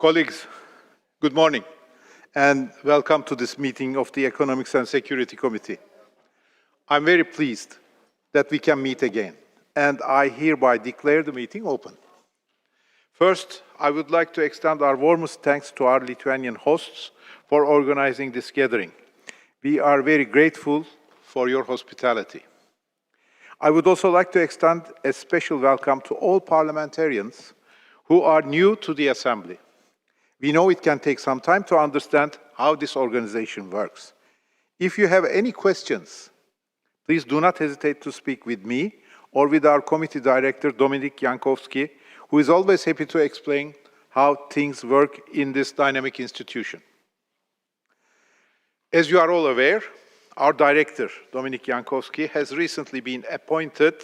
Colleagues, good morning and welcome to this meeting of the Economics and Security Committee. I'm very pleased that we can meet again, and I hereby declare the meeting open. First, I would like to extend our warmest thanks to our Lithuanian hosts for organizing this gathering. We are very grateful for your hospitality. I would also like to extend a special welcome to all parliamentarians who are new to the Assembly. We know it can take some time to understand how this organization works. If you have any questions, please do not hesitate to speak with me or with our committee director, Dominik Jankowski, who is always happy to explain how things work in this dynamic institution. As you are all aware, our director, Dominik Jankowski, has recently been appointed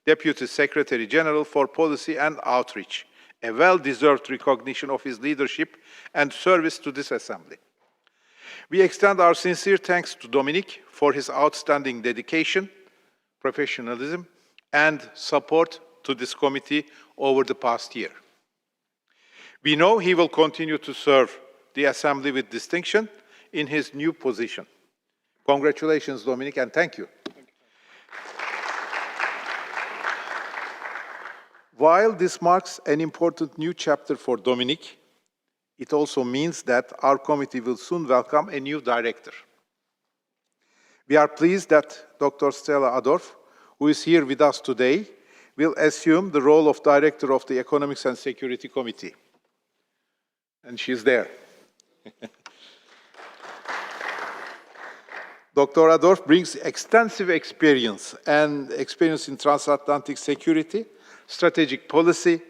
Deputy Secretary General for Policy and Outreach, a well-deserved recognition of his leadership and service to this Assembly. We extend our sincere thanks to Dominik for his outstanding dedication, professionalism, and support to this committee over the past year. We know he will continue to serve the Assembly with distinction in his new position. Congratulations, Dominik, and thank you. While this marks an important new chapter for Dominik, it also means that our committee will soon welcome a new director. We are pleased that Dr. Stella Adorf, who is here with us today, will assume the role of director of the Economics and Security Committee. And she's there. Dr. Adorf brings extensive experience in transatlantic security, strategic policy,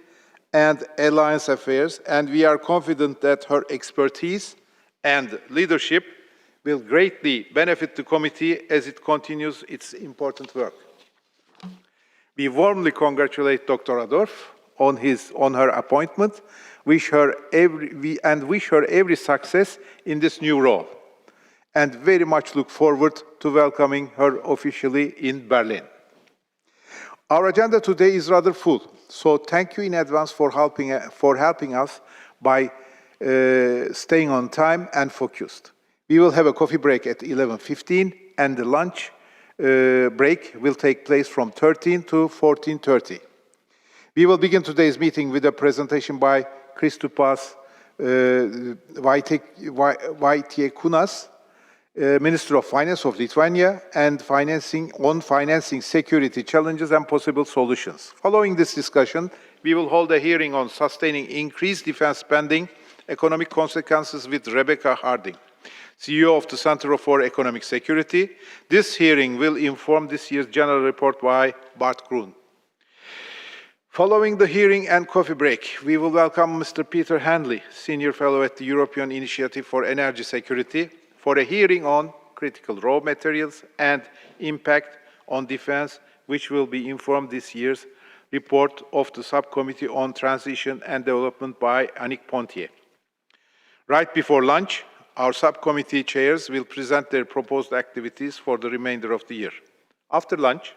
and alliance affairs, and we are confident that her expertise and leadership will greatly benefit the committee as it continues its important work. We warmly congratulate Dr. Adorf on her appointment, wish her every success in this new role, and very much look forward to welcoming her officially in Berlin. Our agenda today is rather full, so thank you in advance for helping us by staying on time and focused. We will have a coffee break at 11:15, and the lunch break will take place from 13 to 14:30. We will begin today's meeting with a presentation by Kristupas Vaitiekunas, Minister of Finance of Lithuania, and financing security challenges and possible solutions. Following this discussion, we will hold a hearing on sustaining increased defense spending, economic consequences with Rebecca Harding, CEO of the Center for Economic Security. This hearing will inform this year's general report by Bart Kroon. Following the hearing and coffee break, we will welcome Mr. Peter Handley, Senior Fellow at the European Initiative for Energy Security, for a hearing on critical raw materials and impact on defense, which will be informed this year's report of the Subcommittee on Transition and Development by Annick Pontier. Right before lunch, our subcommittee chairs will present their proposed activities for the remainder of the year. After lunch,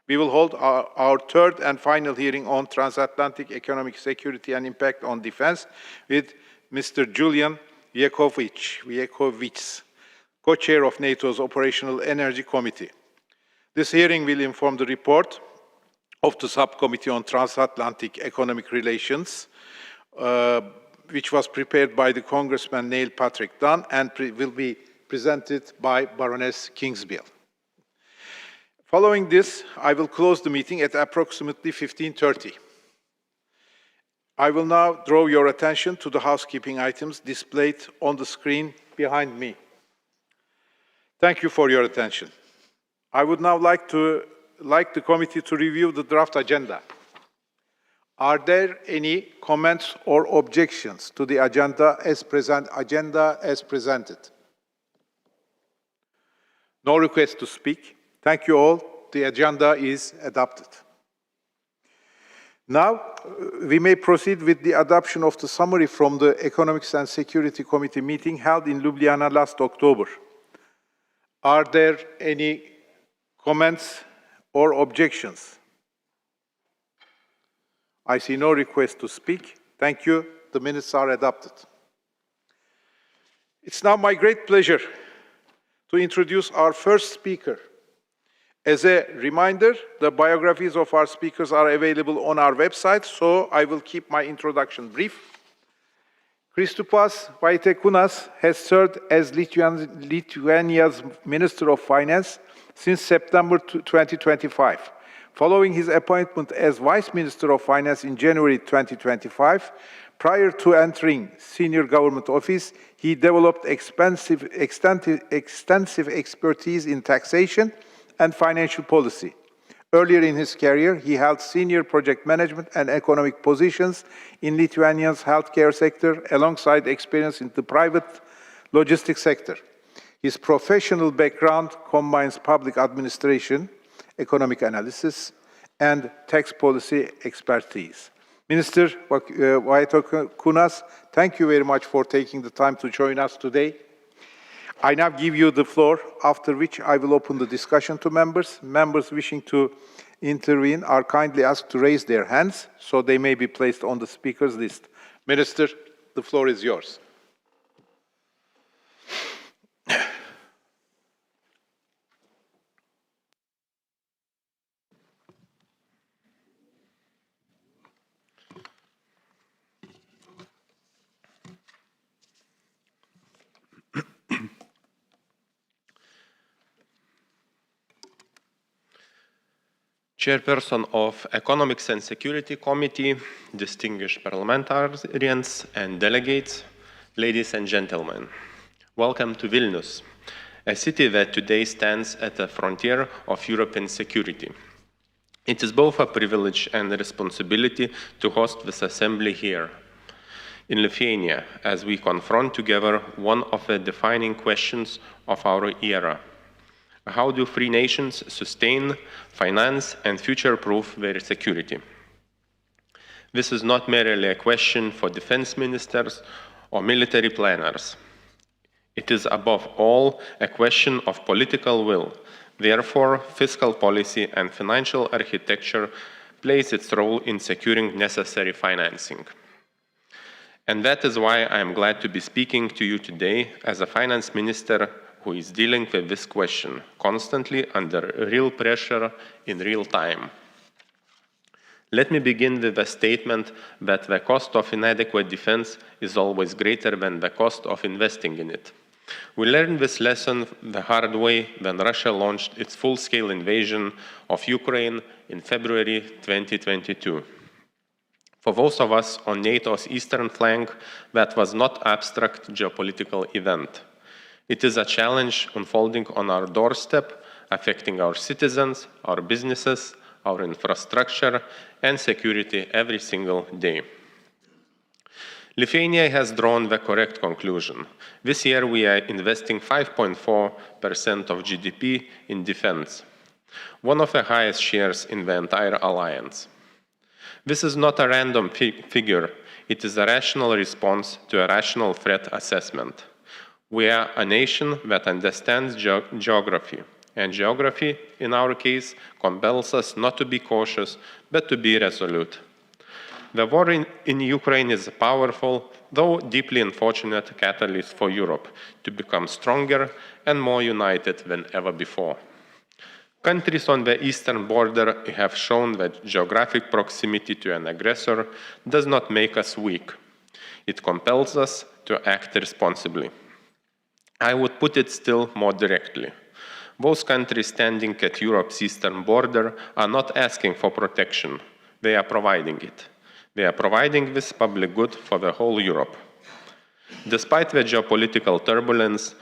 we will hold our third and final hearing on transatlantic economic security and impact on defense with Mr. Julian Wieckowicz, co-chair of NATO's Operational Energy Committee. This hearing will inform the report of the Subcommittee on Transatlantic Economic Relations, which was prepared by the Congressman Neil Patrick Dunn and will be presented by Baroness Kingsmill. Following this, I will close the meeting at approximately 15:30. I will now draw your attention to the housekeeping items displayed on the screen behind me. Thank you for your attention. I would now like the committee to review the draft agenda. Are there any comments or objections to the agenda as presented? No request to speak. Thank you all. The agenda is adopted. Now, we may proceed with the adoption of the summary from the Economics and Security Committee meeting held in Ljubljana last October. Are there any comments or objections? I see no request to speak. Thank you. The minutes are adopted. It's now my great pleasure to introduce our first speaker. As a reminder, the biographies of our speakers are available on our website, so I will keep my introduction brief. Kristupas Vaitekūnas has served as Lithuania's Minister of Finance since September 2025. Following his appointment as Vice Minister of Finance in January 2025, prior to entering senior government office, he developed extensive expertise in taxation and financial policy. Earlier in his career, he held senior project management and economic positions in Lithuania's healthcare sector, alongside experience in the private logistics sector. His professional background combines public administration, economic analysis, and tax policy expertise. Minister Vaitekūnas, thank you very much for taking the time to join us today. I now give you the floor, after which I will open the discussion to members. Members wishing to intervene are kindly asked to raise their hands so they may be placed on the speakers list. Minister, the floor is yours. Chairperson of Economics and Security Committee, distinguished parliamentarians and delegates, ladies and gentlemen, welcome to Vilnius, a city that today stands at the frontier of European security. It is both a privilege and a responsibility to host this assembly here in Lithuania, as we confront together one of the defining questions of our era. How do free nations sustain, finance, and future-proof their security? This is not merely a question for defense ministers or military planners. It is above all a question of political will. Therefore, fiscal policy and financial architecture plays its role in securing necessary financing. And that is why I am glad to be speaking to you today as a finance minister who is dealing with this question, constantly under real pressure in real time. Let me begin with a statement that the cost of inadequate defense is always greater than the cost of investing in it. We learned this lesson the hard way when Russia launched its full-scale invasion of Ukraine in February 2022. For those of us on NATO's eastern flank, that was not an abstract geopolitical event. It is a challenge unfolding on our doorstep, affecting our citizens, our businesses, our infrastructure, and security every single day. Lithuania has drawn the correct conclusion. This year we are investing 5.4% of GDP in defense, one of the highest shares in the entire alliance. This is not a random figure. It is a rational response to a rational threat assessment. We are a nation that understands geography, and geography, in our case, compels us not to be cautious, but to be resolute. The war in Ukraine is a powerful, though deeply unfortunate, catalyst for Europe to become stronger and more united than ever before. Countries on the eastern border have shown that geographic proximity to an aggressor does not make us weak. It compels us to act responsibly. I would put it still more directly. Those countries standing at Europe's eastern border are not asking for protection. They are providing it. They are providing this public good for the whole Europe. Despite the geopolitical turbulence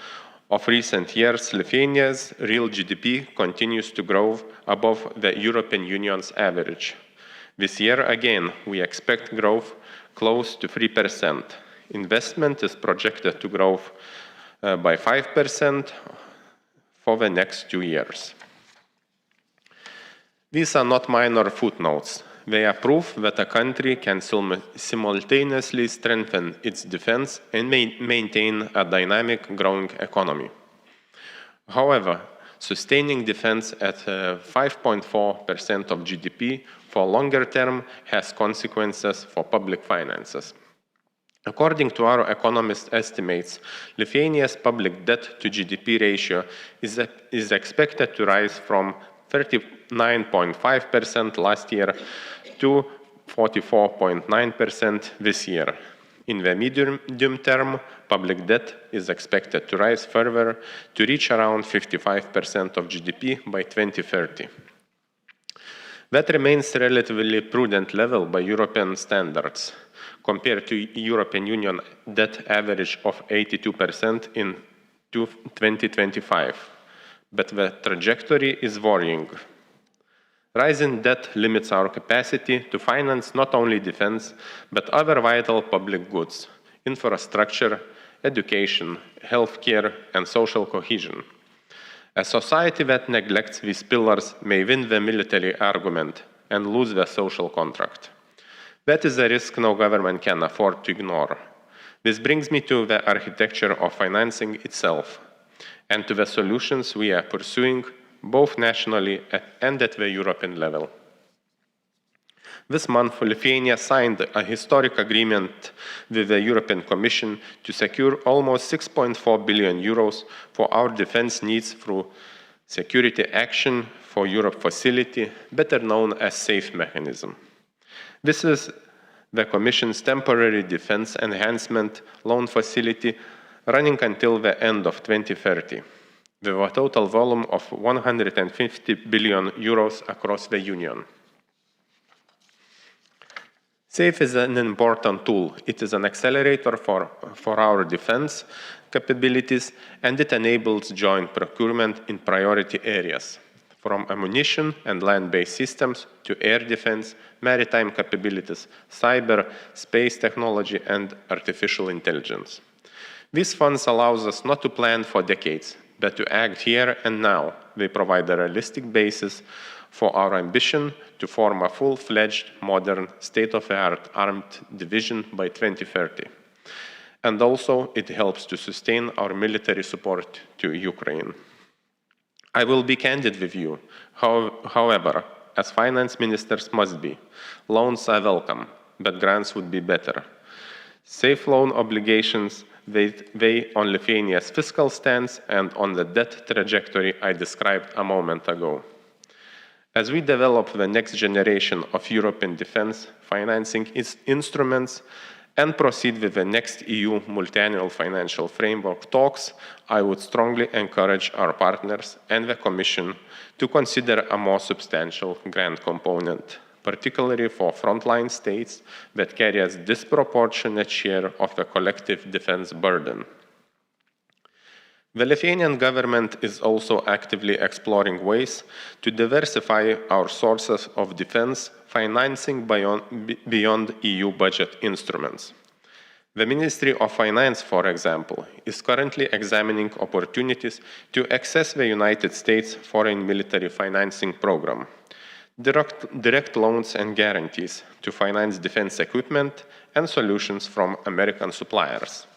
of recent years, Lithuania's real GDP continues to grow above the European Union's average. This year, again, we expect growth close to 3%. Investment is projected to grow by 5% for the next 2 years. These are not minor footnotes. They are proof that a country can simultaneously strengthen its defense and maintain a dynamic, growing economy. However, sustaining defense at 5.4% of GDP for longer term has consequences for public finances. According to our economist estimates, Lithuania's public debt to GDP ratio is expected to rise from 39.5% last year to 44.9% this year. In the medium term, public debt is expected to rise further to reach around 55% of GDP by 2030. That remains a relatively prudent level by European standards, compared to European Union debt average of 82% in 2025. But the trajectory is worrying. Rising debt limits our capacity to finance not only defense, but other vital public goods, infrastructure, education, healthcare, and social cohesion. A society that neglects these pillars may win the military argument and lose the social contract. That is a risk no government can afford to ignore. This brings me to the architecture of financing itself, and to the solutions we are pursuing, both nationally and at the European level. This month, Lithuania signed a historic agreement with the European Commission to secure almost 6.4 billion euros for our defense needs through Security Action for Europe facility, better known as SAFE mechanism. This is the Commission's temporary defense enhancement loan facility running until the end of 2030, with a total volume of 150 billion euros across the Union. SAFE is an important tool. It is an accelerator for our defense capabilities, and it enables joint procurement in priority areas, from ammunition and land-based systems to air defense, maritime capabilities, cyber, space technology, and artificial intelligence. These funds allow us not to plan for decades, but to act here and now. They provide a realistic basis for our ambition to form a full-fledged, modern, state-of-the-art armed division by 2030. And also, it helps to sustain our military support to Ukraine. I will be candid with you. However, as finance ministers must be, loans are welcome, but grants would be better. SAFE loan obligations weigh on Lithuania's fiscal stance and on the debt trajectory I described a moment ago. As we develop the next generation of European defense financing instruments and proceed with the next EU multi-annual financial framework talks, I would strongly encourage our partners and the Commission to consider a more substantial grant component, particularly for frontline states that carry a disproportionate share of the collective defense burden. The Lithuanian government is also actively exploring ways to diversify our sources of defense financing beyond EU budget instruments. The Ministry of Finance, for example, is currently examining opportunities to access the United States Foreign Military Financing Program, direct loans and guarantees to finance defense equipment and solutions from American suppliers.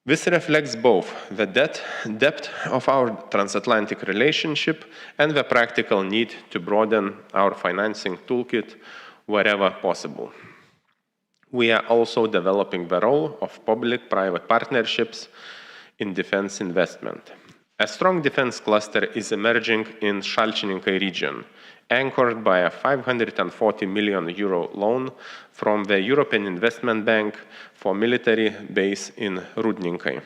This reflects both the depth of our transatlantic relationship and the practical need to broaden our financing toolkit wherever possible. We are also developing the role of public-private partnerships in defense investment. A strong defense cluster is emerging in Šalčininkai region, anchored by a 540 million euro loan from the European Investment Bank for military base in Rūdninkai.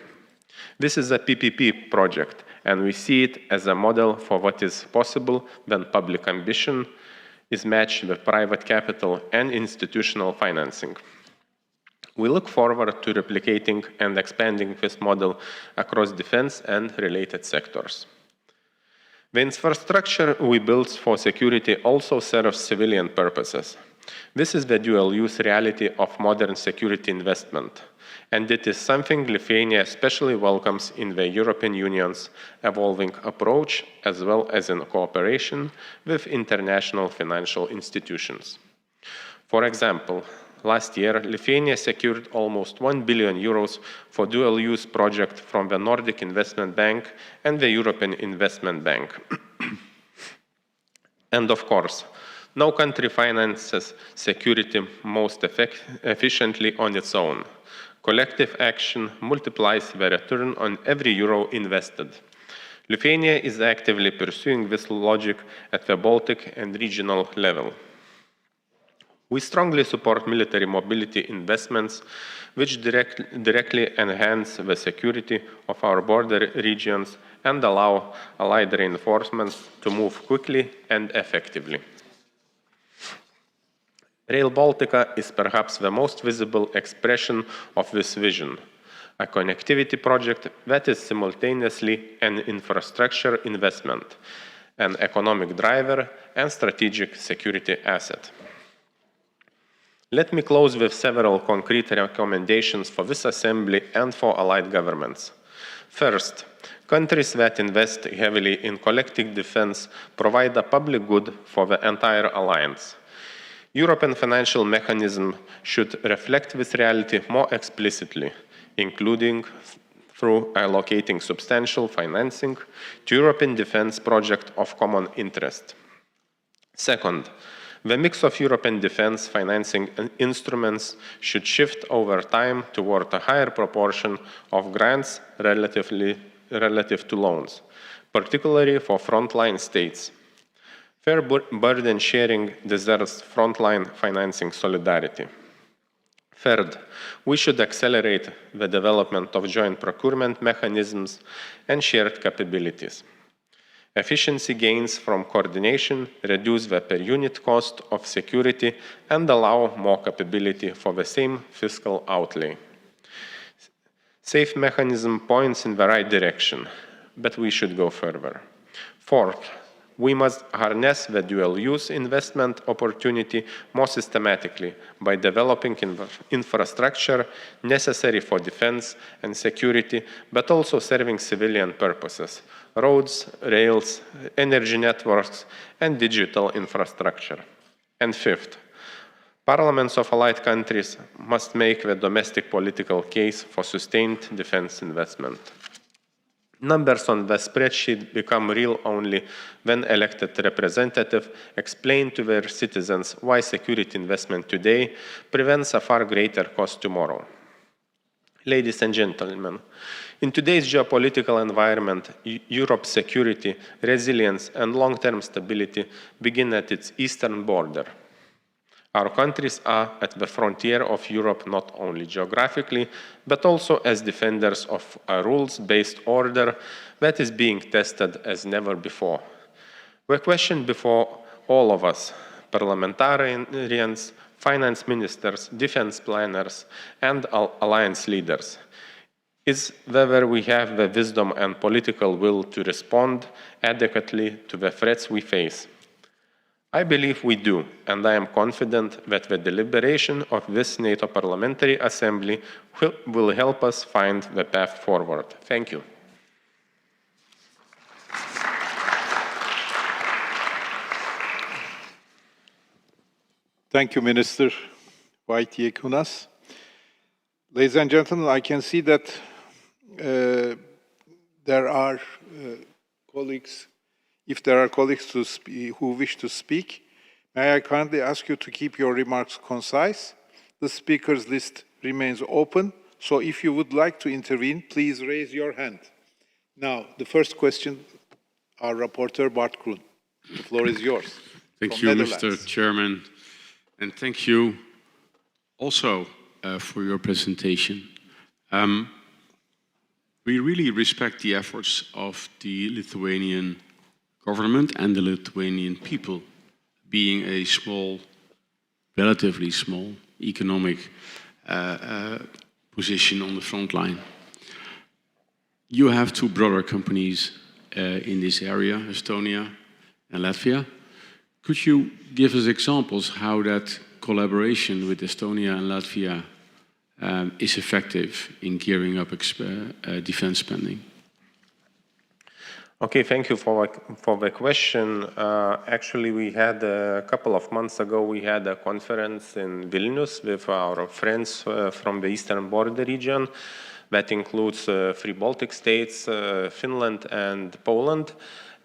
This is a PPP project, and we see it as a model for what is possible when public ambition is matched with private capital and institutional financing. We look forward to replicating and expanding this model across defense and related sectors. The infrastructure we build for security also serves civilian purposes. This is the dual-use reality of modern security investment, and it is something Lithuania especially welcomes in the European Union's evolving approach, as well as in cooperation with international financial institutions. For example, last year, Lithuania secured almost 1 billion euros for dual-use project from the Nordic Investment Bank and the European Investment Bank. And of course, No country finances security most efficiently on its own. Collective action multiplies the return on every euro invested. Lithuania is actively pursuing this logic at the Baltic and regional level. We strongly support military mobility investments, which directly enhance the security of our border regions and allow allied reinforcements to move quickly and effectively. Rail Baltica is perhaps the most visible expression of this vision, a connectivity project that is simultaneously an infrastructure investment, an economic driver, and strategic security asset. Let me close with several concrete recommendations for this Assembly and for allied governments. First, countries that invest heavily in collective defense provide a public good for the entire alliance. European financial mechanism should reflect this reality more explicitly, including through allocating substantial financing to European defense projects of common interest. Second, the mix of European defense financing instruments should shift over time toward a higher proportion of grants relative to loans, particularly for frontline states. Fair burden sharing deserves frontline financing solidarity. Third, we should accelerate the development of joint procurement mechanisms and shared capabilities. Efficiency gains from coordination reduce the per-unit cost of security and allow more capability for the same fiscal outlay. SAFE mechanism points in the right direction, but we should go further. Fourth, we must harness the dual-use investment opportunity more systematically by developing infrastructure necessary for defense and security, but also serving civilian purposes: roads, rails, energy networks, and digital infrastructure. And fifth, parliaments of allied countries must make the domestic political case for sustained defense investment. Numbers on the spreadsheet become real only when elected representatives explain to their citizens why security investment today prevents a far greater cost tomorrow. Ladies and gentlemen, in today's geopolitical environment, Europe's security, resilience, and long-term stability begin at its eastern border. Our countries are at the frontier of Europe not only geographically, but also as defenders of a rules-based order that is being tested as never before. The question before all of us, parliamentarians, finance ministers, defense planners, and alliance leaders, is whether we have the wisdom and political will to respond adequately to the threats we face. I believe we do, and I am confident that the deliberation of this NATO Parliamentary Assembly will help us find the path forward. Thank you. Thank you, Minister Vaitiekunas. Ladies and gentlemen, I can see that there are colleagues. If there are colleagues who wish to speak, may I kindly ask you to keep your remarks concise. The speakers list remains open, so if you would like to intervene, please raise your hand. Now, the first question, our rapporteur, Bart Kroon. The floor is yours. Thank you, Mr. Chairman, and thank you also for your presentation. We really respect the efforts of the Lithuanian government and the Lithuanian people, being a small, relatively small economic position on the front line. You have two brother companies in this area, Estonia and Latvia. Could you give us examples how that collaboration with Estonia and Latvia is effective in gearing up defense spending? Okay, thank you for the question. Actually, we had a couple of months ago, we had a conference in Vilnius with our friends from the eastern border region. That includes three Baltic states, Finland and Poland.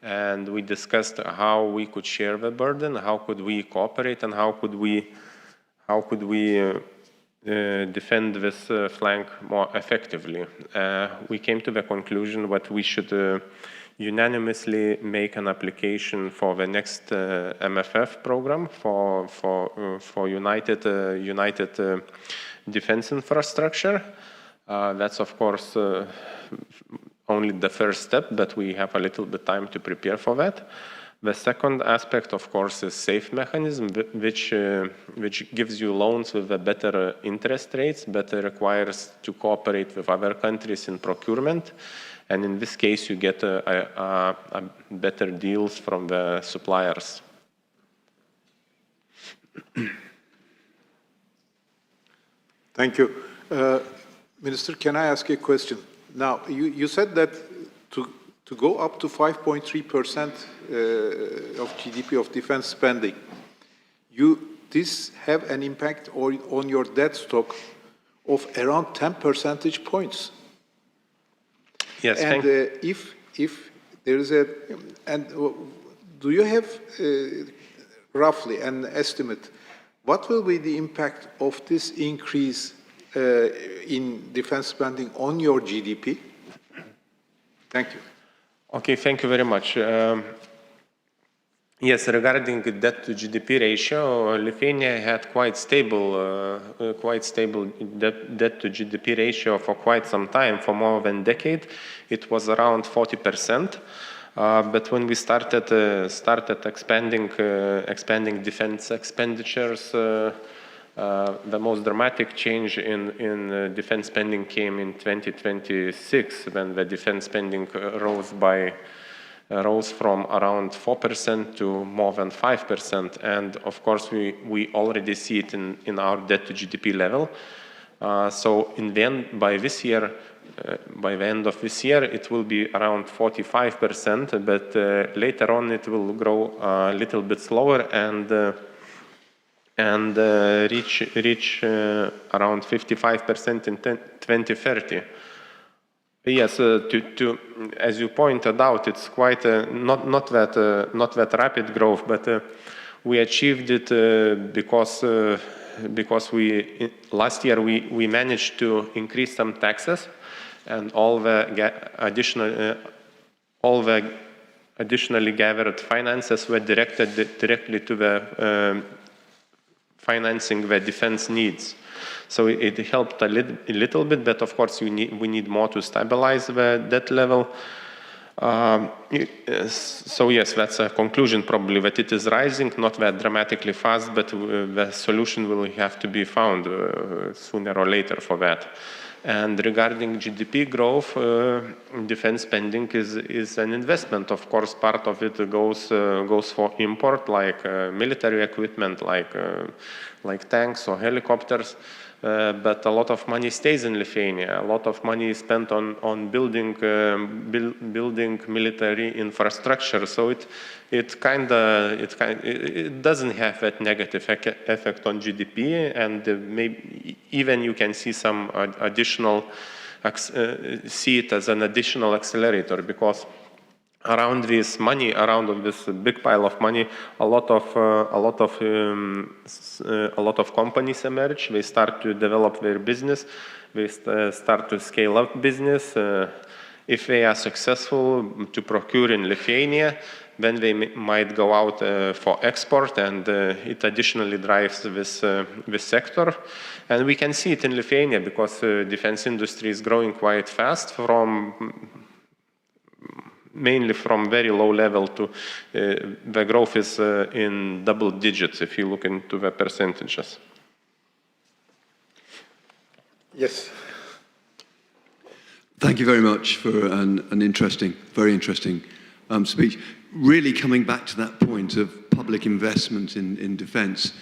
and we discussed how we could share the burden, how could we cooperate, and how could we defend this flank more effectively. We came to the conclusion that we should unanimously make an application for the next MFF program for united defense infrastructure. That's of course only the first step, but we have a little bit time to prepare for that. The second aspect, of course, is safe mechanism, which gives you loans with a better interest rates, but requires to cooperate with other countries in procurement. And in this case, you get a better deals from the suppliers. Thank you. Minister, can I ask a question? Now, you said that to go up to 5.3% of GDP of defense spending, this have an impact on your debt stock of around 10 percentage points. Yes, and if there is do you have roughly an estimate, what will be the impact of this increase in defense spending on your GDP? Thank you. Okay, thank you very much. Yes, regarding the debt to GDP ratio, Lithuania had quite stable debt to GDP ratio for quite some time, for more than a decade. It was around 40%. But when we started expanding defense expenditures, the most dramatic change in defense spending came in 2026, when the defense spending rose from around 4% to more than 5%. And of course, we already see it in our debt to GDP level. So in the end, by the end of this year, it will be around 45%, but later on it will grow a little bit slower and reach around 55% in 2030. Yes, as you pointed out, it's quite not that rapid growth, but we achieved it because last year we managed to increase some taxes, and all the additionally gathered finances were directed directly to the financing the defense needs. So it helped a little bit, but of course we need more to stabilize the debt level. So yes, that's a conclusion probably, that it is rising, not that dramatically fast, but the solution will have to be found sooner or later for that. And regarding GDP growth, defense spending is an investment. Of course, part of it goes for import, like military equipment, like tanks or helicopters. But a lot of money stays in Lithuania. A lot of money is spent on building military infrastructure. So it doesn't have that negative effect on GDP, and maybe even you can see some additional see it as an additional accelerator, because around this money, around this big pile of money, a lot of companies emerge. They start to develop their business. They start to scale up business. If they are successful to procure in Lithuania, then they might go out for export, and it additionally drives this sector. And we can see it in Lithuania because defense industry is growing quite fast, mainly from very low level to the growth is in double digits if you look into the percentages. Yes. Thank you very much for an interesting, very interesting speech. Really coming back to that point of public investment in defence,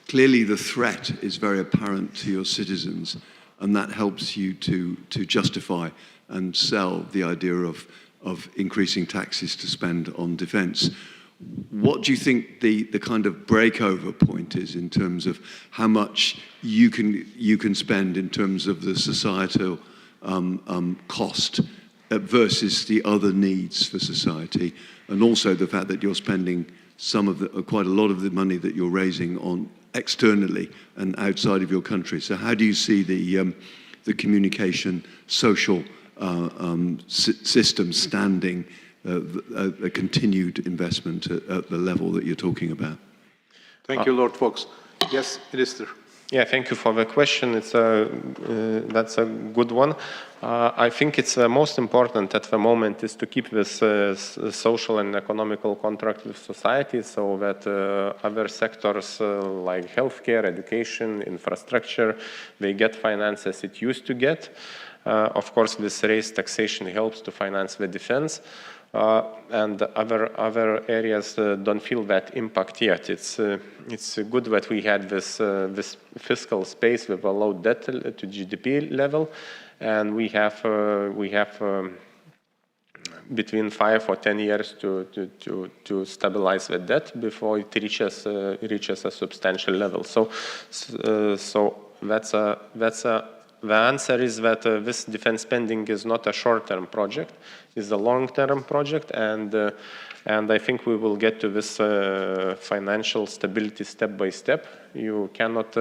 clearly the threat is very apparent to your citizens, and that helps you to justify and sell the idea of increasing taxes to spend on defence. What do you think the kind of breakover point is in terms of how much you can spend in terms of the societal cost versus the other needs for society, and also the fact that you're spending quite a lot of the money that you're raising on externally and outside of your country. So how do you see the communication social system standing a continued investment at the level that you're talking about? Thank you, Lord Fox. Yes, Minister. Yeah, thank you for the question. That's a good one. I think it's most important at the moment is to keep this social and economical contract with society, so that other sectors like healthcare, education, infrastructure, they get finance as it used to get. Of course, this raised taxation helps to finance the defense. And other areas don't feel that impact yet. It's good that we had this fiscal space with a low debt to GDP level, and we have between 5 or 10 years to stabilize the debt before it reaches a substantial level. So the answer is that this defense spending is not a short-term project; it's a long-term project, and I think we will get to this financial stability step by step. You cannot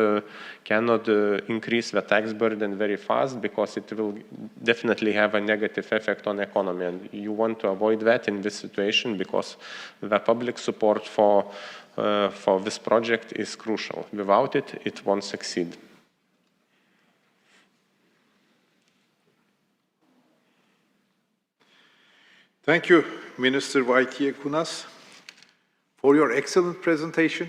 increase the tax burden very fast, because it will definitely have a negative effect on the economy, and you want to avoid that in this situation, because the public support for this project is crucial. Without it, it won't succeed. Thank you, Minister Wojciech Kunas, for your excellent presentation,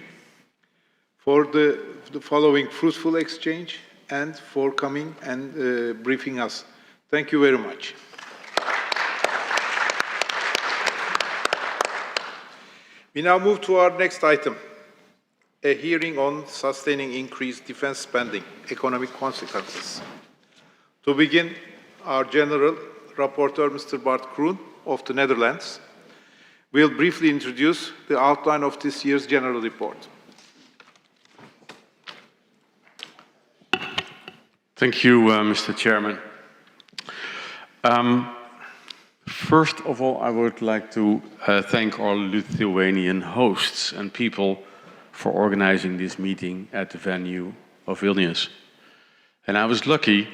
for the following fruitful exchange, and for coming and briefing us. Thank you very much. We now move to our next item, a hearing on sustaining increased defense spending, economic consequences. To begin, our General Rapporteur, Mr. Bart Kroon, of the Netherlands, will briefly introduce the outline of this year's general report. Thank you, Mr. Chairman. First of all, I would like to thank our Lithuanian hosts and people for organizing this meeting at the venue of Vilnius. And I was lucky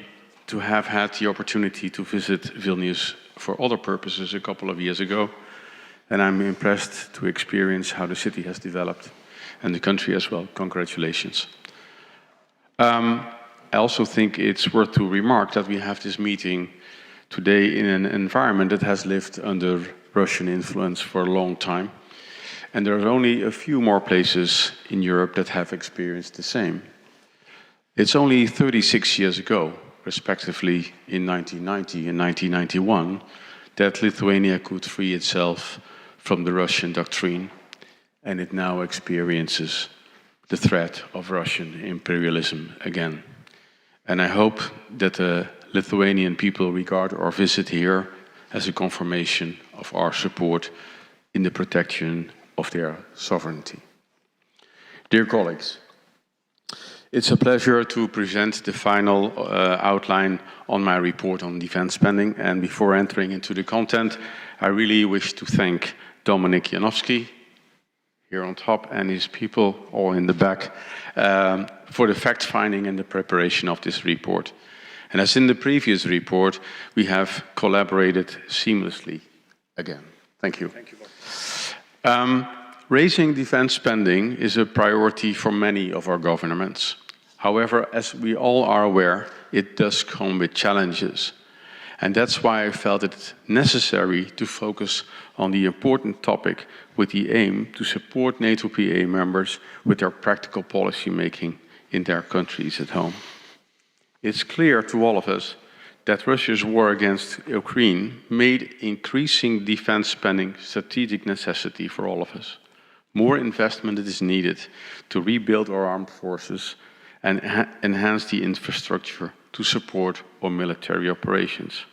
to have had the opportunity to visit Vilnius for other purposes a couple of years ago, and I'm impressed to experience how the city has developed, and the country as well. Congratulations. I also think it's worth to remark that we have this meeting today in an environment that has lived under Russian influence for a long time, and there are only a few more places in Europe that have experienced the same. It's only 36 years ago, respectively in 1990 and 1991, that Lithuania could free itself from the Russian doctrine, and it now experiences the threat of Russian imperialism again. And I hope that the Lithuanian people regard our visit here as a confirmation of our support in the protection of their sovereignty. Dear colleagues, it's a pleasure to present the final outline on my report on defense spending. And before entering into the content, I really wish to thank Dominik Janowski, here on top, and his people all in the back, for the fact-finding and the preparation of this report. And as in the previous report, we have collaborated seamlessly again. Thank you. Thank you. Raising defense spending is a priority for many of our governments. However, as we all are aware, it does come with challenges. And that's why I felt it necessary to focus on the important topic with the aim to support NATO PA members with their practical policy making in their countries at home. It's clear to all of us that Russia's war against Ukraine made increasing defense spending strategic necessity for all of us. More investment is needed to rebuild our armed forces and enhance the infrastructure to support our military operations.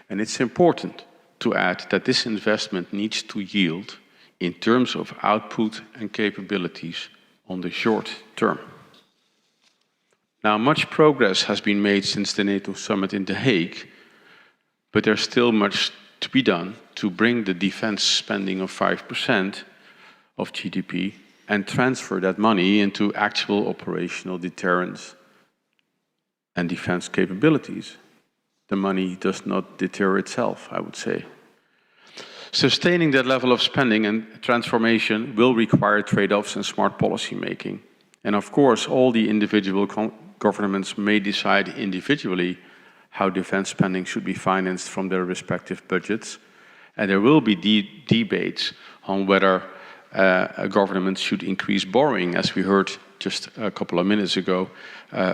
And it's important to add that this investment needs to yield in terms of output and capabilities on the short term. Now, much progress has been made since the NATO summit in The Hague, but there's still much to be done to bring the defense spending of 5% of GDP and transfer that money into actual operational deterrence and defense capabilities. The money does not deter itself, I would say. Sustaining that level of spending and transformation will require trade-offs and smart policy making. And of course, all the individual governments may decide individually how defense spending should be financed from their respective budgets. And there will be debates on whether a government should increase borrowing, as we heard just a couple of minutes ago,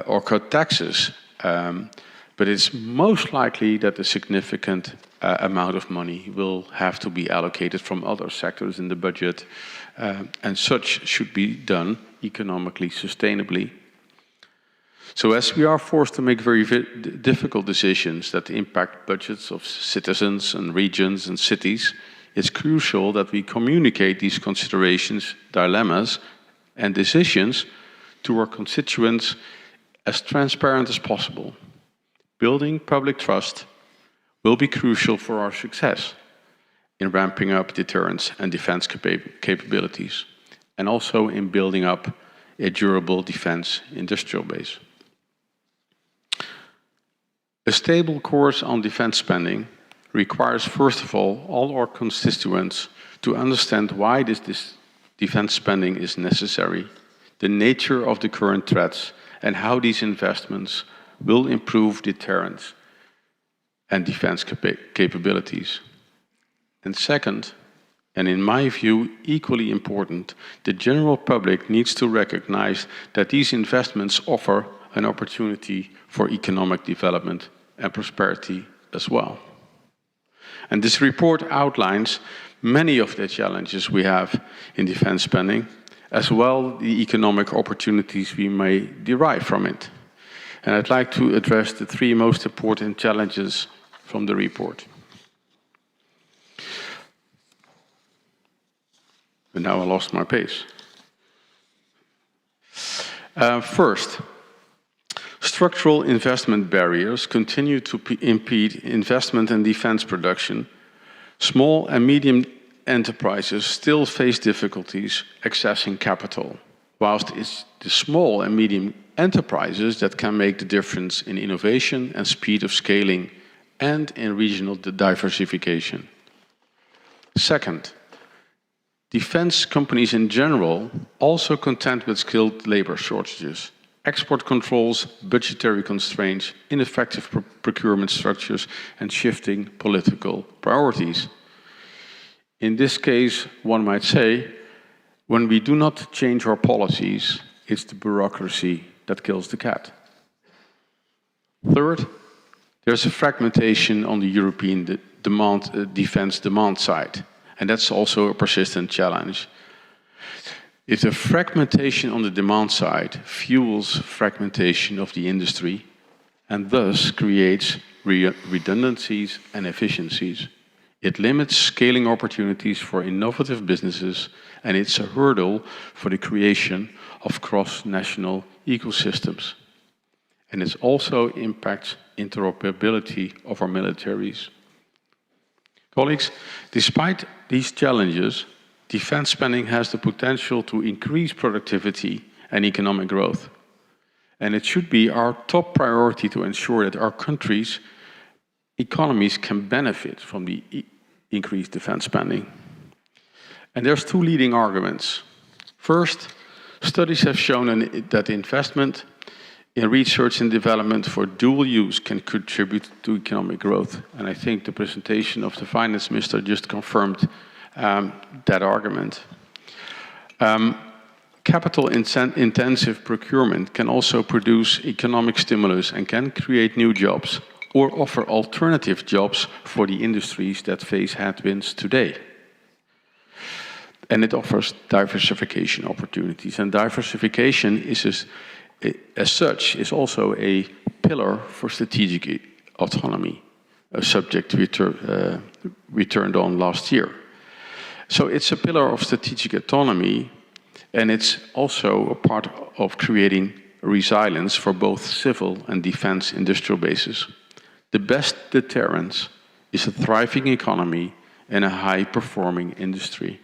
or cut taxes. But it's most likely that a significant amount of money will have to be allocated from other sectors in the budget, and such should be done economically sustainably. So as we are forced to make very difficult decisions that impact budgets of citizens and regions and cities, it's crucial that we communicate these considerations, dilemmas, and decisions to our constituents as transparent as possible. Building public trust will be crucial for our success in ramping up deterrence and defense capabilities, and also in building up a durable defense industrial base. A stable course on defense spending requires, first of all our constituents to understand why this defense spending is necessary, the nature of the current threats, and how these investments will improve deterrence and defense capabilities. And second, and in my view equally important, the general public needs to recognize that these investments offer an opportunity for economic development and prosperity as well. And this report outlines many of the challenges we have in defense spending, as well the economic opportunities we may derive from it. And I'd like to address the three most important challenges from the report. But now I lost my pace. First, structural investment barriers continue to impede investment in defense production. Small and medium enterprises still face difficulties accessing capital, whilst it's the small and medium enterprises that can make the difference in innovation and speed of scaling and in regional diversification. Second, defense companies in general also contend with skilled labor shortages, export controls, budgetary constraints, ineffective procurement structures, and shifting political priorities. In this case, one might say, when we do not change our policies, it's the bureaucracy that kills the cat. Third, there's a fragmentation on the European defense demand side, and that's also a persistent challenge. If the fragmentation on the demand side fuels fragmentation of the industry and thus creates redundancies and efficiencies, it limits scaling opportunities for innovative businesses, and it's a hurdle for the creation of cross-national ecosystems. And it also impacts interoperability of our militaries. Colleagues, despite these challenges, defense spending has the potential to increase productivity and economic growth. And it should be our top priority to ensure that our countries' economies can benefit from the increased defense spending. And there's two leading arguments. First, studies have shown that investment in research and development for dual use can contribute to economic growth. And I think the presentation of the finance minister just confirmed that argument. Capital-intensive procurement can also produce economic stimulus and can create new jobs or offer alternative jobs for the industries that face headwinds today. And it offers diversification opportunities. And diversification is, as such, is also a pillar for strategic autonomy, a subject we turned on last year. So it's a pillar of strategic autonomy, and it's also a part of creating resilience for both civil and defense industrial bases. The best deterrence is a thriving economy and a high-performing industry.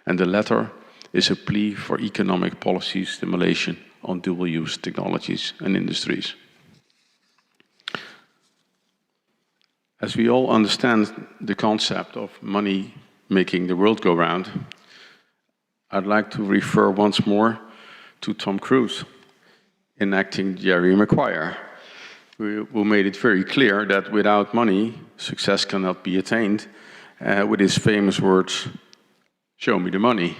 And the latter is a plea for economic policy stimulation on dual-use technologies and industries. As we all understand the concept of money making the world go round, I'd like to refer once more to Tom Cruise enacting Jerry Maguire, who made it very clear that without money, success cannot be attained, with his famous words, "Show me the money."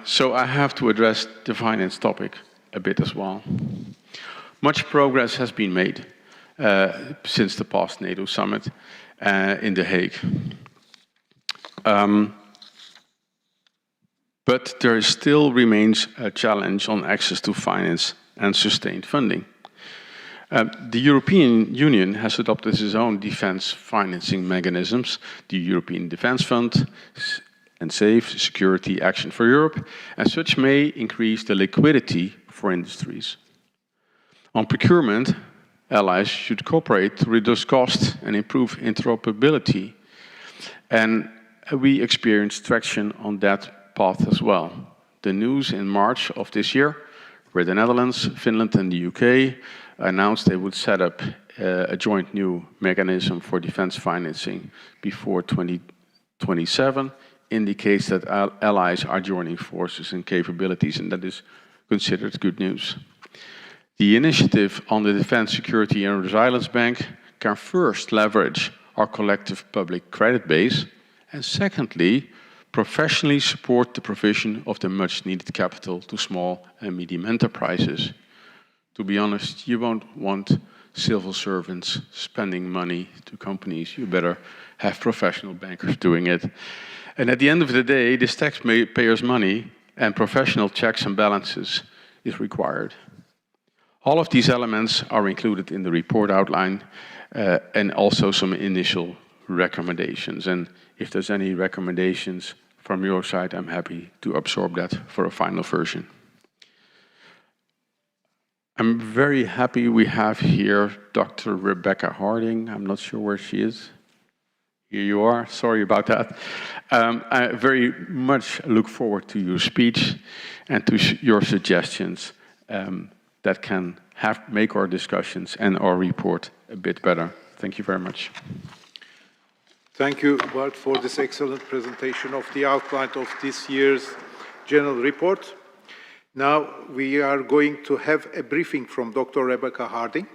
So I have to address the finance topic a bit as well. Much progress has been made since the past NATO summit in The Hague. But there still remains a challenge on access to finance and sustained funding. The European Union has adopted its own defense financing mechanisms, the European Defence Fund and Safe Security Action for Europe, and such may increase the liquidity for industries. On procurement, allies should cooperate to reduce costs and improve interoperability. And we experienced traction on that path as well. The news in March of this year, where the Netherlands, Finland and the UK announced they would set up a joint new mechanism for defense financing before 2027, indicates that allies are joining forces and capabilities, and that is considered good news. The initiative on the Defense, Security and Resilience Bank can first leverage our collective public credit base, and secondly, professionally support the provision of the much-needed capital to small and medium enterprises. To be honest, you won't want civil servants spending money to companies. You better have professional bankers doing it. And at the end of the day, this taxpayers' money and professional checks and balances is required. All of these elements are included in the report outline and also some initial recommendations. And if there's any recommendations from your side, I'm happy to absorb that for a final version. I'm very happy we have here Dr. Rebecca Harding. I'm not sure where she is. Here you are. Sorry about that. I very much look forward to your speech and to your suggestions that can make our discussions and our report a bit better. Thank you very much. Thank you, Bart, for this excellent presentation of the outline of this year's general report. Now we are going to have a briefing from Dr. Rebecca Harding,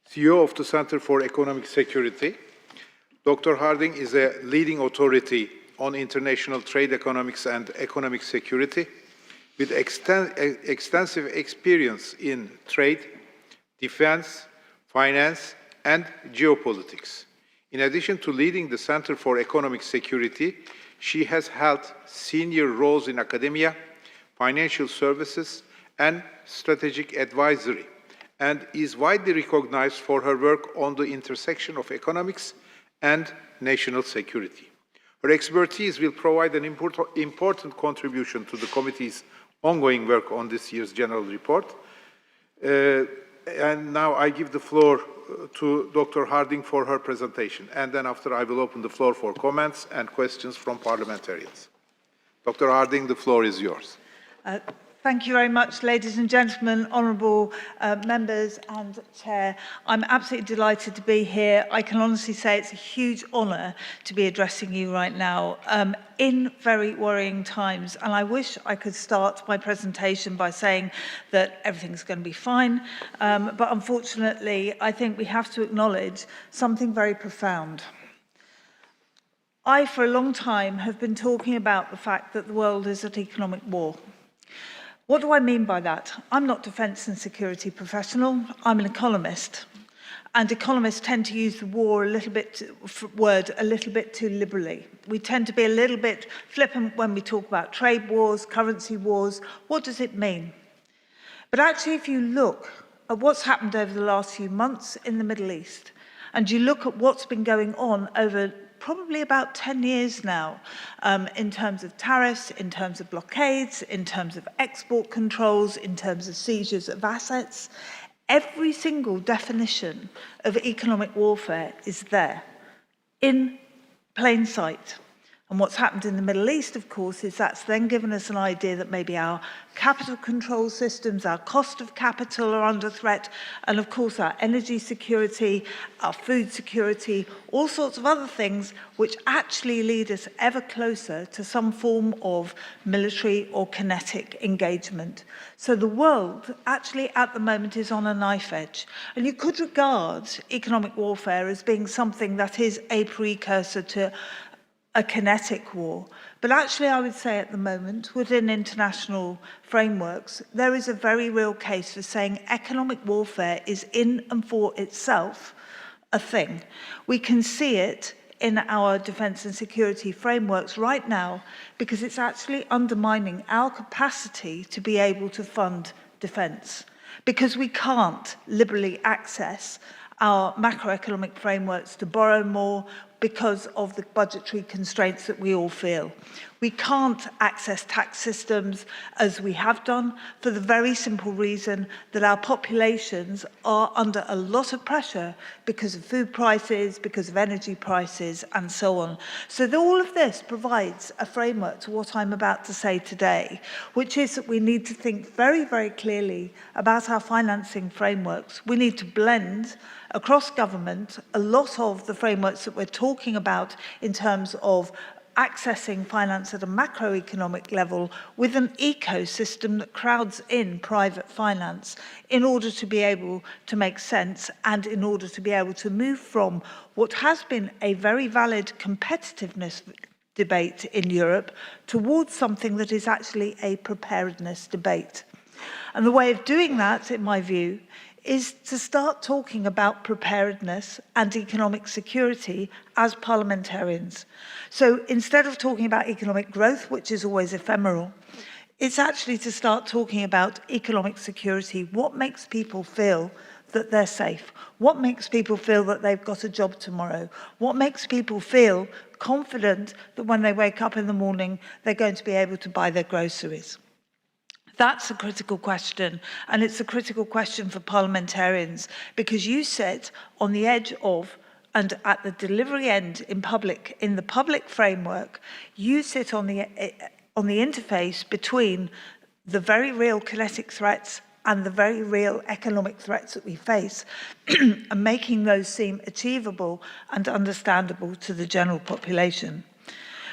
CEO of the Center for Economic Security. Dr. Harding is a leading authority on international trade economics and economic security, with extensive experience in trade, defense, finance, and geopolitics. In addition to leading the Center for Economic Security, she has held senior roles in academia, financial services, and strategic advisory, and is widely recognized for her work on the intersection of economics and national security. Her expertise will provide an important contribution to the committee's ongoing work on this year's general report. And now I give the floor to Dr. Harding for her presentation, and then after I will open the floor for comments and questions from parliamentarians. Dr. Harding, the floor is yours. Thank you very much, ladies and gentlemen, honourable members and Chair. I'm absolutely delighted to be here. I can honestly say it's a huge honour to be addressing you right now in very worrying times. And I wish I could start my presentation by saying that everything's going to be fine. But unfortunately, I think we have to acknowledge something very profound. I, for a long time, have been talking about the fact that the world is at economic war. What do I mean by that? I'm not a defence and security professional. I'm an economist. And economists tend to use the word a little bit too liberally. We tend to be a little bit flippant when we talk about trade wars, currency wars. What does it mean? But actually, if you look at what's happened over the last few months in the Middle East, and you look at what's been going on over probably about 10 years now, in terms of tariffs, in terms of blockades, in terms of export controls, in terms of seizures of assets, Every single definition of economic warfare is there, in plain sight. And what's happened in the Middle East, of course, is that's then given us an idea that maybe our capital control systems, our cost of capital are under threat, and of course our energy security, our food security, all sorts of other things which actually lead us ever closer to some form of military or kinetic engagement. So the world actually at the moment is on a knife edge. And you could regard economic warfare as being something that is a precursor to a kinetic war. But actually, I would say at the moment, within international frameworks, there is a very real case for saying economic warfare is in and for itself a thing. We can see it in our defence and security frameworks right now because it's actually undermining our capacity to be able to fund defence, because we can't liberally access our macroeconomic frameworks to borrow more because of the budgetary constraints that we all feel. We can't access tax systems as we have done for the very simple reason that our populations are under a lot of pressure because of food prices, because of energy prices, and so on. So all of this provides a framework to what I'm about to say today, which is that we need to think very, very clearly about our financing frameworks. We need to blend across government a lot of the frameworks that we're talking about in terms of accessing finance at a macroeconomic level with an ecosystem that crowds in private finance in order to be able to make sense and in order to be able to move from what has been a very valid competitiveness debate in Europe towards something that is actually a preparedness debate. And the way of doing that, in my view, is to start talking about preparedness and economic security as parliamentarians. So instead of talking about economic growth, which is always ephemeral, it's actually to start talking about economic security. What makes people feel that they're safe? What makes people feel that they've got a job tomorrow? What makes people feel confident that when they wake up in the morning, they're going to be able to buy their groceries? That's a critical question, and it's a critical question for parliamentarians, because you sit on the edge of, and at the delivery end in the public framework, you sit on the interface between the very real kinetic threats and the very real economic threats that we face, and making those seem achievable and understandable to the general population.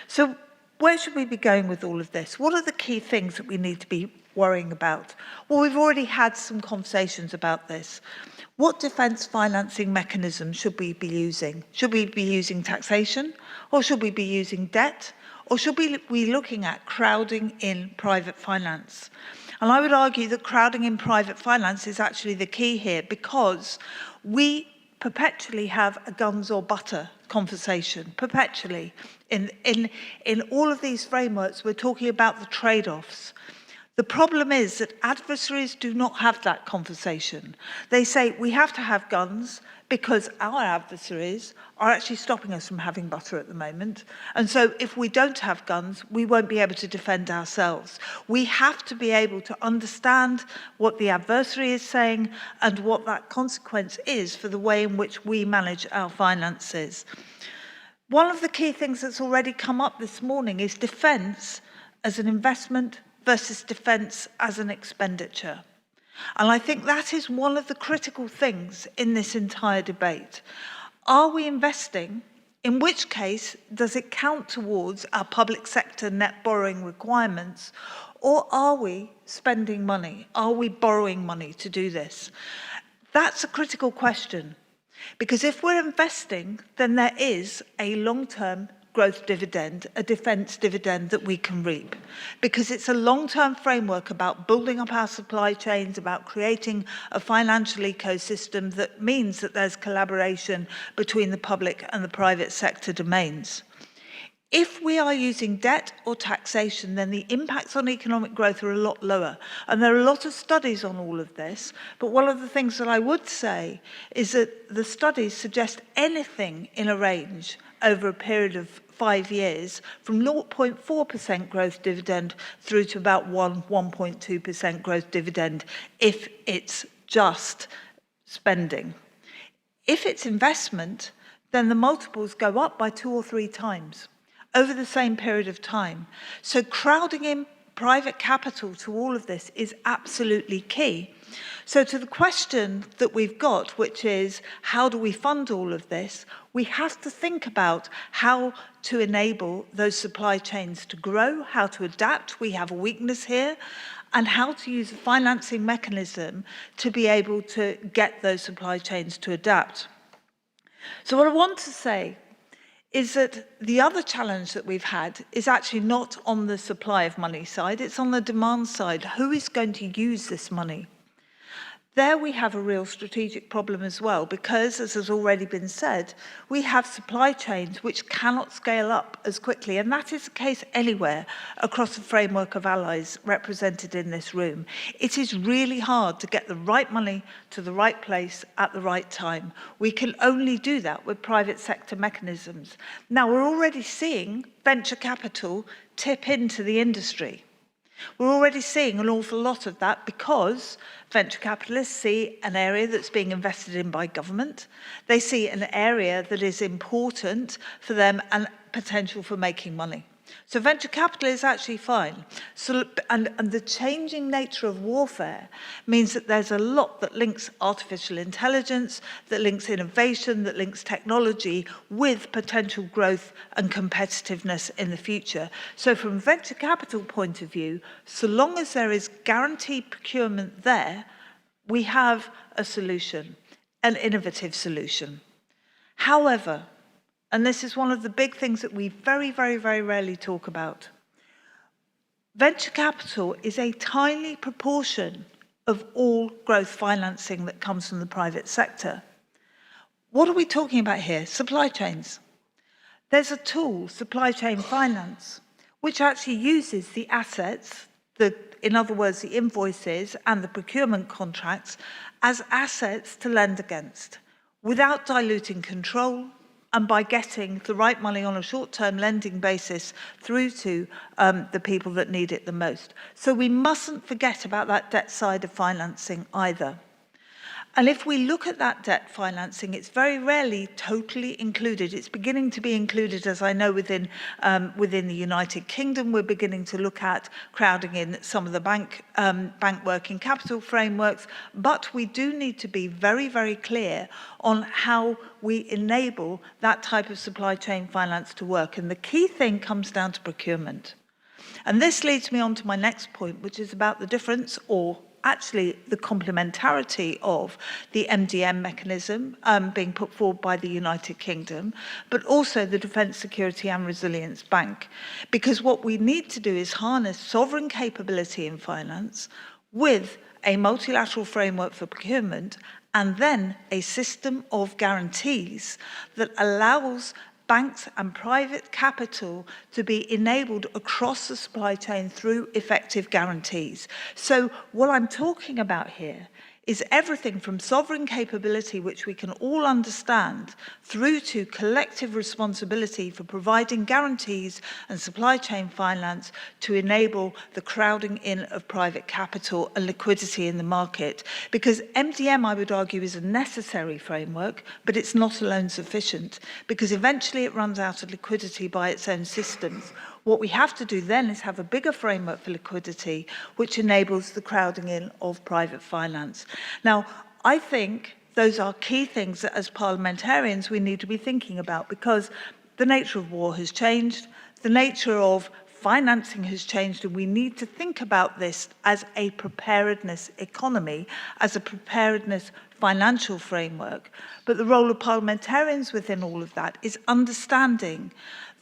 So where should we be going with all of this? What are the key things that we need to be worrying about? Well, we've already had some conversations about this. What defence financing mechanism should we be using? Should we be using taxation? Or should we be using debt? Or should we be looking at crowding in private finance? And I would argue that crowding in private finance is actually the key here, because we perpetually have a guns or butter conversation, perpetually. In all of these frameworks, we're talking about the trade-offs. The problem is that adversaries do not have that conversation. They say we have to have guns because our adversaries are actually stopping us from having butter at the moment. And so if we don't have guns, we won't be able to defend ourselves. We have to be able to understand what the adversary is saying and what that consequence is for the way in which we manage our finances. One of the key things that's already come up this morning is defence as an investment versus defence as an expenditure. And I think that is one of the critical things in this entire debate. Are we investing? In which case, does it count towards our public sector net borrowing requirements? Or are we spending money? Are we borrowing money to do this? That's a critical question. Because if we're investing, then there is a long-term growth dividend, a defence dividend that we can reap. Because it's a long-term framework about building up our supply chains, about creating a financial ecosystem that means that there's collaboration between the public and the private sector domains. If we are using debt or taxation, then the impacts on economic growth are a lot lower. And there are a lot of studies on all of this. But one of the things that I would say is that the studies suggest anything in a range over a period of 5 years, from 0.4% growth dividend through to about 1.2% growth dividend if it's just spending. If it's investment, then the multiples go up by 2 or 3 times over the same period of time. So crowding in private capital to all of this is absolutely key. So to the question that we've got, which is how do we fund all of this, we have to think about how to enable those supply chains to grow, how to adapt. We have a weakness here, and how to use a financing mechanism to be able to get those supply chains to adapt. So what I want to say is that the other challenge that we've had is actually not on the supply of money side, it's on the demand side. Who is going to use this money? There we have a real strategic problem as well, because, as has already been said, we have supply chains which cannot scale up as quickly, and that is the case anywhere across the framework of allies represented in this room. It is really hard to get the right money to the right place at the right time. We can only do that with private sector mechanisms. Now, we're already seeing venture capital tip into the industry. We're already seeing an awful lot of that because venture capitalists see an area that's being invested in by government. They see an area that is important for them and potential for making money. So venture capital is actually fine. So, and the changing nature of warfare means that there's a lot that links artificial intelligence, that links innovation, that links technology with potential growth and competitiveness in the future. So from a venture capital point of view, so long as there is guaranteed procurement there, we have a solution, an innovative solution. However, and this is one of the big things that we very, very, very rarely talk about. Venture capital is a tiny proportion of all growth financing that comes from the private sector. What are we talking about here? Supply chains. There's a tool, supply chain finance, which actually uses the assets, in other words, the invoices and the procurement contracts as assets to lend against, without diluting control, and by getting the right money on a short-term lending basis through to the people that need it the most. So we mustn't forget about that debt side of financing either. And if we look at that debt financing, it's very rarely totally included. It's beginning to be included, as I know, within the United Kingdom. We're beginning to look at crowding in some of the bank working capital frameworks. But we do need to be very, very clear on how we enable that type of supply chain finance to work. And the key thing comes down to procurement. And this leads me on to my next point, which is about the difference, or actually the complementarity of the MDM mechanism being put forward by the United Kingdom, but also the Defence Security and Resilience Bank. Because what we need to do is harness sovereign capability in finance with a multilateral framework for procurement and then a system of guarantees that allows banks and private capital to be enabled across the supply chain through effective guarantees. So what I'm talking about here is everything from sovereign capability, which we can all understand, through to collective responsibility for providing guarantees and supply chain finance to enable the crowding in of private capital and liquidity in the market. Because MDM, I would argue, is a necessary framework, but it's not alone sufficient, because eventually it runs out of liquidity by its own systems. What we have to do then is have a bigger framework for liquidity, which enables the crowding in of private finance. Now, I think those are key things that as parliamentarians we need to be thinking about, because the nature of war has changed, the nature of financing has changed, and we need to think about this as a preparedness economy, as a preparedness financial framework. But the role of parliamentarians within all of that is understanding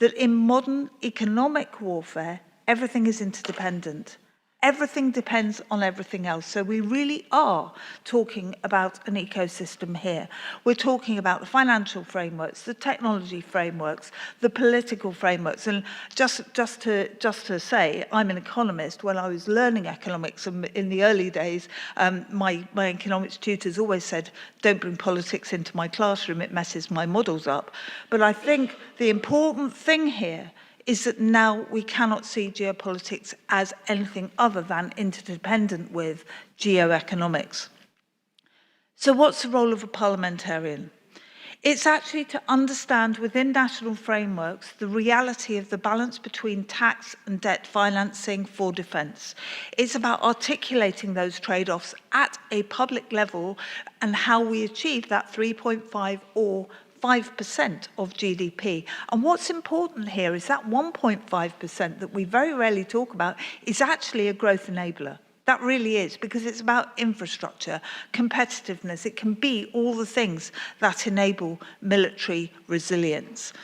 that in modern economic warfare, everything is interdependent. Everything depends on everything else. So we really are talking about an ecosystem here. We're talking about the financial frameworks, the technology frameworks, the political frameworks. And just to say, I'm an economist. When I was learning economics in the early days, my economics tutors always said, don't bring politics into my classroom, it messes my models up. But I think the important thing here is that now we cannot see geopolitics as anything other than interdependent with geoeconomics. So what's the role of a parliamentarian? It's actually to understand within national frameworks the reality of the balance between tax and debt financing for defence. It's about articulating those trade-offs at a public level and how we achieve that 3.5 or 5% of GDP. And what's important here is that 1.5% that we very rarely talk about is actually a growth enabler. That really is, because it's about infrastructure, competitiveness. It can be all the things that enable military resilience.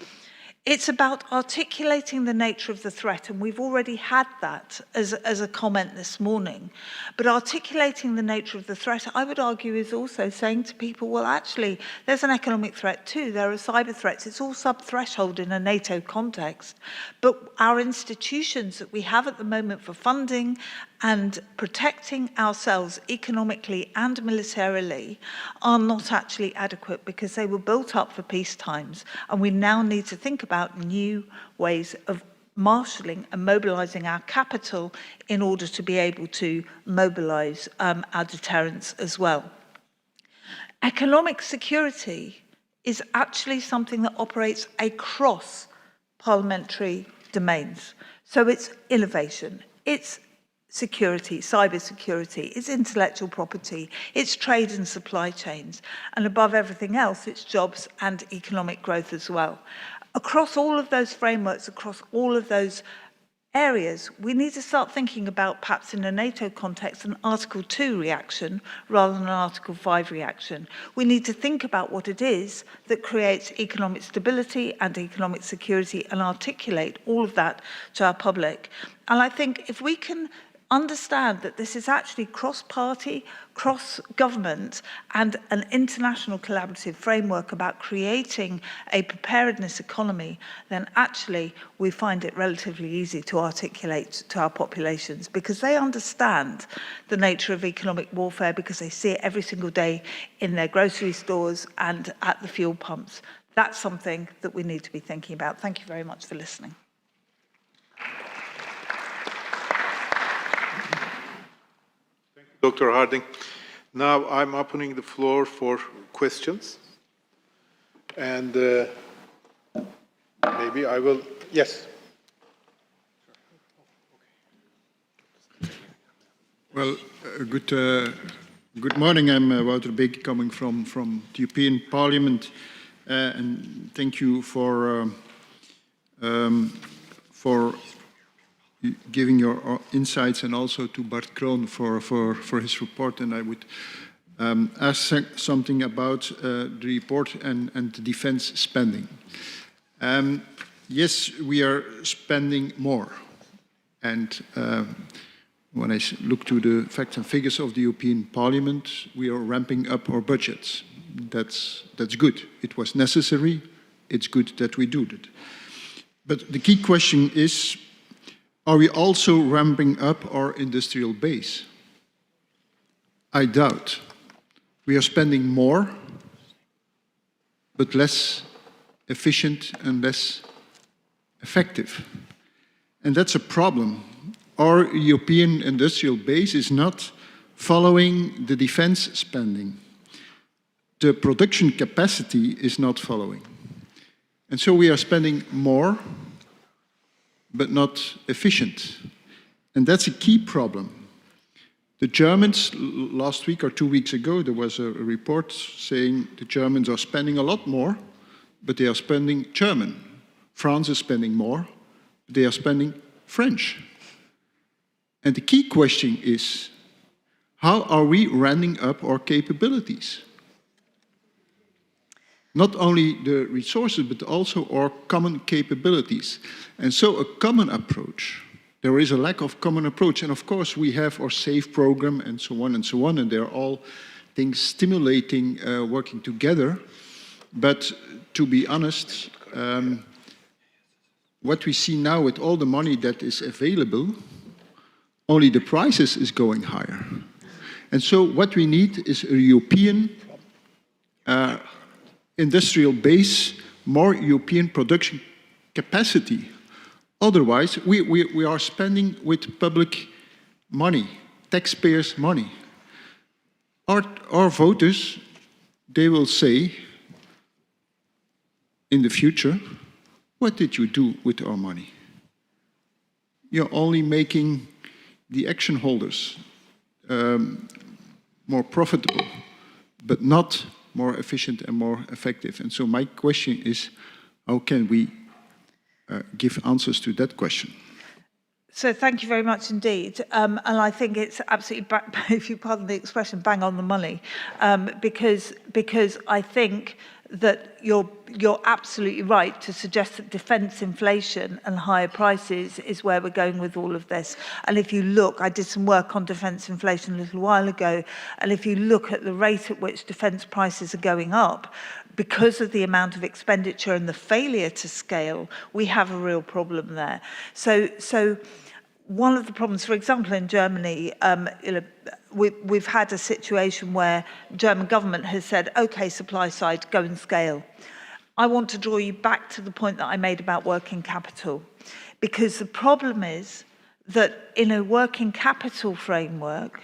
It's about articulating the nature of the threat, and we've already had that as a comment this morning. But articulating the nature of the threat, I would argue, is also saying to people, well, actually, there's an economic threat too. There are cyber threats. It's all sub-threshold in a NATO context. But our institutions that we have at the moment for funding and protecting ourselves economically and militarily are not actually adequate because they were built up for peace times. And we now need to think about new ways of marshalling and mobilizing our capital in order to be able to mobilize our deterrence as well. Economic security is actually something that operates across parliamentary domains. So it's innovation, it's security, cyber security, it's intellectual property, it's trade and supply chains, and above everything else, it's jobs and economic growth as well. Across all of those frameworks, across all of those areas, we need to start thinking about, perhaps in a NATO context, an Article 2 reaction rather than an Article 5 reaction. We need to think about what it is that creates economic stability and economic security and articulate all of that to our public. And I think if we can understand that this is actually cross-party, cross-government, and an international collaborative framework about creating a preparedness economy, then actually we find it relatively easy to articulate to our populations because they understand the nature of economic warfare because they see it every single day in their grocery stores and at the fuel pumps. That's something that we need to be thinking about. Thank you very much for listening. Dr. Harding. Now I'm opening the floor for questions. And maybe I will, yes. Well, good morning. I'm Wouter Beek, coming from the European Parliament. And thank you for giving your insights, and also to Bart Kroon for his report. And I would ask something about the report and the defense spending. Yes, we are spending more. And when I look to the facts and figures of the European Parliament, we are ramping up our budgets. That's good. It was necessary. It's good that we do that. But the key question is, are we also ramping up our industrial base? I doubt. We are spending more, but less efficient and less effective. And that's a problem. Our European industrial base is not following the defense spending. The production capacity is not following. And so we are spending more, but not efficient. And that's a key problem. The Germans, last week or 2 weeks ago, there was a report saying the Germans are spending a lot more, but they are spending German. France is spending more, but they are spending French. And the key question is, how are we ramping up our capabilities? Not only the resources, but also our common capabilities. And so a common approach. There is a lack of common approach. And of course, we have our SAFE program and so on, and they're all things stimulating working together. But to be honest, what we see now with all the money that is available, only the prices is going higher. And so what we need is a European industrial base, more European production capacity. Otherwise, we are spending with public money, taxpayers' money. our voters, they will say in the future, what did you do with our money? You're only making the action holders more profitable, but not more efficient and more effective. And so my question is, how can we give answers to that question? So thank you very much indeed. And I think it's absolutely, if you pardon the expression, bang on the money, because I think that you're absolutely right to suggest that defence inflation and higher prices is where we're going with all of this. And if you look, I did some work on defence inflation a little while ago, and if you look at the rate at which defence prices are going up, because of the amount of expenditure and the failure to scale, we have a real problem there. So one of the problems, for example, in Germany, we've had a situation where the German government has said, okay, supply side, go and scale. I want to draw you back to the point that I made about working capital, because the problem is that in a working capital framework,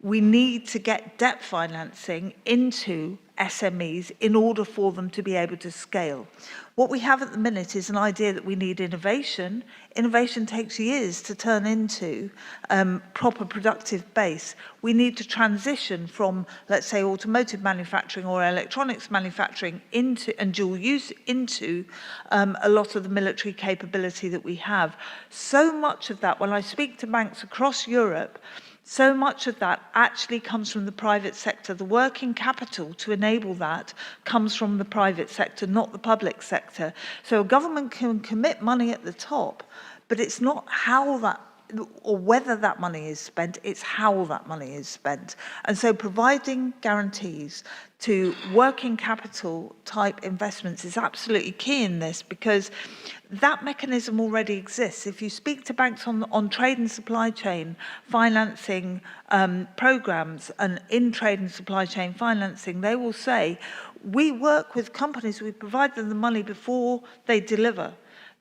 we need to get debt financing into SMEs in order for them to be able to scale. What we have at the minute is an idea that we need innovation. Innovation takes years to turn into proper productive base. We need to transition from, let's say, automotive manufacturing or electronics manufacturing into and dual use into a lot of the military capability that we have. So much of that, when I speak to banks across Europe, so much of that actually comes from the private sector. The working capital to enable that comes from the private sector, not the public sector. So a government can commit money at the top, but it's not how that or whether that money is spent, it's how that money is spent. And so providing guarantees to working capital type investments is absolutely key in this, because that mechanism already exists. If you speak to banks on trade and supply chain financing programs and in trade and supply chain financing, they will say, we work with companies, we provide them the money before they deliver,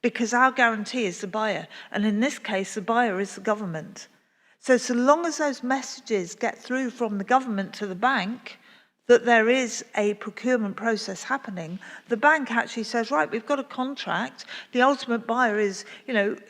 because our guarantee is the buyer. And in this case, the buyer is the government. So long as those messages get through from the government to the bank, that there is a procurement process happening, the bank actually says, right, we've got a contract, the ultimate buyer is,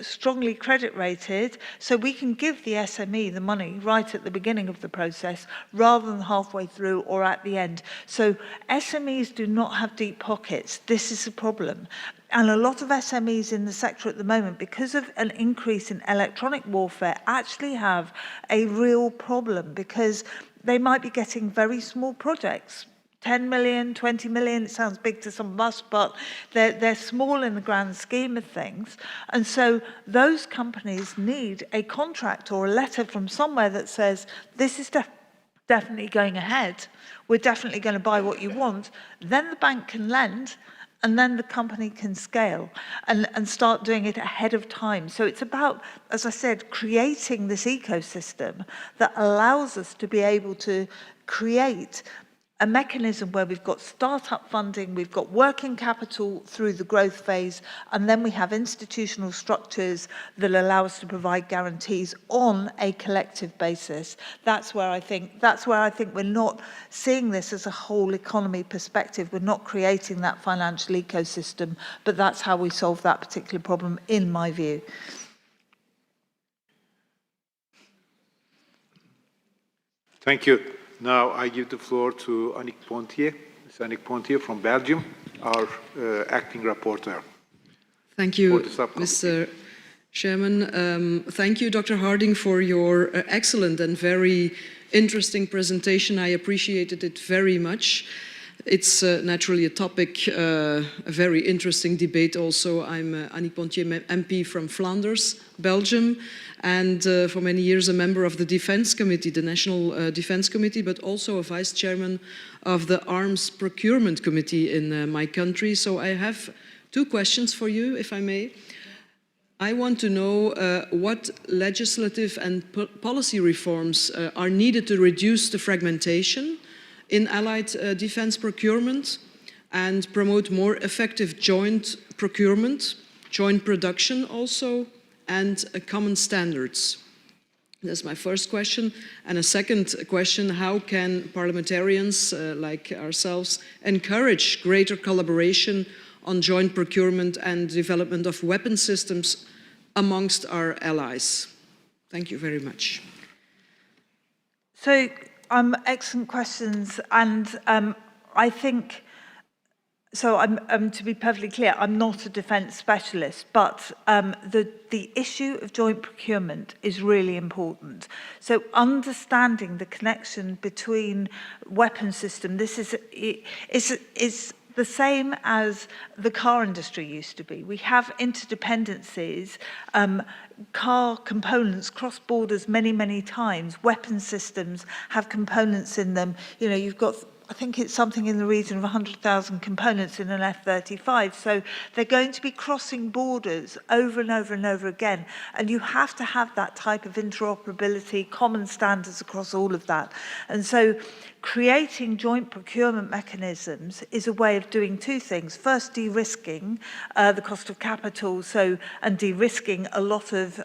strongly credit rated, so we can give the SME the money right at the beginning of the process rather than halfway through or at the end. So SMEs do not have deep pockets. This is a problem. And a lot of SMEs in the sector at the moment, because of an increase in electronic warfare, actually have a real problem, because they might be getting very small projects, 10 million, 20 million, it sounds big to some of us, but they're small in the grand scheme of things. And so those companies need a contract or a letter from somewhere that says, this is definitely going ahead, we're definitely going to buy what you want. Then the bank can lend, and then the company can scale and start doing it ahead of time. So it's about, as I said, creating this ecosystem that allows us to be able to create a mechanism where we've got startup funding, we've got working capital through the growth phase, and then we have institutional structures that allow us to provide guarantees on a collective basis. That's where I think we're not seeing this as a whole economy perspective. We're not creating that financial ecosystem, but that's how we solve that particular problem, in my view. Thank you. Now I give the floor to Annick Pontier. Ms. Annick Pontier from Belgium, our acting rapporteur. Thank you, Mr. Chairman. Thank you, Dr. Harding, for your excellent and very interesting presentation. I appreciated it very much. It's naturally a topic, a very interesting debate also. I'm Annick Pontier, MP from Flanders, Belgium, and for many years a member of the Defence Committee, the National Defence Committee, but also a Vice Chairman of the Arms Procurement Committee in my country. So I have two questions for you, if I may. I want to know what legislative and policy reforms are needed to reduce the fragmentation in allied defence procurement and promote more effective joint procurement, joint production also, and common standards. That's my first question. And a second question, how can parliamentarians like ourselves encourage greater collaboration on joint procurement and development of weapon systems amongst our allies? Thank you very much. So, excellent questions, and I think, so to be perfectly clear, I'm not a defence specialist, but the issue of joint procurement is really important. So understanding the connection between weapon system, this is the same as the car industry used to be. We have interdependencies, car components cross borders many, many times. Weapon systems have components in them. You know, you've got, I think it's something in the region of 100,000 components in an F-35. So they're going to be crossing borders over and over and over again. And you have to have that type of interoperability, common standards across all of that. And so creating joint procurement mechanisms is a way of doing two things. First, de-risking the cost of capital, and de-risking a lot of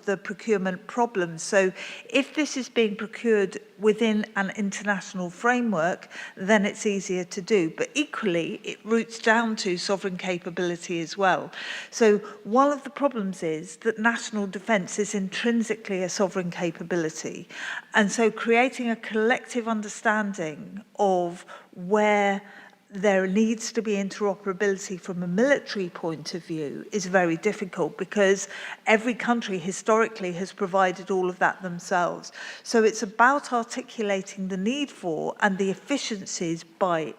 the procurement problems. So if this is being procured within an international framework, then it's easier to do. But equally, it roots down to sovereign capability as well. So one of the problems is that national defence is intrinsically a sovereign capability. And so creating a collective understanding of where there needs to be interoperability from a military point of view is very difficult, because every country historically has provided all of that themselves. So it's about articulating the need for and the efficiencies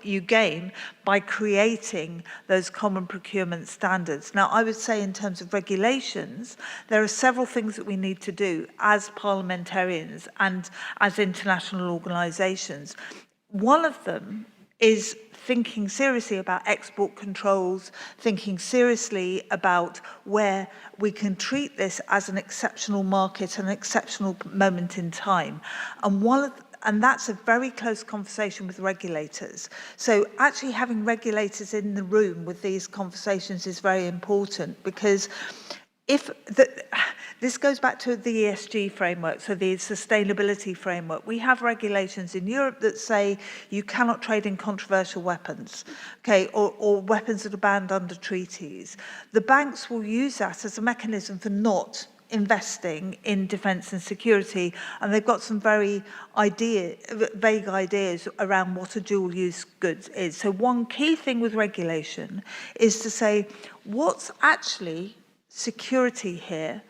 you gain by creating those common procurement standards. Now, I would say in terms of regulations, there are several things that we need to do as parliamentarians and as international organisations. One of them is thinking seriously about export controls, thinking seriously about where we can treat this as an exceptional market, an exceptional moment in time. And that's a very close conversation with regulators. So actually having regulators in the room with these conversations is very important, because this goes back to the ESG framework, so the sustainability framework. We have regulations in Europe that say you cannot trade in controversial weapons, okay, or weapons that are banned under treaties. The banks will use that as a mechanism for not investing in defence and security, and they've got some very vague ideas around what a dual-use goods is. So one key thing with regulation is to say, what's actually security here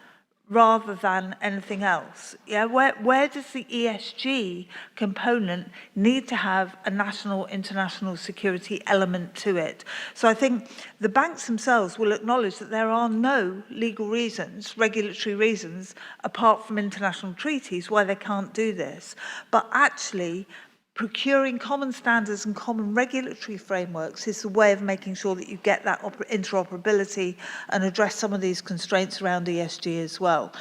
rather than anything else? Yeah, where does the ESG component need to have a national, international security element to it? So I think the banks themselves will acknowledge that there are no legal reasons, regulatory reasons, apart from international treaties why they can't do this. But actually, procuring common standards and common regulatory frameworks is the way of making sure that you get that interoperability and address some of these constraints around ESG as well.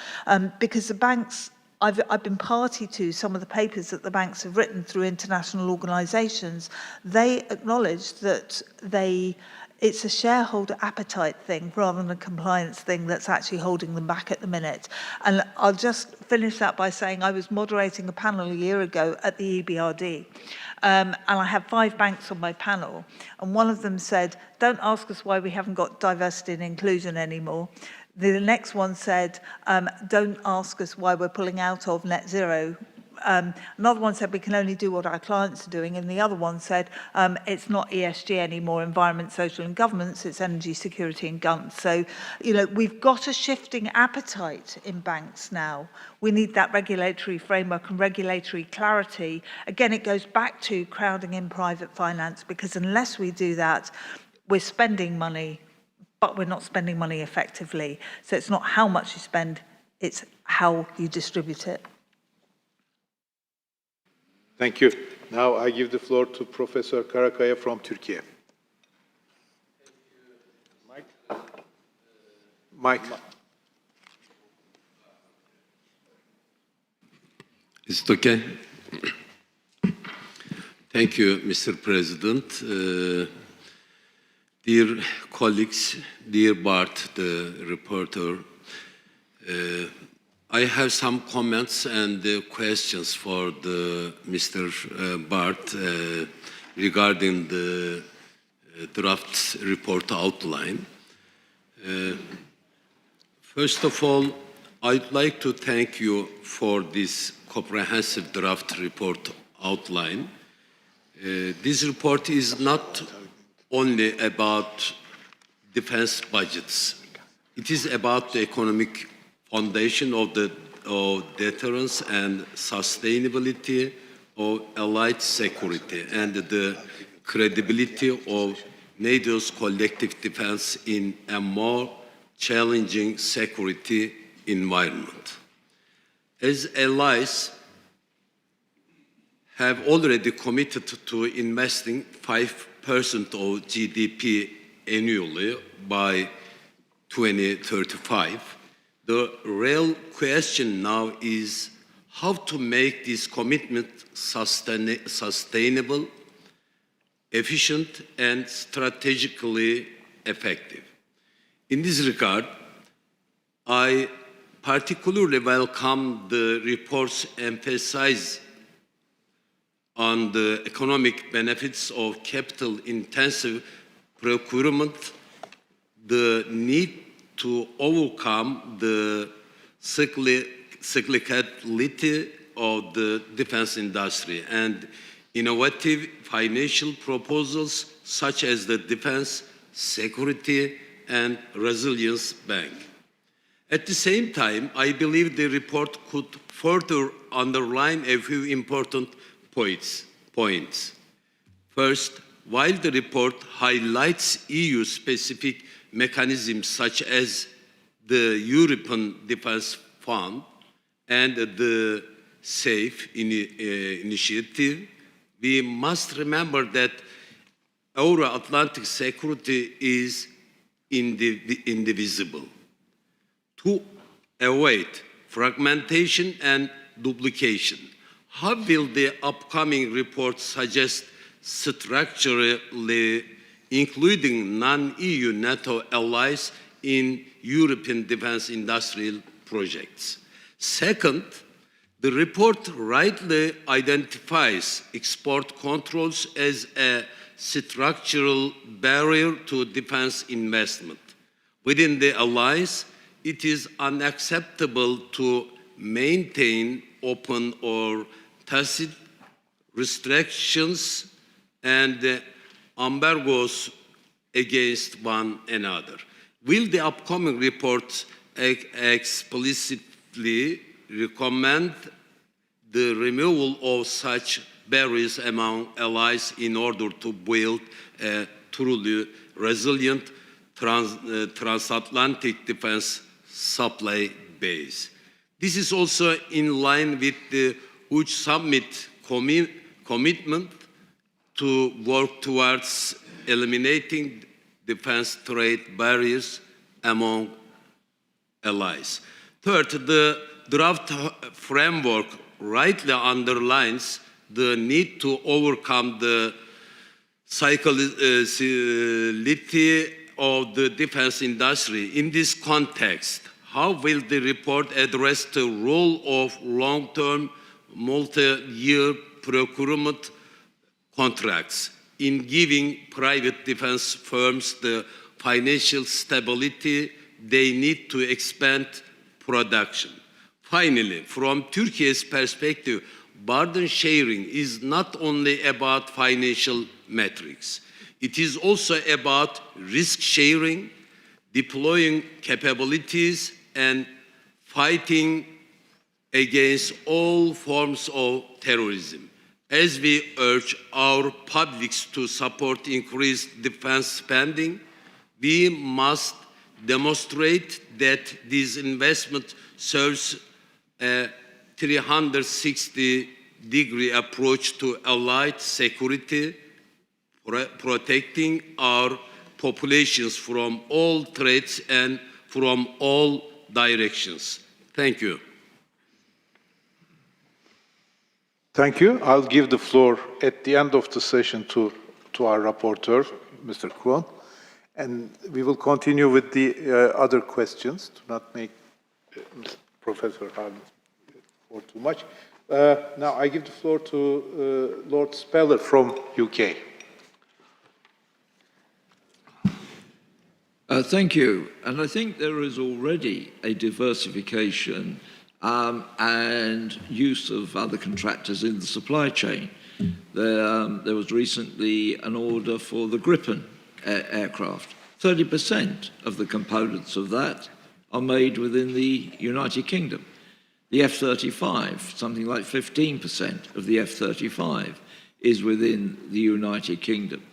Because the banks, I've been party to some of the papers that the banks have written through international organisations. They acknowledge that it's a shareholder appetite thing rather than a compliance thing that's actually holding them back at the minute. And I'll just finish that by saying I was moderating a panel a year ago at the EBRD. And I had 5 banks on my panel. And one of them said, don't ask us why we haven't got diversity and inclusion anymore. The next one said, don't ask us why we're pulling out of net zero. Another one said we can only do what our clients are doing, and the other one said it's not ESG anymore, environment, social and governance, it's energy, security and guns. So, you know, we've got a shifting appetite in banks now. We need that regulatory framework and regulatory clarity. Again, it goes back to crowding in private finance, because unless we do that, we're spending money, but we're not spending money effectively. So it's not how much you spend, it's how you distribute it. Thank you. Now I give the floor to Professor Karakaya from Turkey. Mike. Is it okay? Thank you, Mr. President. Dear colleagues, dear Bart, the reporter, I have some comments and questions for Mr. Bart regarding the draft report outline. First of all, I'd like to thank you for this comprehensive draft report outline. This report is not only about defense budgets. It is about the economic foundation of deterrence and sustainability of allied security and the credibility of NATO's collective defense in a more challenging security environment. As allies have already committed to investing 5% of GDP annually by 2035, the real question now is how to make this commitment sustainable, efficient, and strategically effective. In this regard, I particularly welcome the report's emphasis on the economic benefits of capital-intensive procurement, the need to overcome the cyclicality of the defense industry, and innovative financial proposals such as the Defense, Security, and Resilience Bank. At the same time, I believe the report could further underline a few important points. First, while the report highlights EU-specific mechanisms such as the European Defence Fund and the SAFE initiative, we must remember that Euro-Atlantic security is indivisible. To avoid fragmentation and duplication, how will the upcoming report suggest structurally including non-EU NATO allies in European defense industrial projects? Second, the report rightly identifies export controls as a structural barrier to defense investment. Within the allies, it is unacceptable to maintain open or tacit restrictions and embargoes against one another. Will the upcoming report explicitly recommend the removal of such barriers among allies in order to build a truly resilient transatlantic defense supply base? This is also in line with the huge summit commitment to work towards eliminating defense trade barriers among allies. Third, the draft framework rightly underlines the need to overcome the cyclicality of the defense industry. In this context, how will the report address the role of long-term, multi-year procurement contracts in giving private defense firms the financial stability they need to expand production? Finally, from Turkey's perspective, burden sharing is not only about financial metrics. It is also about risk sharing, deploying capabilities, and fighting against all forms of terrorism. As we urge our publics to support increased defense spending, we must demonstrate that this investment serves a 360-degree approach to allied security, protecting our populations from all threats and from all directions. Thank you. Thank you. I'll give the floor at the end of the session to our rapporteur, Mr. Kuhn, and we will continue with the other questions to not make Professor Harding for too much. Now I give the floor to Lord Speller from UK. Thank you. And I think there is already a diversification and use of other contractors in the supply chain. There was recently an order for the Gripen aircraft. 30% of the components of that are made within the United Kingdom. The F-35, something like 15% of the F-35 is within the United Kingdom.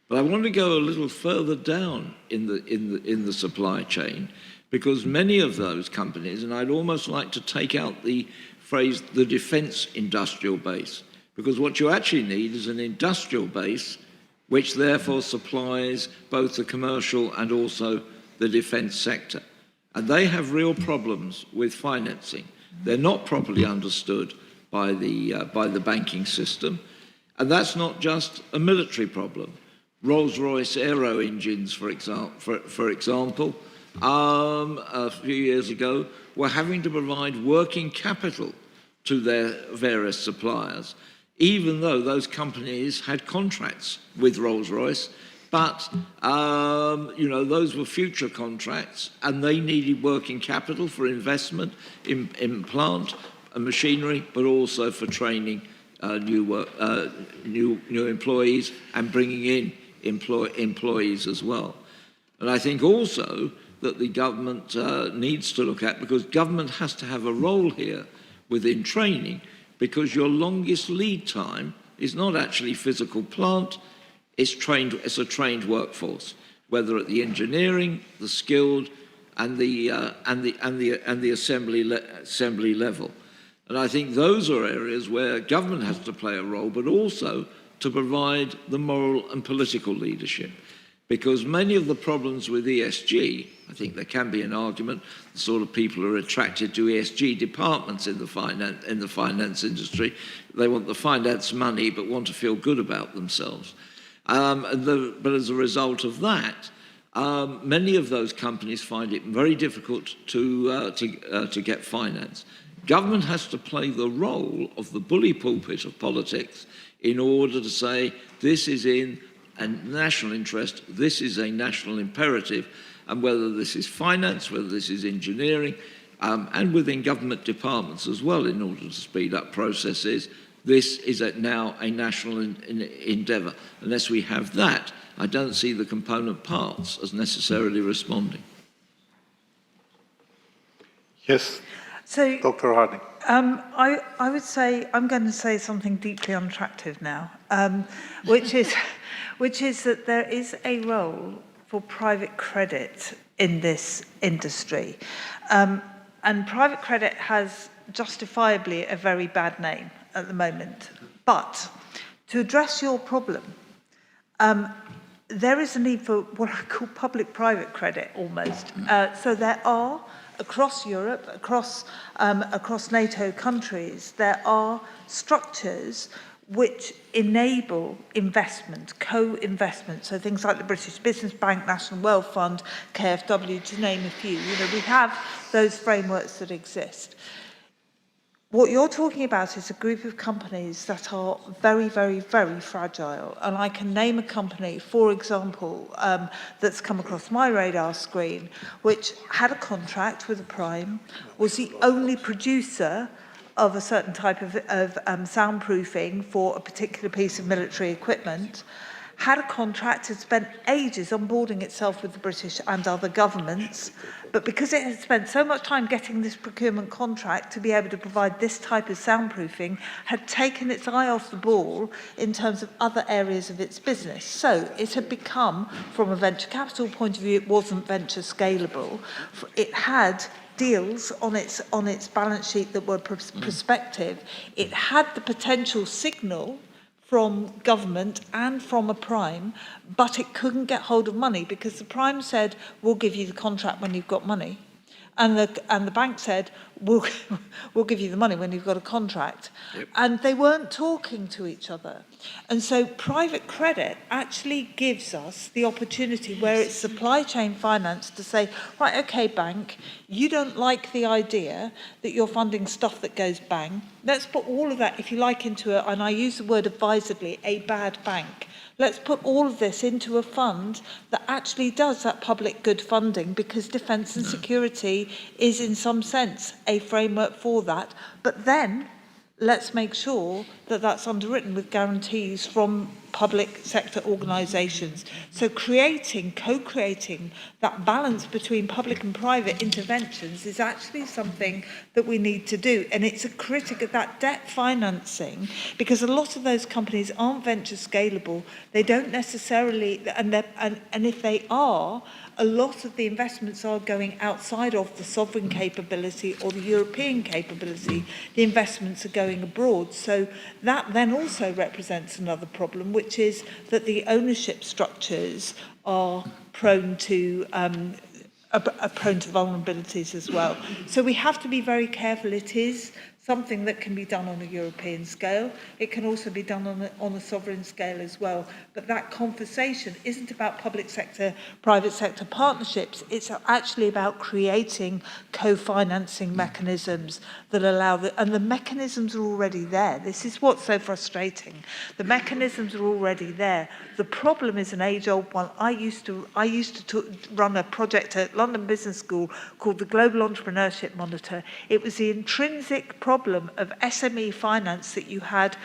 But I want to go a little further down in the supply chain, because many of those companies, and I'd almost like to take out the phrase the defence industrial base, because what you actually need is an industrial base which therefore supplies both the commercial and also the defence sector. And they have real problems with financing. They're not properly understood by the banking system. And that's not just a military problem. Rolls-Royce aero engines, for example, a few years ago, were having to provide working capital to their various suppliers, even though those companies had contracts with Rolls-Royce. But, those were future contracts, and they needed working capital for investment in plant and machinery, but also for training new employees and bringing in employees as well. And I think also that the government needs to look at, because government has to have a role here within training, because your longest lead time is not actually physical plant, it's a trained workforce, whether at the engineering, the skilled, and the assembly level. And I think those are areas where government has to play a role, but also to provide the moral and political leadership. Because many of the problems with ESG, I think there can be an argument, the sort of people who are attracted to ESG departments in the finance industry, they want the finance money but want to feel good about themselves. But as a result of that, many of those companies find it very difficult to get finance. Government has to play the role of the bully pulpit of politics in order to say this is in a national interest, this is a national imperative, and whether this is finance, whether this is engineering, and within government departments as well, in order to speed up processes, this is now a national endeavour. Unless we have that, I don't see the component parts as necessarily responding. Yes, so, Dr. Harding. I would say, I'm going to say something deeply unattractive now, which is that there is a role for private credit in this industry. And private credit has justifiably a very bad name at the moment. But to address your problem, there is a need for what I call public-private credit almost. So there are, across Europe, across NATO countries, there are structures which enable investment, co-investment. So things like the British Business Bank, National Wealth Fund, KfW, to name a few. We have those frameworks that exist. What you're talking about is a group of companies that are very, very, very fragile. And I can name a company, for example, that's come across my radar screen, which had a contract with a prime, was the only producer of a certain type of soundproofing for a particular piece of military equipment, had a contract, had spent ages onboarding itself with the British and other governments, but because it had spent so much time getting this procurement contract to be able to provide this type of soundproofing, had taken its eye off the ball in terms of other areas of its business. So it had become, from a venture capital point of view, it wasn't venture scalable. It had deals on its balance sheet that were prospective. It had the potential signal from government and from a prime, but it couldn't get hold of money because the prime said, we'll give you the contract when you've got money. And the bank said, we'll give you the money when you've got a contract. Yep. And they weren't talking to each other. And so private credit actually gives us the opportunity where it's supply chain finance to say, right, okay, bank, you don't like the idea that you're funding stuff that goes bang. Let's put all of that, if you like, into and I use the word advisedly, a bad bank. Let's put all of this into a fund that actually does that public good funding, because defence and security is in some sense a framework for that. But then let's make sure that that's underwritten with guarantees from public sector organisations. So co-creating that balance between public and private interventions is actually something that we need to do. And it's a critic of that debt financing, because a lot of those companies aren't venture scalable. They don't necessarily, and if they are, a lot of the investments are going outside of the sovereign capability or the European capability. The investments are going abroad. So that then also represents another problem, which is that the ownership structures are prone to vulnerabilities as well. So we have to be very careful. It is something that can be done on a European scale. It can also be done on a sovereign scale as well. But that conversation isn't about public sector, private sector partnerships. It's actually about creating co-financing mechanisms that allow and the mechanisms are already there. This is what's so frustrating. The mechanisms are already there. The problem is an age-old one. I used to run a project at London Business School called the Global Entrepreneurship Monitor. It was the intrinsic problem of SME finance that you had.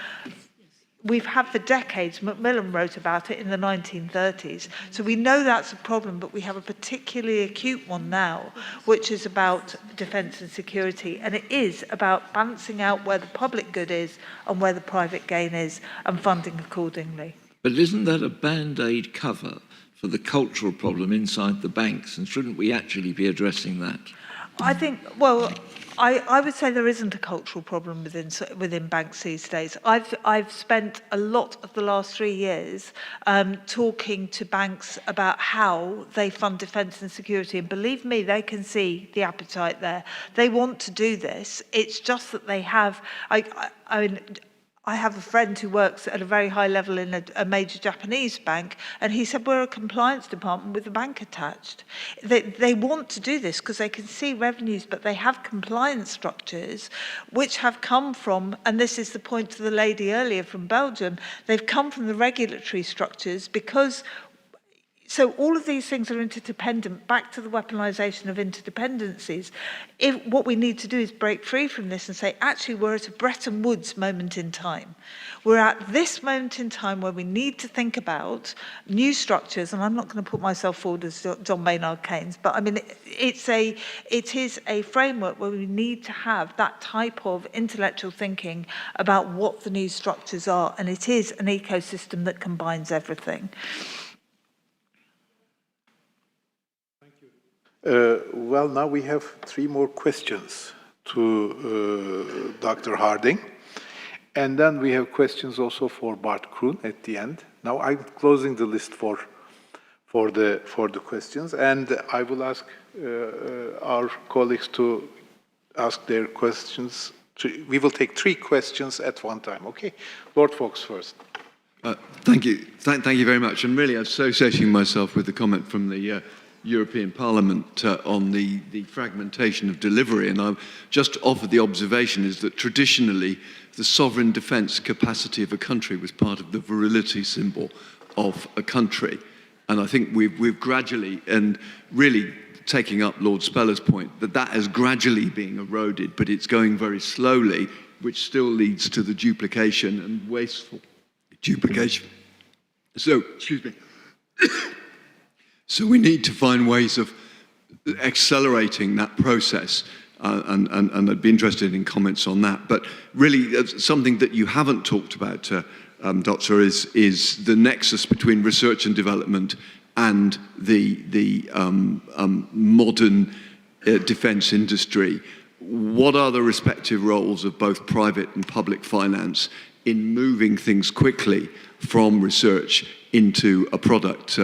We've had for decades. Macmillan wrote about it in the 1930s. So we know that's a problem, but we have a particularly acute one now, which is about defence and security. And it is about balancing out where the public good is and where the private gain is and funding accordingly. But isn't that a band-aid cover for the cultural problem inside the banks? And shouldn't we actually be addressing that? I think, well, I would say there isn't a cultural problem within banks these days. I've spent a lot of the last 3 years talking to banks about how they fund defence and security, and believe me, they can see the appetite there. They want to do this. It's just that they have. I have a friend who works at a very high level in a major Japanese bank, and he said, we're a compliance department with a bank attached. They want to do this because they can see revenues, but they have compliance structures which have come from, and this is the point to the lady earlier from Belgium, they've come from the regulatory structures because. So all of these things are interdependent, back to the weaponisation of interdependencies. What we need to do is break free from this and say, actually, we're at a Bretton Woods moment in time. We're at this moment in time where we need to think about new structures, and I'm not going to put myself forward as John Maynard Keynes, but I mean, it is a framework where we need to have that type of intellectual thinking about what the new structures are, and it is an ecosystem that combines everything. Well, now we have 3 more questions to Dr. Harding. And then we have questions also for Bart Kroon at the end. Now I'm closing the list for the questions, and I will ask our colleagues to ask their questions. We will take 3 questions at one time, okay? Lord Fox first. Thank you. Thank you very much. And really associating myself with the comment from the European Parliament on the fragmentation of delivery, and I've just offered the observation is that traditionally the sovereign defence capacity of a country was part of the virility symbol of a country, and I think we've gradually, and really taking up Lord Speller's point, that has gradually been eroded, but it's going very slowly, which still leads to the duplication and wasteful duplication. So, excuse me. So we need to find ways of accelerating that process, and I'd be interested in comments on that. But really, something that you haven't talked about, Doctor, is the nexus between research and development and the modern defence industry. What are the respective roles of both private and public finance in moving things quickly from research into a product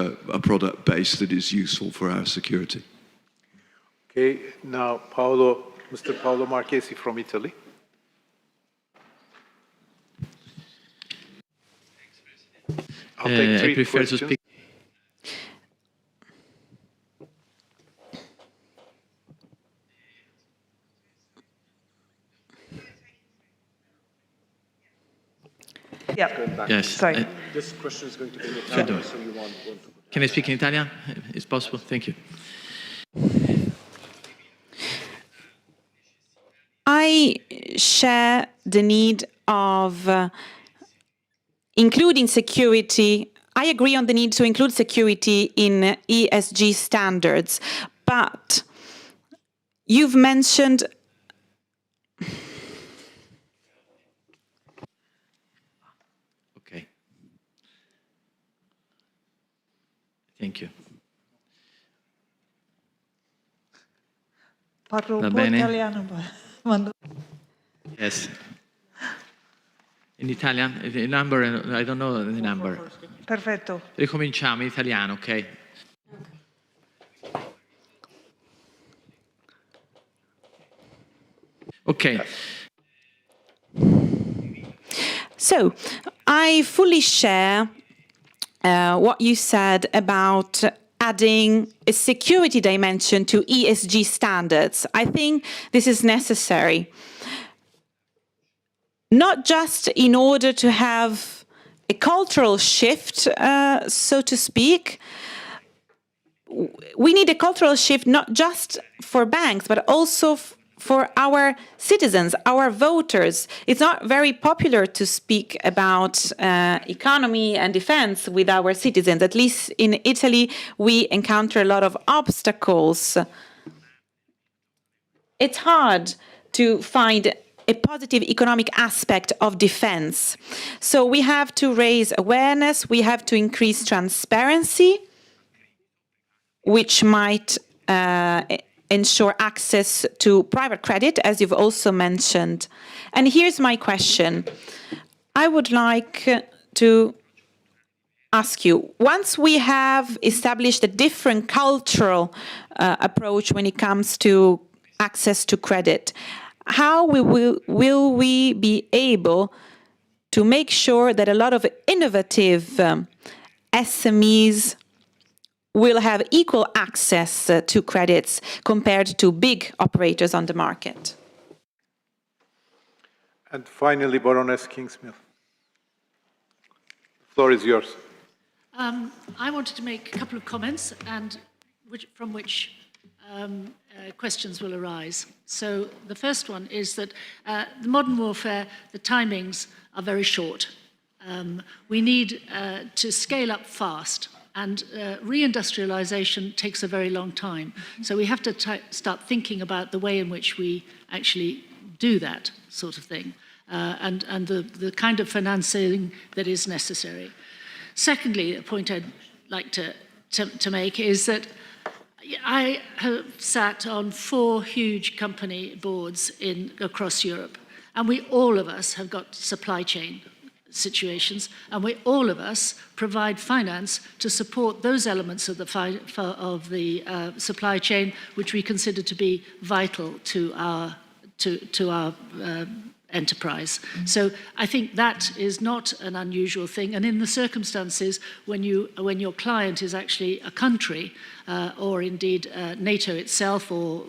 base that is useful for our security? Okay, now Mr. Paolo Marchesi from Italy. I'll take three questions. Yeah. Yes. Sorry. This question is going to be in Italian, so you want to... Can I speak in Italian? It's possible? Thank you. I share the need of including security. I agree on the need to include security in ESG standards, but you've mentioned Okay. Thank you. Parlo Va un po' bene? italiano, ma... Yes. In Italian, the number, I don't know the number. Perfetto. Ricominciamo in italiano, ok? Ok. so. I fully share what you said about adding a security dimension to ESG standards. I think this is necessary, not just in order to have a cultural shift, so to speak. We need a cultural shift not just for banks, but also for our citizens, our voters. It's not very popular to speak about economy and defense with our citizens. At least in Italy, we encounter a lot of obstacles. It's hard to find a positive economic aspect of defense. So we have to raise awareness, we have to increase transparency, which might ensure access to private credit, as you've also mentioned. And here's my question. I would like to ask you, once we have established a different cultural approach when it comes to access to credit, how will we be able to make sure that a lot of innovative SMEs will have equal access to credits compared to big operators on the market? And finally, Baroness Kingsmill. The floor is yours. I wanted to make a couple of comments, and from which questions will arise. So the first one is that the modern warfare, the timings are very short. We need to scale up fast, and reindustrialization takes a very long time. So we have to start thinking about the way in which we actually do that sort of thing, and the kind of financing that is necessary. Secondly, a point I'd like to make is that I have sat on 4 huge company boards across Europe, and all of us have got supply chain situations, and all of us provide finance to support those elements of the supply chain which we consider to be vital to our enterprise. So I think that is not an unusual thing, and in the circumstances when your client is actually a country or indeed NATO itself or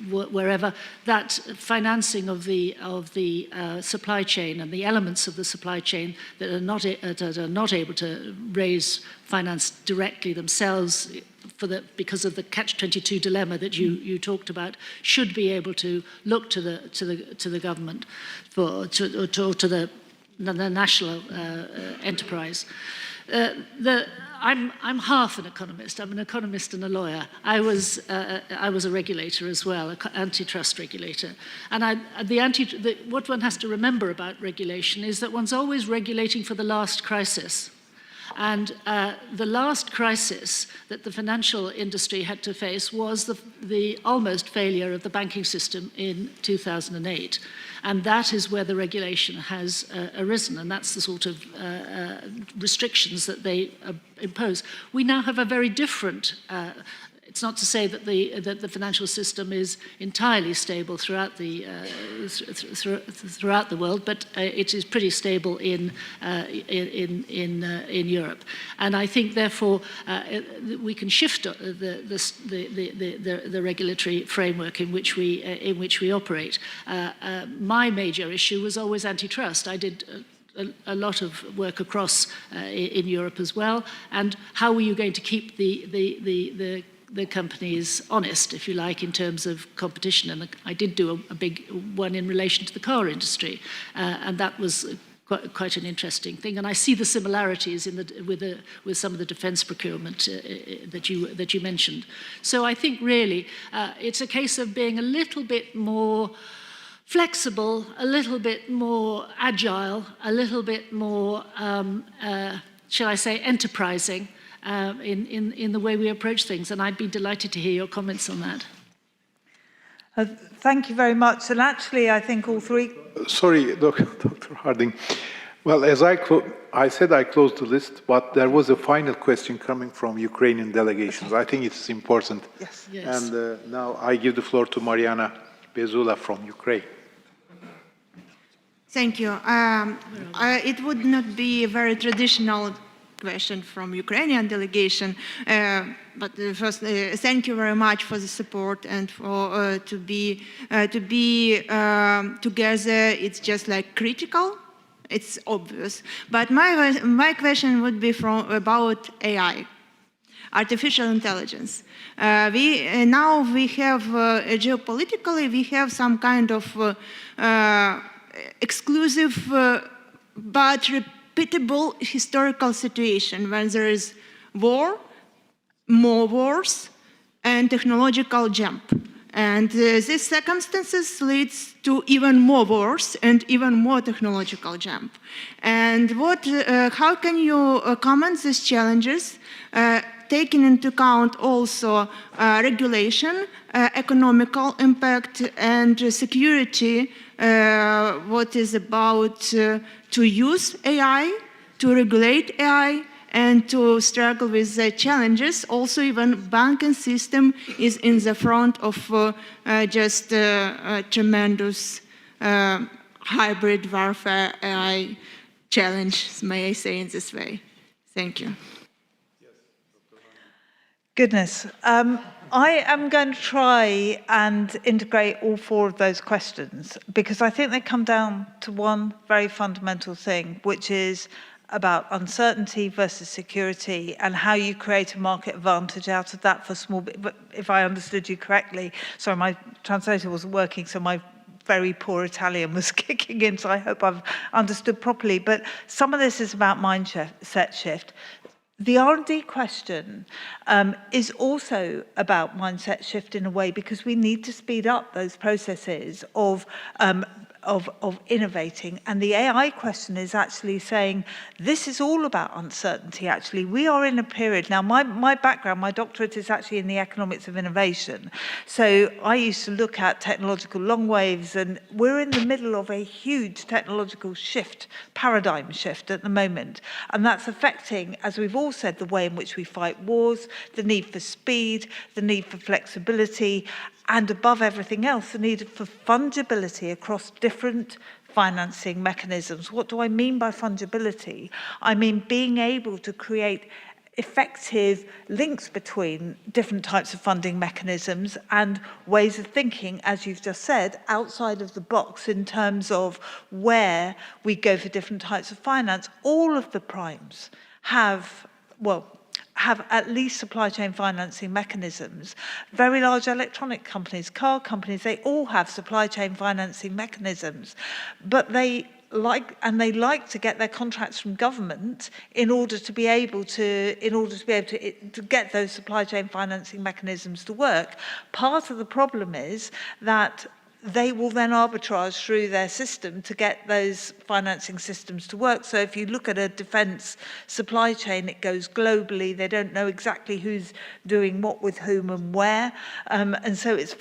wherever, that financing of the supply chain and the elements of the supply chain that are not able to raise finance directly themselves because of the catch-22 dilemma that you talked about, should be able to look to the government to the national enterprise. I'm half an economist. I'm an economist and a lawyer. I was a regulator as well, an antitrust regulator. And what one has to remember about regulation is that one's always regulating for the last crisis. And the last crisis that the financial industry had to face was the almost failure of the banking system in 2008. And that is where the regulation has arisen, and that's the sort of restrictions that they impose. We now have a very different it's not to say that the financial system is entirely stable throughout the world, but it is pretty stable in Europe. And I think, therefore, we can shift the regulatory framework in which we operate. My major issue was always antitrust. I did a lot of work across in Europe as well, and how were you going to keep the companies honest, if you like, in terms of competition? And I did do a big one in relation to the car industry, and that was quite an interesting thing. And I see the similarities with some of the defence procurement that you mentioned. So I think really it's a case of being a little bit more flexible, a little bit more agile, a little bit more, shall I say, enterprising in the way we approach things. And I'd be delighted to hear your comments on that. Thank you very much. And actually, I think all three... Sorry, Dr. Harding. Well, as I said, I closed the list, but there was a final question coming from Ukrainian delegations. I think it's important. Yes. And now I give the floor to Mariana Bezula from Ukraine. Thank you. It would not be a very traditional question from Ukrainian delegation, but first, thank you very much for the support and for to be together. It's just like critical. It's obvious. But my question would be about AI. Artificial intelligence. Now we have geopolitically, we have some kind of exclusive but repeatable historical situation when there is war, more wars, and technological jump. And these circumstances leads to even more wars and even more technological jump. And how can you comment these challenges, taking into account also regulation, economical impact, and security, what is about to use AI, to regulate AI, and to struggle with the challenges. Also, even banking system is in the front of just tremendous hybrid warfare AI challenge, may I say in this way. Thank you. Goodness. I am going to try and integrate all four of those questions because I think they come down to one very fundamental thing, which is about uncertainty versus security and how you create a market advantage out of that for small, but if I understood you correctly, sorry, my translator wasn't working, so my very poor Italian was kicking in, so I hope I've understood properly. But some of this is about mindset shift. The R&D question is also about mindset shift in a way because we need to speed up those processes of innovating. And the AI question is actually saying, this is all about uncertainty, actually. We are in a period, now my background, my doctorate is actually in the economics of innovation. So I used to look at technological long waves, and we're in the middle of a huge technological shift, paradigm shift at the moment. And that's affecting, as we've all said, the way in which we fight wars, the need for speed, the need for flexibility, and above everything else, the need for fungibility across different financing mechanisms. What do I mean by fungibility? I mean being able to create effective links between different types of funding mechanisms and ways of thinking, as you've just said, outside of the box in terms of where we go for different types of finance. All of the primes have at least supply chain financing mechanisms. Very large electronic companies, car companies, they all have supply chain financing mechanisms, but they like to get their contracts from government in order to be able to get those supply chain financing mechanisms to work. Part of the problem is that they will then arbitrage through their system to get those financing systems to work. So if you look at a defence supply chain, it goes globally. They don't know exactly who's doing what with whom and where. And so it's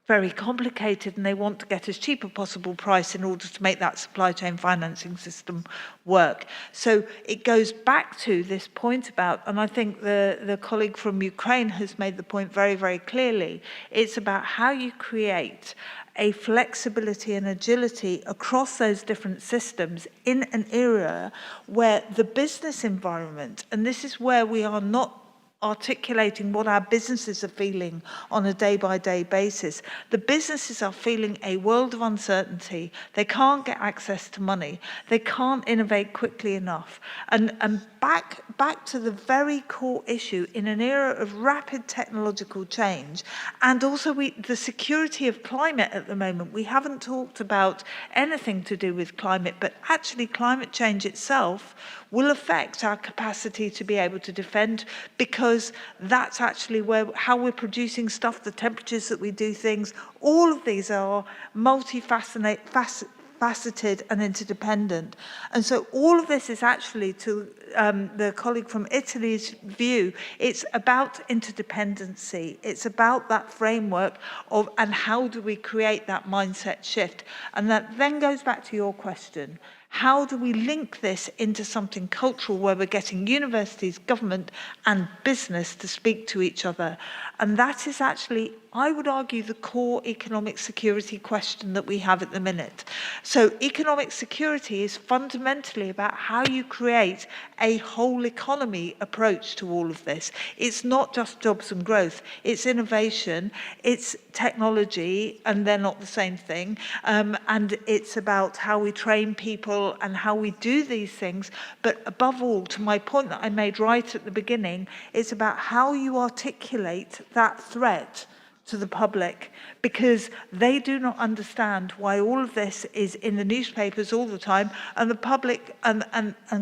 very complicated and they want to get as cheap a possible price in order to make that supply chain financing system work. So it goes back to this point about, and I think the colleague from Ukraine has made the point very, very clearly, it's about how you create a flexibility and agility across those different systems in an area where the business environment, and this is where we are not articulating what our businesses are feeling on a day-by-day basis. The businesses are feeling a world of uncertainty. They can't get access to money. They can't innovate quickly enough. And back to the very core issue in an era of rapid technological change, and also the security of climate at the moment. We haven't talked about anything to do with climate, but actually climate change itself will affect our capacity to be able to defend, because that's actually how we're producing stuff, the temperatures that we do things. All of these are multifaceted and interdependent. And so all of this is actually, to the colleague from Italy's view, it's about interdependency. It's about that framework of, and how do we create that mindset shift? And that then goes back to your question. How do we link this into something cultural where we're getting universities, government, and business to speak to each other? And that is actually, I would argue, the core economic security question that we have at the minute. So economic security is fundamentally about how you create a whole economy approach to all of this. It's not just jobs and growth. It's innovation, it's technology, and they're not the same thing. And it's about how we train people and how we do these things. But above all, to my point that I made right at the beginning, it's about how you articulate that threat to the public, because they do not understand why all of this is in the newspapers all the time, and the public and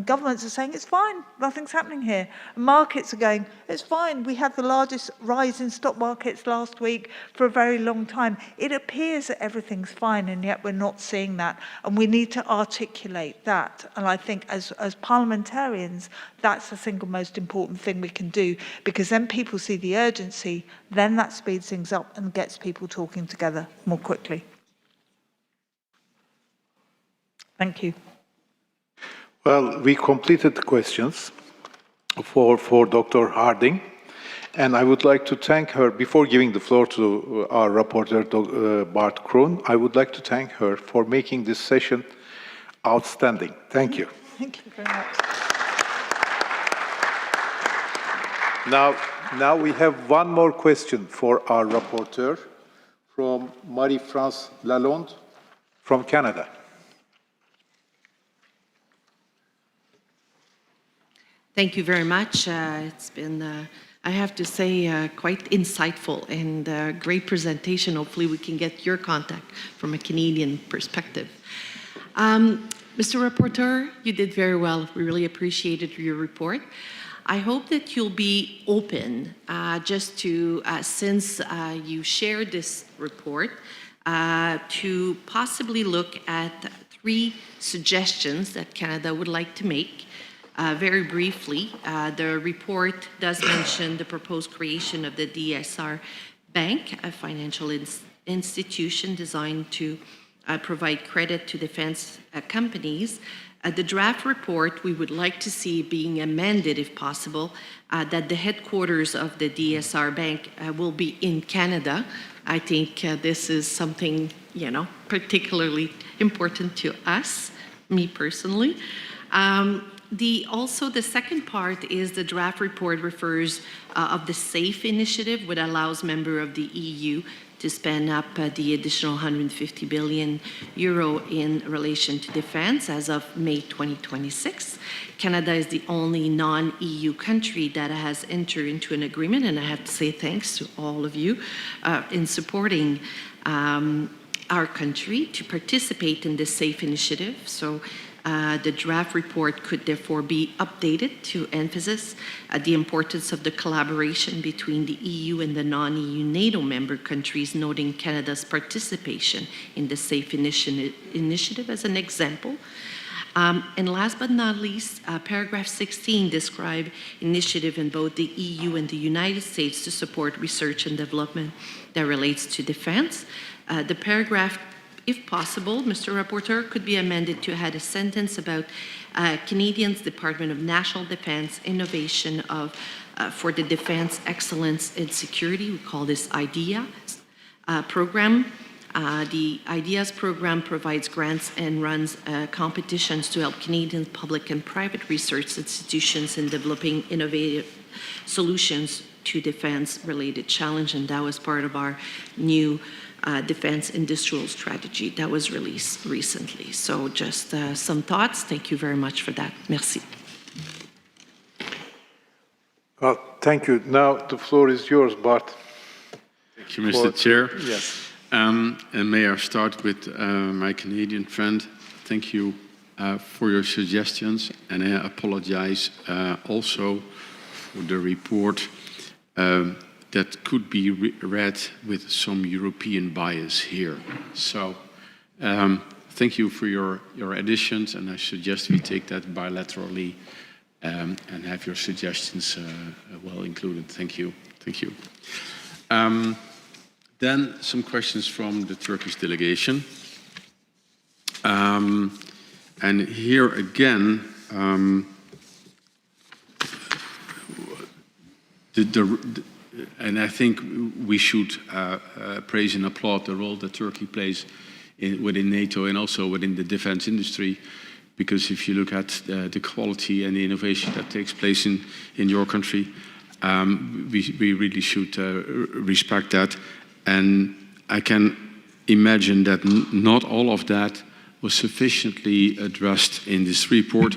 governments are saying it's fine, nothing's happening here. Markets are going, it's fine. We had the largest rise in stock markets last week for a very long time. It appears that everything's fine, and yet we're not seeing that, and we need to articulate that. And I think as parliamentarians, that's the single most important thing we can do, because then people see the urgency, then that speeds things up and gets people talking together more quickly. Thank you. Well, we completed the questions for Dr. Harding, and I would like to thank her, before giving the floor to our rapporteur, Bart Kroon, I would like to thank her for making this session outstanding. Thank you. Thank you very much. Now we have one more question for our rapporteur from Marie-France Lalonde from Canada. Thank you very much. It's been, I have to say, quite insightful and a great presentation. Hopefully we can get your contact from a Canadian perspective. Mr. Rapporteur, you did very well. We really appreciated your report. I hope that you'll be open just to, since you shared this report, to possibly look at 3 suggestions that Canada would like to make. Very briefly, the report does mention the proposed creation of the DSR Bank, a financial institution designed to provide credit to defense companies. The draft report, we would like to see being amended, if possible, that the headquarters of the DSR Bank will be in Canada. I think this is something, particularly important to us, me personally. Also, the second part is the draft report refers of the SAFE initiative, which allows members of the EU to spend up the additional 150 billion euro in relation to defense as of May 2026. Canada is the only non-EU country that has entered into an agreement, and I have to say thanks to all of you in supporting our country to participate in this SAFE initiative. So the draft report could therefore be updated to emphasize the importance of the collaboration between the EU and the non-EU NATO member countries, noting Canada's participation in the SAFE initiative as an example. And last but not least, paragraph 16 describes initiative in both the EU and the United States to support research and development that relates to defense. The paragraph, if possible, Mr. Rapporteur, could be amended to add a sentence about Canadians' Department of National Defense innovation for the Defense Excellence in Security. We call this IDEA program. The IDEAS program provides grants and runs competitions to help Canadian public and private research institutions in developing innovative solutions to defense-related challenge, and that was part of our new defense industrial strategy that was released recently. So just some thoughts. Thank you very much for that. Merci. Well, thank you. Now the floor is yours, Bart. Thank you, Mr. Chair. Yes. And may I start with my Canadian friend. Thank you for your suggestions, and I apologize also for the report that could be read with some European bias here. So thank you for your additions, and I suggest we take that bilaterally and have your suggestions well included. Thank you. Thank you. Then some questions from the Turkish delegation. And here again, and I think we should praise and applaud the role that Turkey plays within NATO and also within the defense industry, because if you look at the quality and the innovation that takes place in your country, we really should respect that. And I can imagine that not all of that was sufficiently addressed in this report.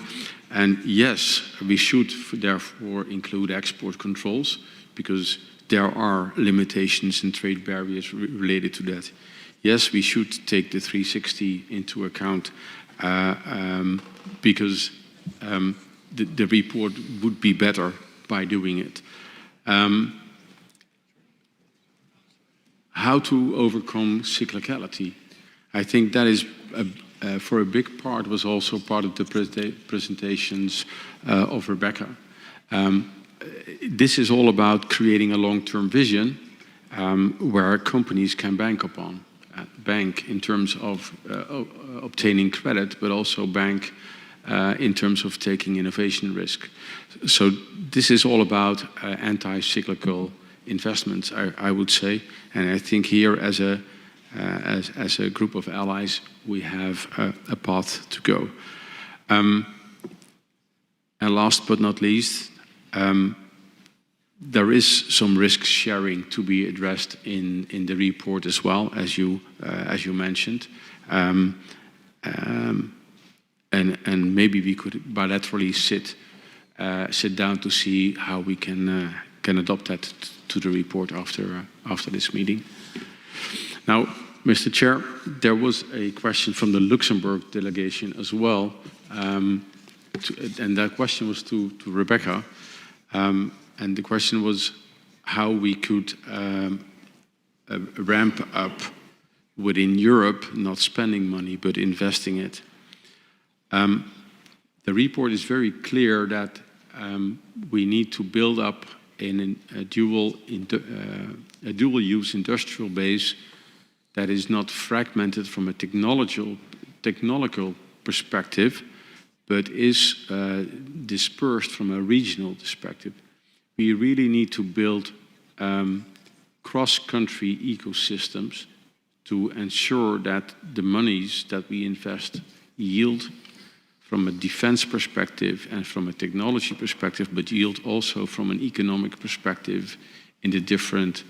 And yes, we should therefore include export controls, because there are limitations and trade barriers related to that. Yes, we should take the 360 into account, because the report would be better by doing it. How to overcome cyclicality? I think that is, for a big part, was also part of the presentations of Rebecca. This is all about creating a long-term vision where companies can bank upon. Bank in terms of obtaining credit, but also bank in terms of taking innovation risk. So this is all about anti-cyclical investments, I would say. And I think here, as a group of allies, we have a path to go. And last but not least, there is some risk sharing to be addressed in the report as well, as you mentioned. And maybe we could bilaterally sit down to see how we can adopt that to the report after this meeting. Now, Mr. Chair, there was a question from the Luxembourg delegation as well, and that question was to Rebecca, and the question was how we could ramp up within Europe, not spending money, but investing it. The report is very clear that we need to build up in a dual-use industrial base that is not fragmented from a technological perspective, but is dispersed from a regional perspective. We really need to build cross-country ecosystems to ensure that the monies that we invest yield from a defense perspective and from a technology perspective, but yield also from an economic perspective in the different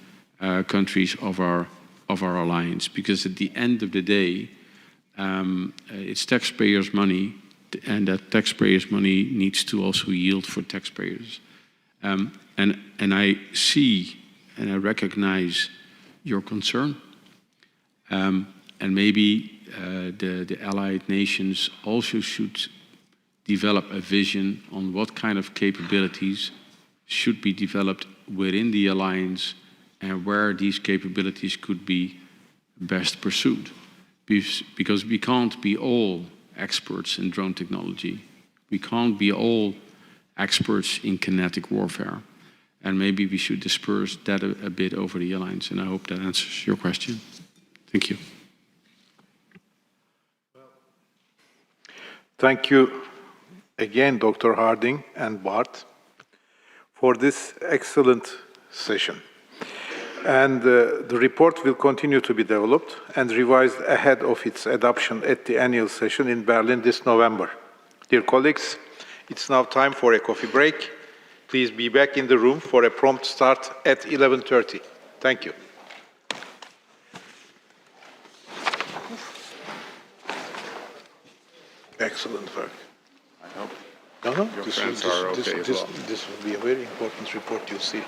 countries of our alliance. Because at the end of the day, it's taxpayers' money, and that taxpayers' money needs to also yield for taxpayers. And I see and I recognize your concern, and maybe the allied nations also should develop a vision on what kind of capabilities should be developed within the alliance and where these capabilities could be best pursued. Because we can't be all experts in drone technology. We can't be all experts in kinetic warfare. And maybe we should disperse that a bit over the airlines. And I hope that answers your question. Thank you. Thank you again, Dr. Harding and Bart, for this excellent session. And the report will continue to be developed and revised ahead of its adoption at the annual session in Berlin this November. Dear colleagues, it's now time for a coffee break. Please be back in the room for a prompt start at 11:30. Thank you. Excellent work. I hope No, your friends are okay as well. This will be a very important report, you'll see.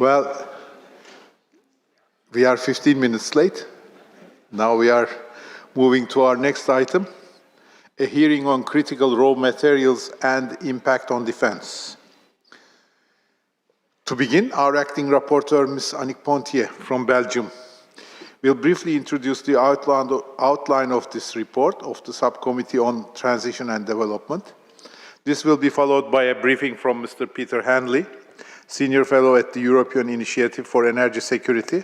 Well, we are 15 minutes late. Now we are moving to our next item, a hearing on critical raw materials and impact on defense. To begin, our acting rapporteur, Ms. Annick Pontier from Belgium, will briefly introduce the outline of this report of the Subcommittee on Transition and Development. This will be followed by a briefing from Mr. Peter Handley, Senior Fellow at the European Initiative for Energy Security.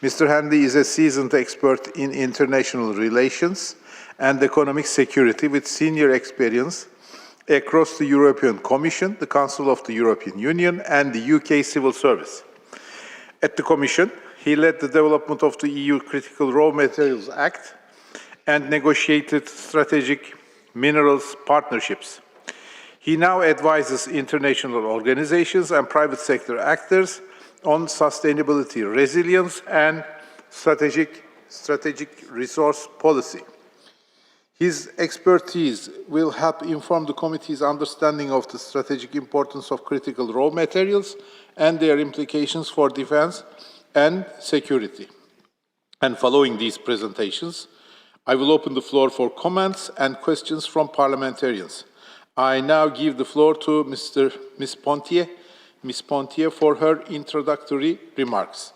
Mr. Handley is a seasoned expert in international relations and economic security with senior experience across the European Commission, the Council of the European Union, and the UK Civil Service. At the Commission, he led the development of the EU Critical Raw Materials Act and negotiated strategic minerals partnerships. He now advises international organizations and private sector actors on sustainability, resilience, and strategic resource policy. His expertise will help inform the committee's understanding of the strategic importance of critical raw materials and their implications for defense and security. And following these presentations, I will open the floor for comments and questions from parliamentarians. I now give the floor to Ms. Pontier for her introductory remarks.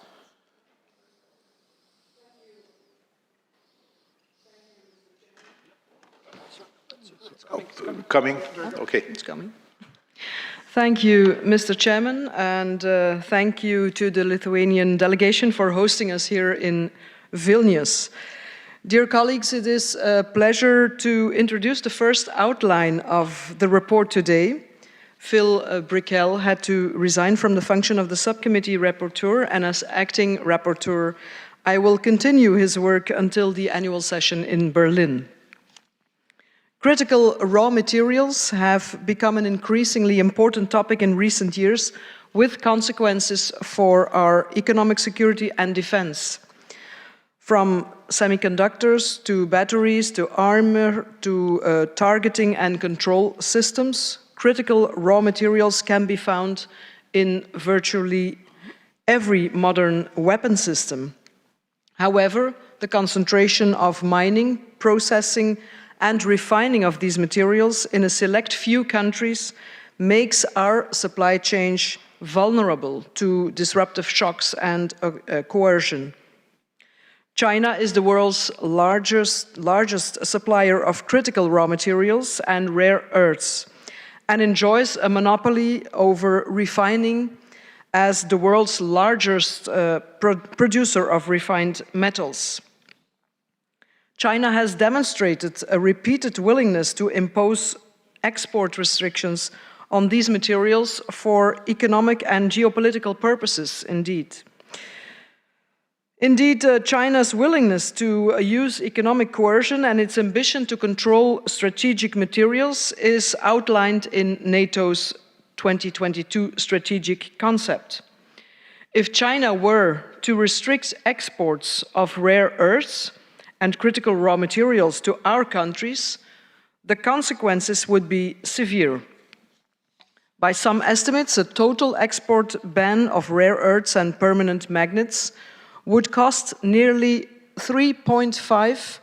Coming? Okay. It's coming. Thank you, Mr. Chairman, and thank you to the Lithuanian delegation for hosting us here in Vilnius. Dear colleagues, it is a pleasure to introduce the first outline of the report today. Phil Brickell had to resign from the function of the subcommittee rapporteur, and as acting rapporteur, I will continue his work until the annual session in Berlin. Critical raw materials have become an increasingly important topic in recent years, with consequences for our economic security and defense. From semiconductors to batteries to armor to targeting and control systems, critical raw materials can be found in virtually every modern weapon system. However, the concentration of mining, processing, and refining of these materials in a select few countries makes our supply chain vulnerable to disruptive shocks and coercion. China is the world's largest supplier of critical raw materials and rare earths, and enjoys a monopoly over refining as the world's largest producer of refined metals. China has demonstrated a repeated willingness to impose export restrictions on these materials for economic and geopolitical purposes, indeed. Indeed, China's willingness to use economic coercion and its ambition to control strategic materials is outlined in NATO's 2022 strategic concept. If China were to restrict exports of rare earths and critical raw materials to our countries, the consequences would be severe. By some estimates, a total export ban of rare earths and permanent magnets would cost nearly $3.5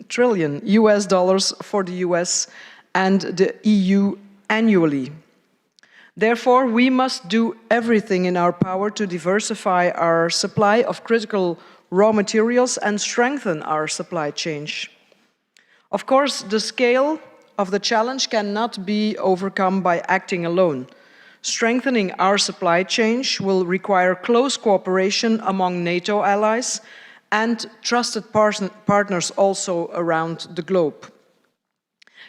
trillion US dollars for the US and the EU annually. Therefore, we must do everything in our power to diversify our supply of critical raw materials and strengthen our supply chain. Of course, the scale of the challenge cannot be overcome by acting alone. Strengthening our supply chain will require close cooperation among NATO allies and trusted partners also around the globe.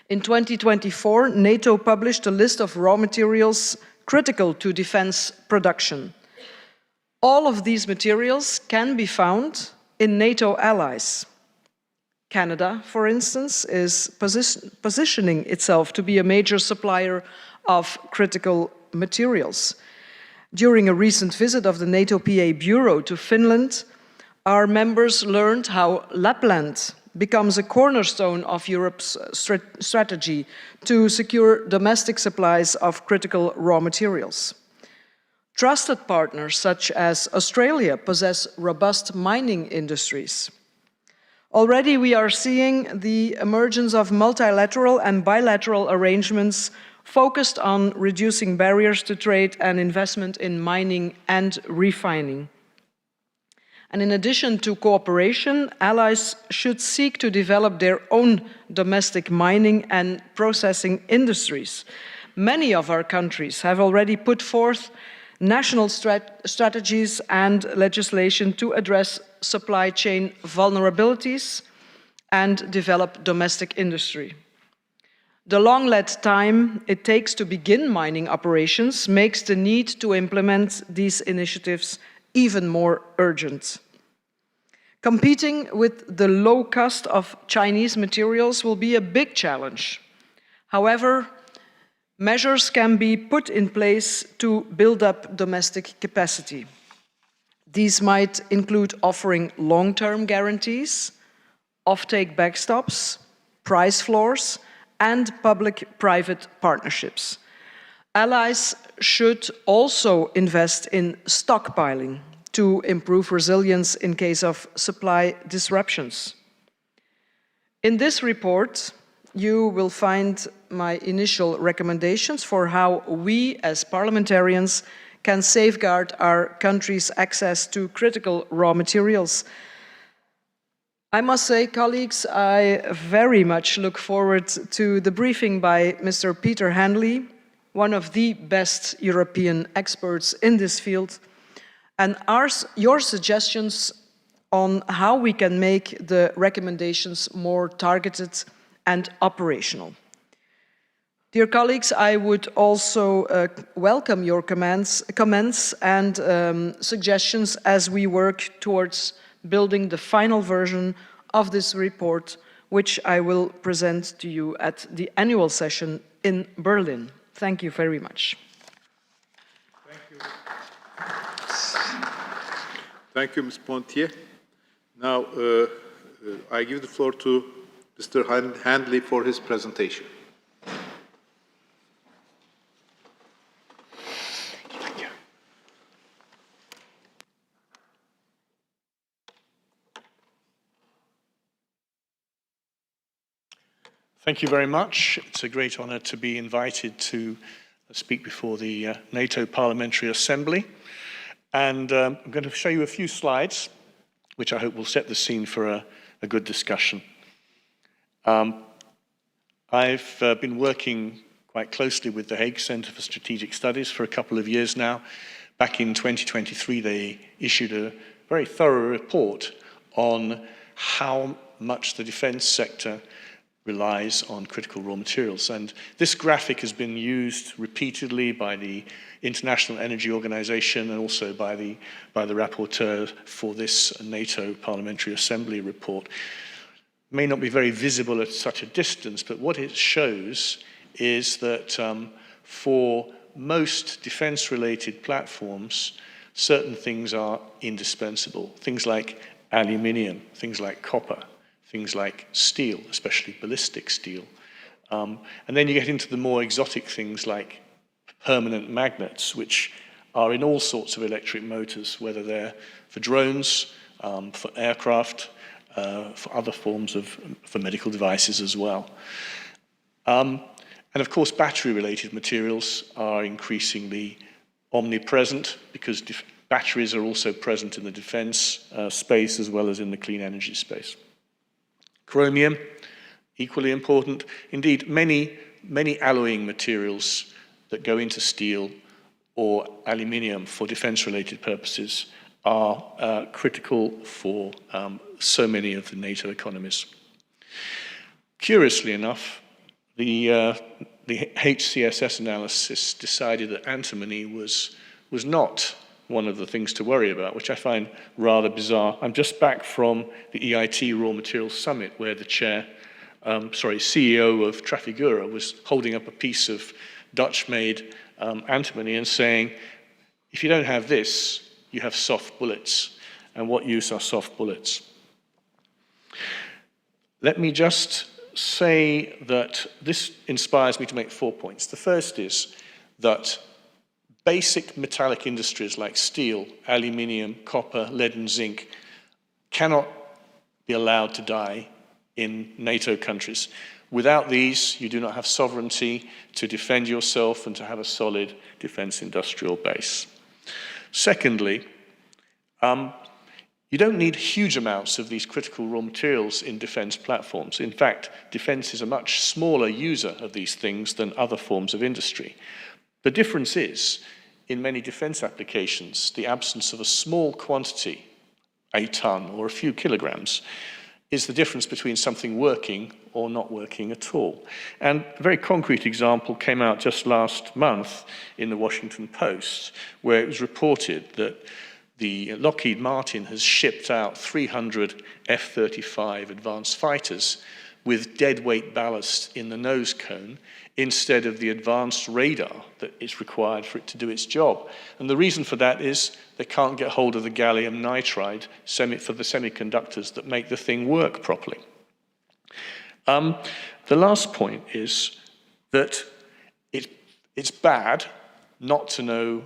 In 2024, NATO published a list of raw materials critical to defense production. All of these materials can be found in NATO allies. Canada, for instance, is positioning itself to be a major supplier of critical materials. During a recent visit of the NATO PA Bureau to Finland, our members learned how Lapland becomes a cornerstone of Europe's strategy to secure domestic supplies of critical raw materials. Trusted partners such as Australia possess robust mining industries. Already we are seeing the emergence of multilateral and bilateral arrangements focused on reducing barriers to trade and investment in mining and refining. And in addition to cooperation, allies should seek to develop their own domestic mining and processing industries. Many of our countries have already put forth national strategies and legislation to address supply chain vulnerabilities and develop domestic industry. The long-led time it takes to begin mining operations makes the need to implement these initiatives even more urgent. Competing with the low cost of Chinese materials will be a big challenge. However, measures can be put in place to build up domestic capacity. These might include offering long-term guarantees, offtake backstops, price floors, and public-private partnerships. Allies should also invest in stockpiling to improve resilience in case of supply disruptions. In this report, you will find my initial recommendations for how we as parliamentarians can safeguard our country's access to critical raw materials. I must say, colleagues, I very much look forward to the briefing by Mr. Peter Handley, one of the best European experts in this field, and your suggestions on how we can make the recommendations more targeted and operational. Dear colleagues, I would also welcome your comments and suggestions as we work towards building the final version of this report, which I will present to you at the annual session in Berlin. Thank you very much. Thank you. Thank you, Ms. Pontier. Now, I give the floor to Mr. Handley for his presentation. Thank you very much. It's a great honor to be invited to speak before the NATO Parliamentary Assembly. And I'm going to show you a few slides, which I hope will set the scene for a good discussion. I've been working quite closely with the Hague Center for Strategic Studies for a couple of years now. Back in 2023, they issued a very thorough report on how much the defense sector relies on critical raw materials. And this graphic has been used repeatedly by the International Energy Organization and also by the rapporteur for this NATO Parliamentary Assembly report. It may not be very visible at such a distance, but what it shows is that for most defense-related platforms, certain things are indispensable. Things like aluminium, things like copper, things like steel, especially ballistic steel. And then you get into the more exotic things like permanent magnets, which are in all sorts of electric motors, whether they're for drones, for aircraft, for other forms for medical devices as well. And of course, battery-related materials are increasingly omnipresent because batteries are also present in the defense space as well as in the clean energy space. Chromium, equally important. Indeed, many alloying materials that go into steel or aluminium for defense-related purposes are critical for so many of the NATO economies. Curiously enough, the HCSS analysis decided that antimony was not one of the things to worry about, which I find rather bizarre. I'm just back from the EIT Raw Materials Summit, where the CEO of Trafigura was holding up a piece of Dutch-made antimony and saying, if you don't have this, you have soft bullets. And what use are soft bullets? Let me just say that this inspires me to make 4 points. The first is that basic metallic industries like steel, aluminium, copper, lead and zinc cannot be allowed to die in NATO countries. Without these, you do not have sovereignty to defend yourself and to have a solid defense industrial base. Secondly, you don't need huge amounts of these critical raw materials in defense platforms. In fact, defense is a much smaller user of these things than other forms of industry. The difference is, in many defense applications, the absence of a small quantity, a ton or a few kilograms, is the difference between something working or not working at all. And a very concrete example came out just last month in the Washington Post, where it was reported that the Lockheed Martin has shipped out 300 F-35 advanced fighters with deadweight ballast in the nose cone instead of the advanced radar that is required for it to do its job. And the reason for that is they can't get hold of the gallium nitride for the semiconductors that make the thing work properly. The last point is that it's bad not to know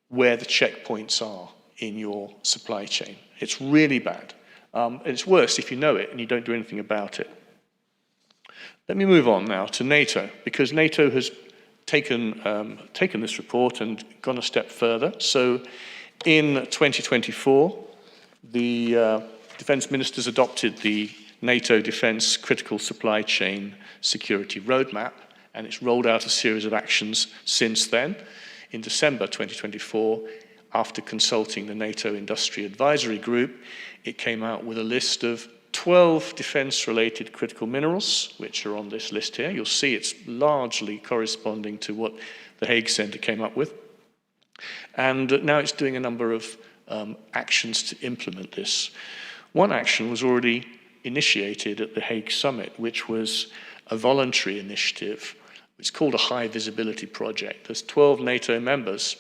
where the checkpoints are in your supply chain. It's really bad. It's worse if you know it and you don't do anything about it. Let me move on now to NATO, because NATO has taken this report and gone a step further. So in 2024, the defense ministers adopted the NATO Defense Critical Supply Chain Security Roadmap, and it's rolled out a series of actions since then. In December 2024, after consulting the NATO Industry Advisory Group, it came out with a list of 12 defense-related critical minerals, which are on this list here. You'll see it's largely corresponding to what the Hague Center came up with. And now it's doing a number of actions to implement this. One action was already initiated at the Hague Summit, which was a voluntary initiative. It's called a High Visibility Project. There's 12 NATO members,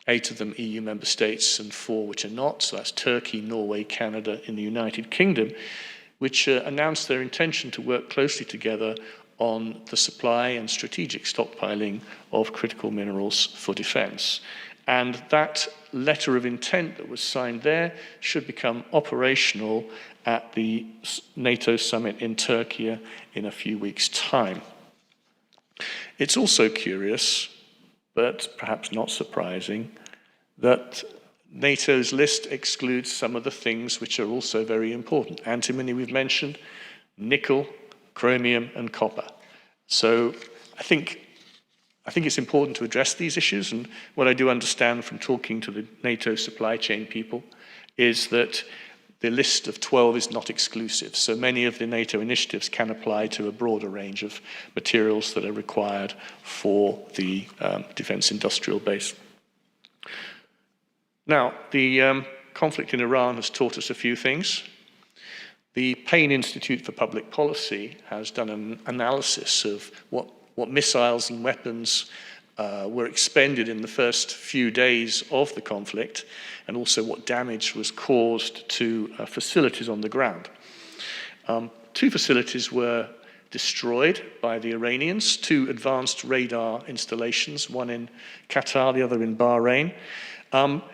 8 of them EU member states and 4 which are not, so that's Turkey, Norway, Canada, and the United Kingdom, which announced their intention to work closely together on the supply and strategic stockpiling of critical minerals for defense. And that letter of intent that was signed there should become operational at the NATO summit in Turkey in a few weeks' time. It's also curious, but perhaps not surprising, that NATO's list excludes some of the things which are also very important. Antimony we've mentioned, nickel, chromium, and copper. So I think it's important to address these issues, and what I do understand from talking to the NATO supply chain people is that the list of 12 is not exclusive. So many of the NATO initiatives can apply to a broader range of materials that are required for the defense industrial base. Now, the conflict in Iran has taught us a few things. The Payne Institute for Public Policy has done an analysis of what missiles and weapons were expended in the first few days of the conflict, and also what damage was caused to facilities on the ground. 2 facilities were destroyed by the Iranians, 2 advanced radar installations, one in Qatar, the other in Bahrain.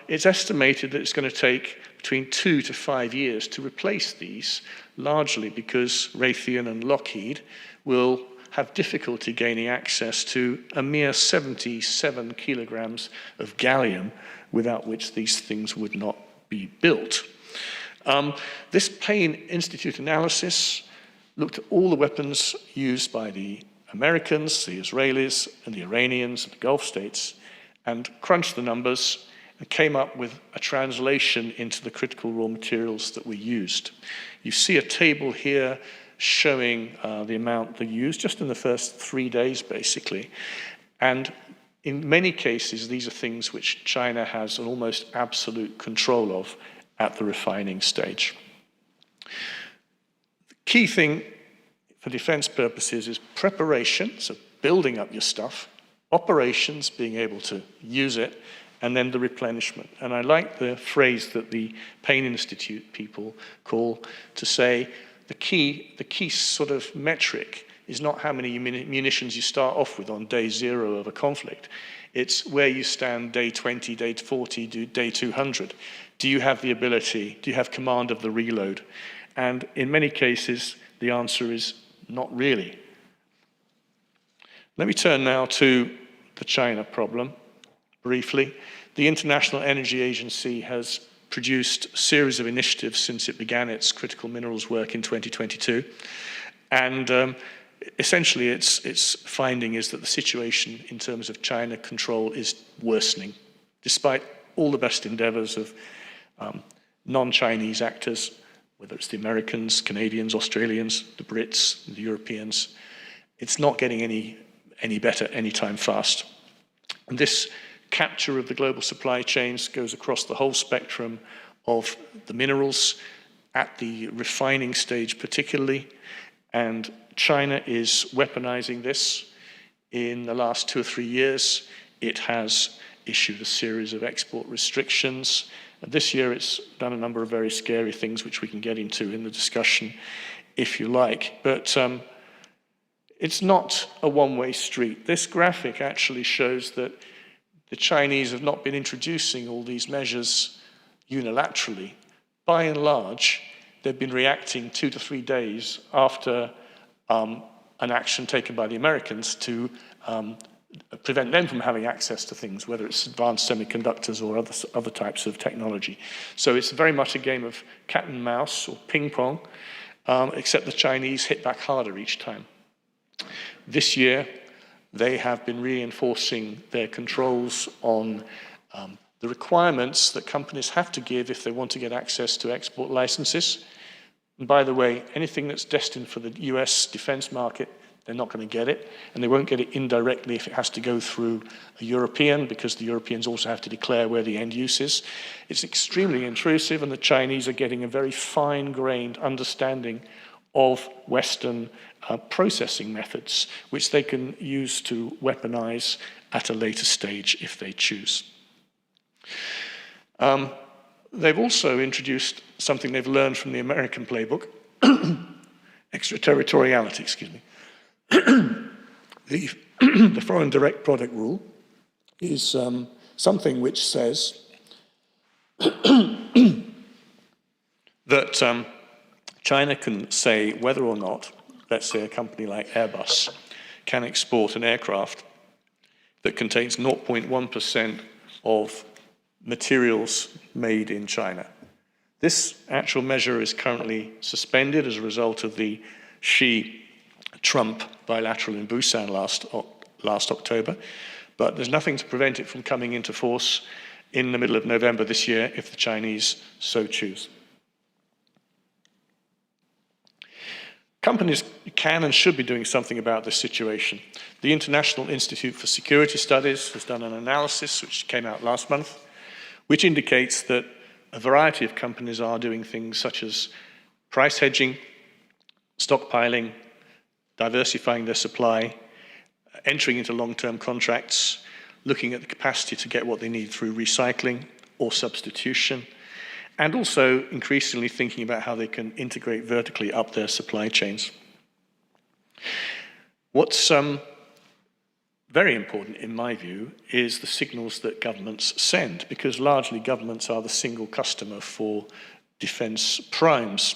It's estimated that it's going to take between 2 to 5 years to replace these, largely because Raytheon and Lockheed will have difficulty gaining access to a mere 77 kilograms of gallium, without which these things would not be built. This Payne Institute analysis looked at all the weapons used by the Americans, the Israelis, and the Iranians, and the Gulf states, and crunched the numbers and came up with a translation into the critical raw materials that were used. You see a table here showing the amount they used just in the first 3 days, basically. And in many cases, these are things which China has an almost absolute control of at the refining stage. The key thing for defense purposes is preparation, so building up your stuff, operations, being able to use it, and then the replenishment. And I like the phrase that the Payne Institute people call to say, the key sort of metric is not how many munitions you start off with on day 0 of a conflict. It's where you stand day 20, day 40, day 200. Do you have the ability? Do you have command of the reload? And in many cases, the answer is not really. Let me turn now to the China problem briefly. The International Energy Agency has produced a series of initiatives since it began its critical minerals work in 2022. And essentially, its finding is that the situation in terms of China control is worsening, despite all the best endeavors of non-Chinese actors, whether it's the Americans, Canadians, Australians, the Brits, the Europeans. It's not getting any better anytime fast. And this capture of the global supply chains goes across the whole spectrum of the minerals, at the refining stage particularly, and China is weaponizing this. In the last 2 or 3 years, it has issued a series of export restrictions. And this year, it's done a number of very scary things, which we can get into in the discussion, if you like. But it's not a one-way street. This graphic actually shows that the Chinese have not been introducing all these measures unilaterally. By and large, they've been reacting 2 to 3 days after an action taken by the Americans to prevent them from having access to things, whether it's advanced semiconductors or other types of technology. So it's very much a game of cat and mouse or ping pong, except the Chinese hit back harder each time. This year, they have been reinforcing their controls on the requirements that companies have to give if they want to get access to export licenses. And by the way, anything that's destined for the US defense market, they're not going to get it, and they won't get it indirectly if it has to go through a European, because the Europeans also have to declare where the end use is. It's extremely intrusive, and the Chinese are getting a very fine-grained understanding of Western processing methods, which they can use to weaponize at a later stage if they choose. They've also introduced something they've learned from the American playbook, extraterritoriality, excuse me. The foreign direct product rule is something which says that China can say whether or not, let's say a company like Airbus, can export an aircraft that contains 0.1% of materials made in China. This actual measure is currently suspended as a result of the Xi-Trump bilateral in Busan last October, but there's nothing to prevent it from coming into force in the middle of November this year if the Chinese so choose. Companies can and should be doing something about this situation. The International Institute for Security Studies has done an analysis, which came out last month, which indicates that a variety of companies are doing things such as price hedging, stockpiling, diversifying their supply, entering into long-term contracts, looking at the capacity to get what they need through recycling or substitution, and also increasingly thinking about how they can integrate vertically up their supply chains. What's very important, in my view, is the signals that governments send, because largely governments are the single customer for defense primes.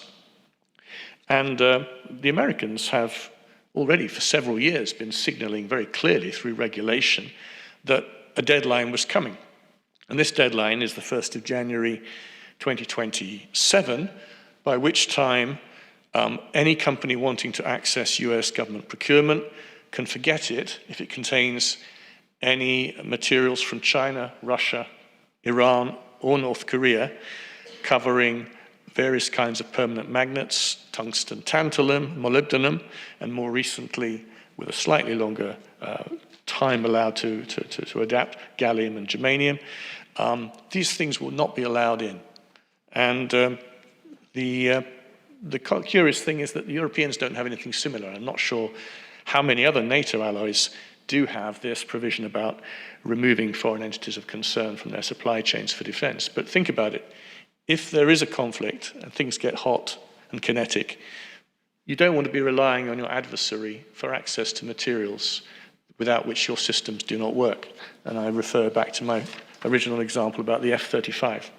And the Americans have already for several years been signaling very clearly through regulation that a deadline was coming. And this deadline is the 1st of January 2027, by which time any company wanting to access US government procurement can forget it if it contains any materials from China, Russia, Iran, or North Korea, covering various kinds of permanent magnets, tungsten, tantalum, molybdenum, and more recently, with a slightly longer time allowed to adapt, gallium and germanium. These things will not be allowed in. And the curious thing is that the Europeans don't have anything similar. I'm not sure how many other NATO allies do have this provision about removing foreign entities of concern from their supply chains for defense. But think about it. If there is a conflict and things get hot and kinetic, You don't want to be relying on your adversary for access to materials without which your systems do not work. And I refer back to my original example about the F-35.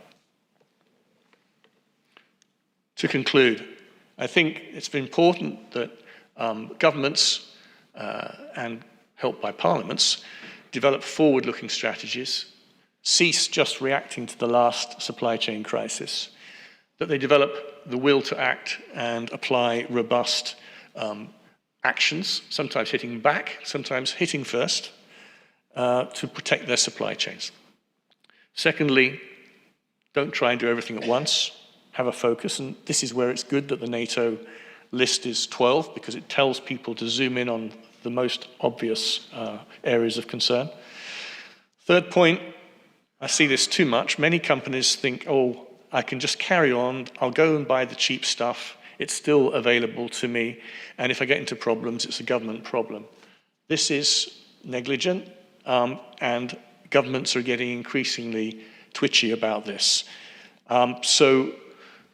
To conclude, I think it's important that governments and helped by parliaments develop forward-looking strategies, cease just reacting to the last supply chain crisis, that they develop the will to act and apply robust actions, sometimes hitting back, sometimes hitting first, to protect their supply chains. Secondly, don't try and do everything at once. Have a focus, and this is where it's good that the NATO list is 12, because it tells people to zoom in on the most obvious areas of concern. Third point, I see this too much. Many companies think, oh, I can just carry on, I'll go and buy the cheap stuff, it's still available to me, and if I get into problems, it's a government problem. This is negligent, and governments are getting increasingly twitchy about this. So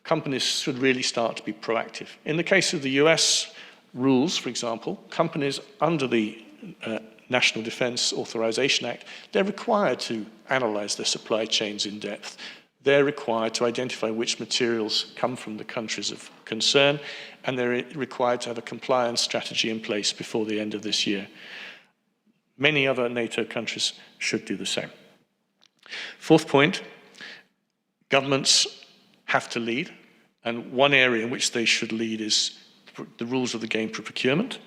companies should really start to be proactive. In the case of the US rules, for example, companies under the National Defense Authorization Act, they're required to analyze their supply chains in depth. They're required to identify which materials come from the countries of concern, and they're required to have a compliance strategy in place before the end of this year. Many other NATO countries should do the same. Fourth point, governments have to lead, and one area in which they should lead is the rules of the game for procurement.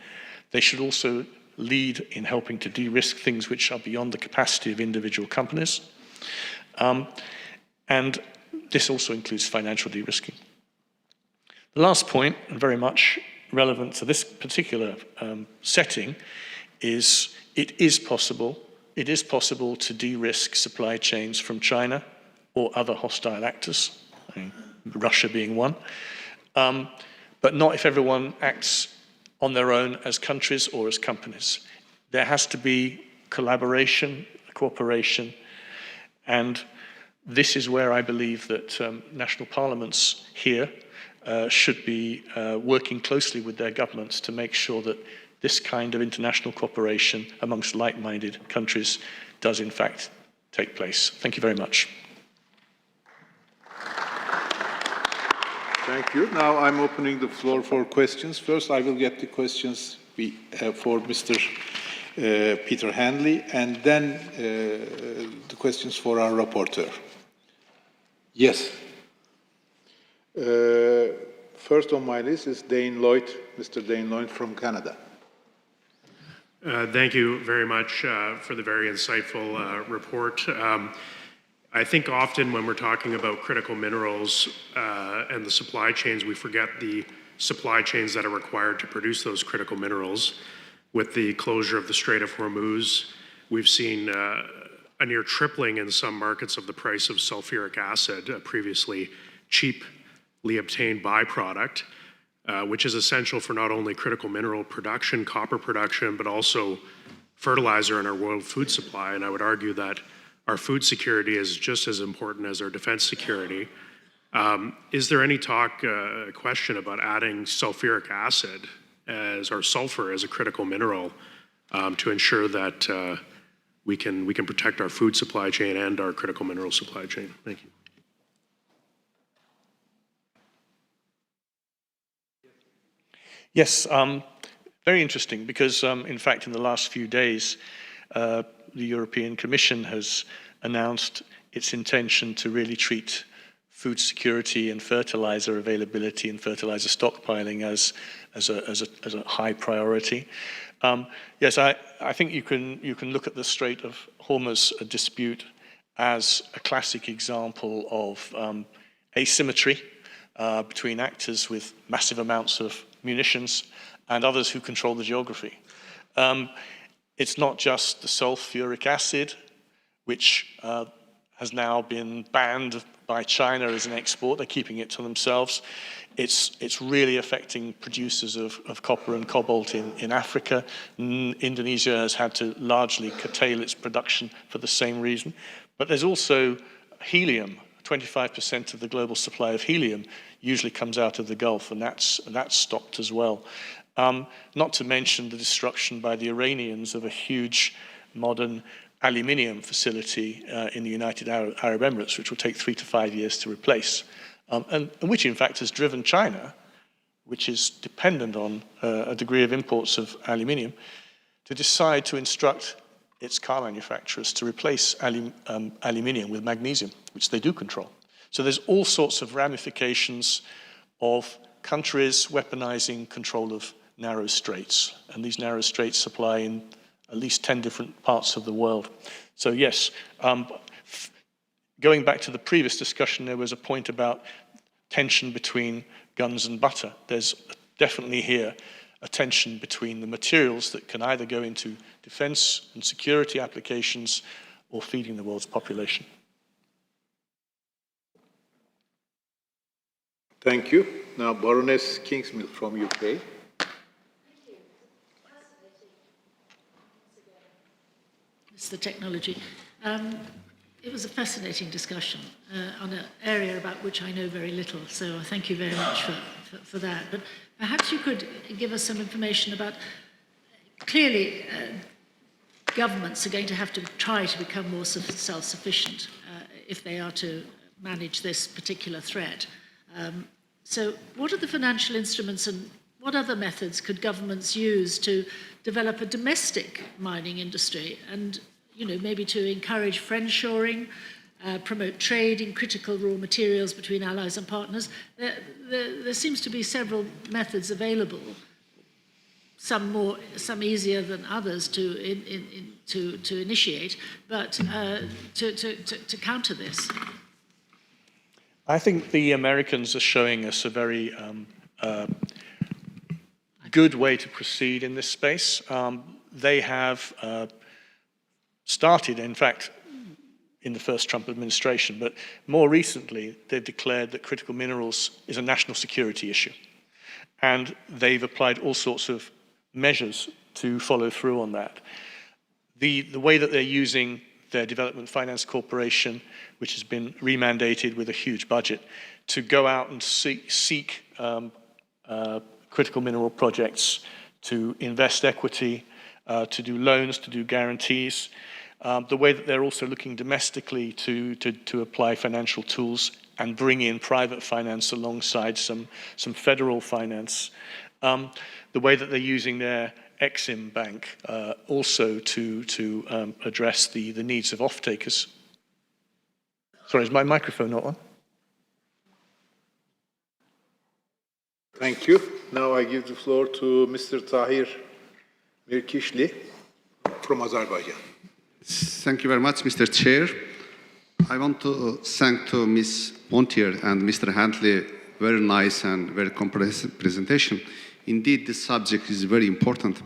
They should also lead in helping to de-risk things which are beyond the capacity of individual companies. And this also includes financial de-risking. The last point, and very much relevant to this particular setting, is it is possible to de-risk supply chains from China or other hostile actors, Russia being one, but not if everyone acts on their own as countries or as companies. There has to be collaboration, cooperation, and this is where I believe that national parliaments here should be working closely with their governments to make sure that this kind of international cooperation amongst like-minded countries does in fact take place. Thank you very much. Thank you. Now I'm opening the floor for questions. First, I will get the questions for Mr. Peter Handley, and then the questions for our rapporteur. Yes. First on my list is Dane Lloyd, Mr. Dane Lloyd from Canada. Thank you very much for the very insightful report. I think often when we're talking about critical minerals and the supply chains, we forget the supply chains that are required to produce those critical minerals. With the closure of the Strait of Hormuz, we've seen a near tripling in some markets of the price of sulfuric acid, a previously cheaply obtained byproduct, which is essential for not only critical mineral production, copper production, but also fertilizer in our world food supply. And I would argue that our food security is just as important as our defense security. Is there any question about adding sulfuric acid or sulfur as a critical mineral to ensure that we can protect our food supply chain and our critical mineral supply chain? Thank you. Yes, very interesting, because in fact in the last few days the European Commission has announced its intention to really treat food security and fertilizer availability and fertilizer stockpiling as a high priority. Yes, I think you can look at the Strait of Hormuz dispute as a classic example of asymmetry between actors with massive amounts of munitions and others who control the geography. It's not just the sulfuric acid, which has now been banned by China as an export. They're keeping it to themselves. It's really affecting producers of copper and cobalt in Africa. Indonesia has had to largely curtail its production for the same reason. But there's also helium 25% of the global supply of helium usually comes out of the Gulf, and that's stopped as well. Not to mention the destruction by the Iranians of a huge modern aluminium facility in the United Arab Emirates, which will take 3 to 5 years to replace, and which in fact has driven China, which is dependent on a degree of imports of aluminium, to decide to instruct its car manufacturers to replace aluminium with magnesium, which they do control. So there's all sorts of ramifications of countries weaponizing control of narrow straits, and these narrow straits supply in at least 10 different parts of the world. So yes, going back to the previous discussion, there was a point about tension between guns and butter. There's definitely here a tension between the materials that can either go into defense and security applications or feeding the world's population. Thank you. Now, Baroness Kingsmill from UK. It's the technology. It was a fascinating discussion on an area about which I know very little, so thank you very much for that. But perhaps you could give us some information about, clearly, governments are going to have to try to become more self-sufficient if they are to manage this particular threat. So what are the financial instruments and what other methods could governments use to develop a domestic mining industry and, you know, maybe to encourage friendshoring, promote trade in critical raw materials between allies and partners? There seems to be several methods available, some easier than others to initiate, but to counter this. I think the Americans are showing us a very good way to proceed in this space. They have started, in fact, in the first Trump administration, but more recently, they've declared that critical minerals is a national security issue. And they've applied all sorts of measures to follow through on that. The way that they're using their Development Finance Corporation, which has been remandated with a huge budget, to go out and seek critical mineral projects, to invest equity, to do loans, to do guarantees. The way that they're also looking domestically to apply financial tools and bring in private finance alongside some federal finance. The way that they're using their Exim Bank also to address the needs of off-takers. Sorry, is my microphone not on? Thank you. Now I give the floor to Mr. Tahir Mirkishli from Azerbaijan. Thank you very much, Mr. Chair. I want to thank to Ms. Montier and Mr. Hantley, very nice and very comprehensive presentation. Indeed, this subject is very important,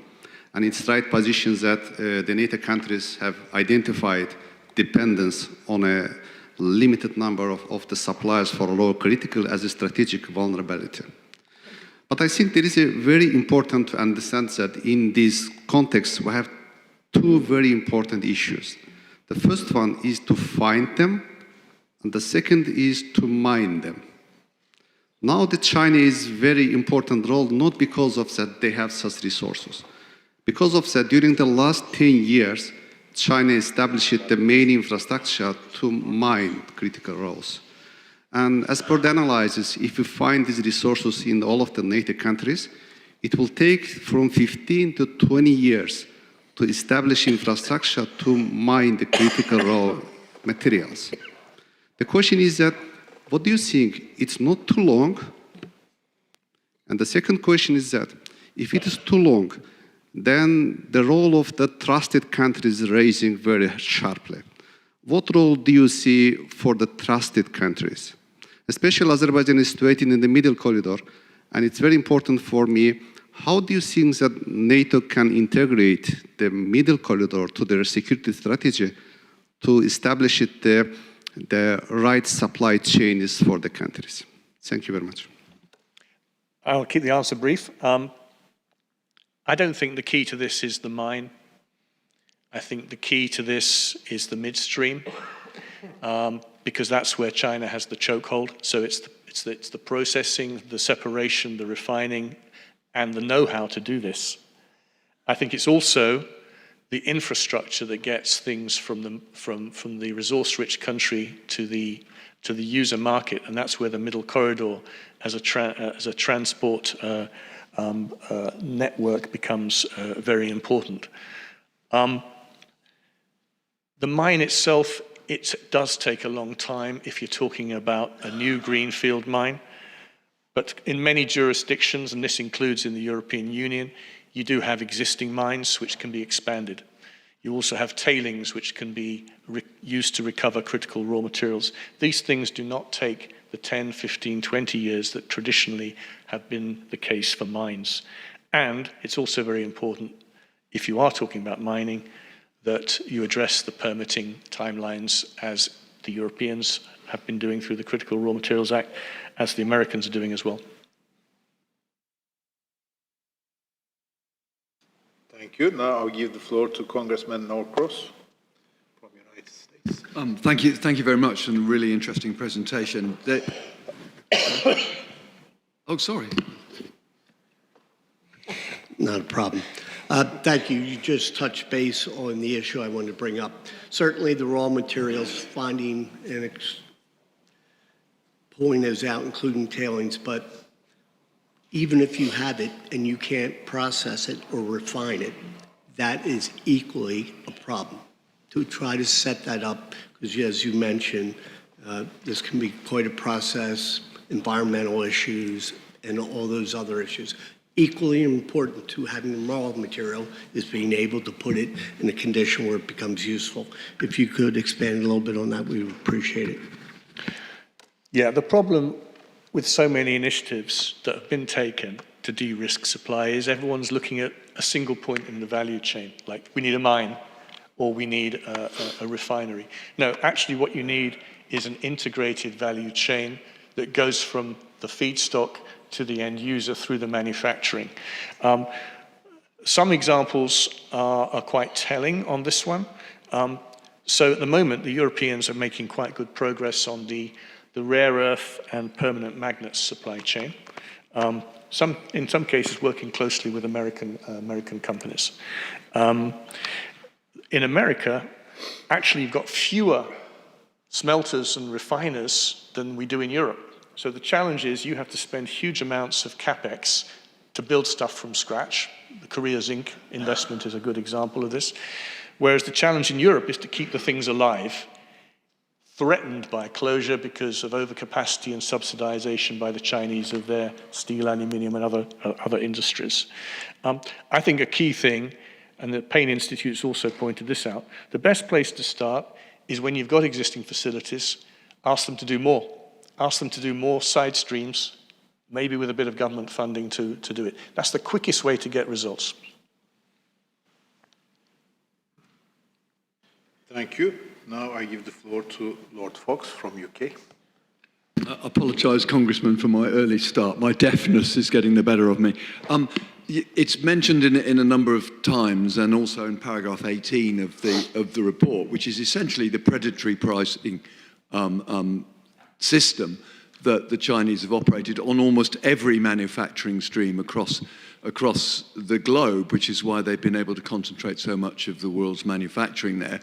and it's right positions that the NATO countries have identified dependence on a limited number of the suppliers for low critical as a strategic vulnerability. But I think there is a very important to understand that in this context, we have two very important issues. The first one is to find them, and the second is to mine them. Now the China is very important role, not because of that they have such resources. Because of that, during the last 10 years, China established the main infrastructure to mine critical roles. And as per the analysis, if we find these resources in all of the NATO countries, it will take from 15 to 20 years to establish infrastructure to mine the critical raw materials. The question is that, what do you think? It's not too long? And the second question is that, if it is too long, then the role of the trusted countries is rising very sharply. What role do you see for the trusted countries? Especially Azerbaijan is situated in the middle corridor, and it's very important for me, how do you think that NATO can integrate the middle corridor to their security strategy to establish the right supply chains for the countries? Thank you very much. I'll keep the answer brief. I don't think the key to this is the mine. I think the key to this is the midstream, because that's where China has the chokehold. So it's the processing, the separation, the refining, and the know-how to do this. I think it's also the infrastructure that gets things from the resource-rich country to the user market, and that's where the middle corridor as a transport network becomes very important. The mine itself, it does take a long time if you're talking about a new greenfield mine, but in many jurisdictions, and this includes in the European Union, you do have existing mines which can be expanded. You also have tailings which can be used to recover critical raw materials. These things do not take the 10, 15, 20 years that traditionally have been the case for mines. And it's also very important, if you are talking about mining, that you address the permitting timelines as the Europeans have been doing through the Critical Raw Materials Act, as the Americans are doing as well. Thank you. Now I'll give the floor to Congressman Norcross from the United States. Thank you very much, and a really interesting presentation. Oh, sorry. Not a problem. Thank you. You just touched base on the issue I wanted to bring up. Certainly the raw materials, finding and pulling those out, including tailings, but even if you have it and you can't process it or refine it, that is equally a problem. To try to set that up, because as you mentioned, this can be quite a process, environmental issues, and all those other issues. Equally important to having the raw material is being able to put it in a condition where it becomes useful. If you could expand a little bit on that, we would appreciate it. Yeah, the problem with so many initiatives that have been taken to de-risk supply is everyone's looking at a single point in the value chain, like we need a mine or we need a refinery. No, actually what you need is an integrated value chain that goes from the feedstock to the end user through the manufacturing. Some examples are quite telling on this one. So at the moment, the Europeans are making quite good progress on the rare earth and permanent magnets supply chain. In some cases, working closely with American companies. In America, actually, you've got fewer smelters and refiners than we do in Europe. So the challenge is you have to spend huge amounts of capex to build stuff from scratch. The Korea Zinc investment is a good example of this. Whereas the challenge in Europe is to keep the things alive, threatened by closure because of overcapacity and subsidization by the Chinese of their steel, aluminium, and other industries. I think a key thing, and the Payne Institute's also pointed this out, the best place to start is when you've got existing facilities, ask them to do more. Ask them to do more side streams, maybe with a bit of government funding to do it. That's the quickest way to get results. Thank you. Now I give the floor to Lord Fox from UK. I apologise, Congressman, for my early start. My deafness is getting the better of me. It's mentioned in a number of times, and also in paragraph 18 of the report, which is essentially the predatory pricing system that the Chinese have operated on almost every manufacturing stream across the globe, which is why they've been able to concentrate so much of the world's manufacturing there.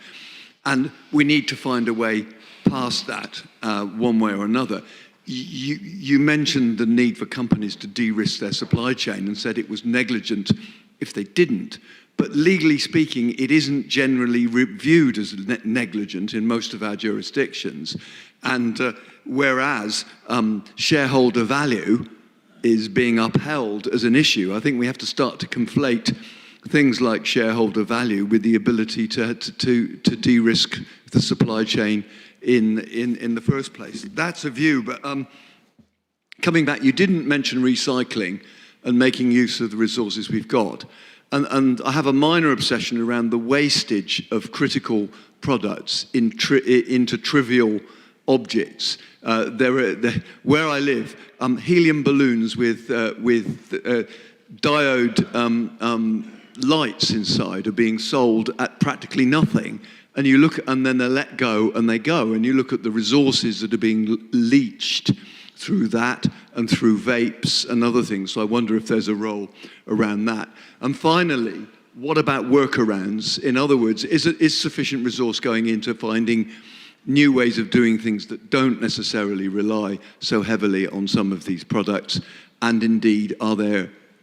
And we need to find a way past that, one way or another. You mentioned the need for companies to de-risk their supply chain and said it was negligent if they didn't. But legally speaking, it isn't generally viewed as negligent in most of our jurisdictions. And whereas shareholder value is being upheld as an issue, I think we have to start to conflate things like shareholder value with the ability to de-risk the supply chain in the first place. That's a view, but coming back, you didn't mention recycling and making use of the resources we've got. And I have a minor obsession around the wastage of critical products into trivial objects. Where I live, helium balloons with diode lights inside are being sold at practically nothing, And you look, and then they let go, and they go. And you look at the resources that are being leached through that and through vapes and other things. So I wonder if there's a role around that. And finally, what about workarounds? In other words, is sufficient resource going into finding new ways of doing things that don't necessarily rely so heavily on some of these products? And indeed,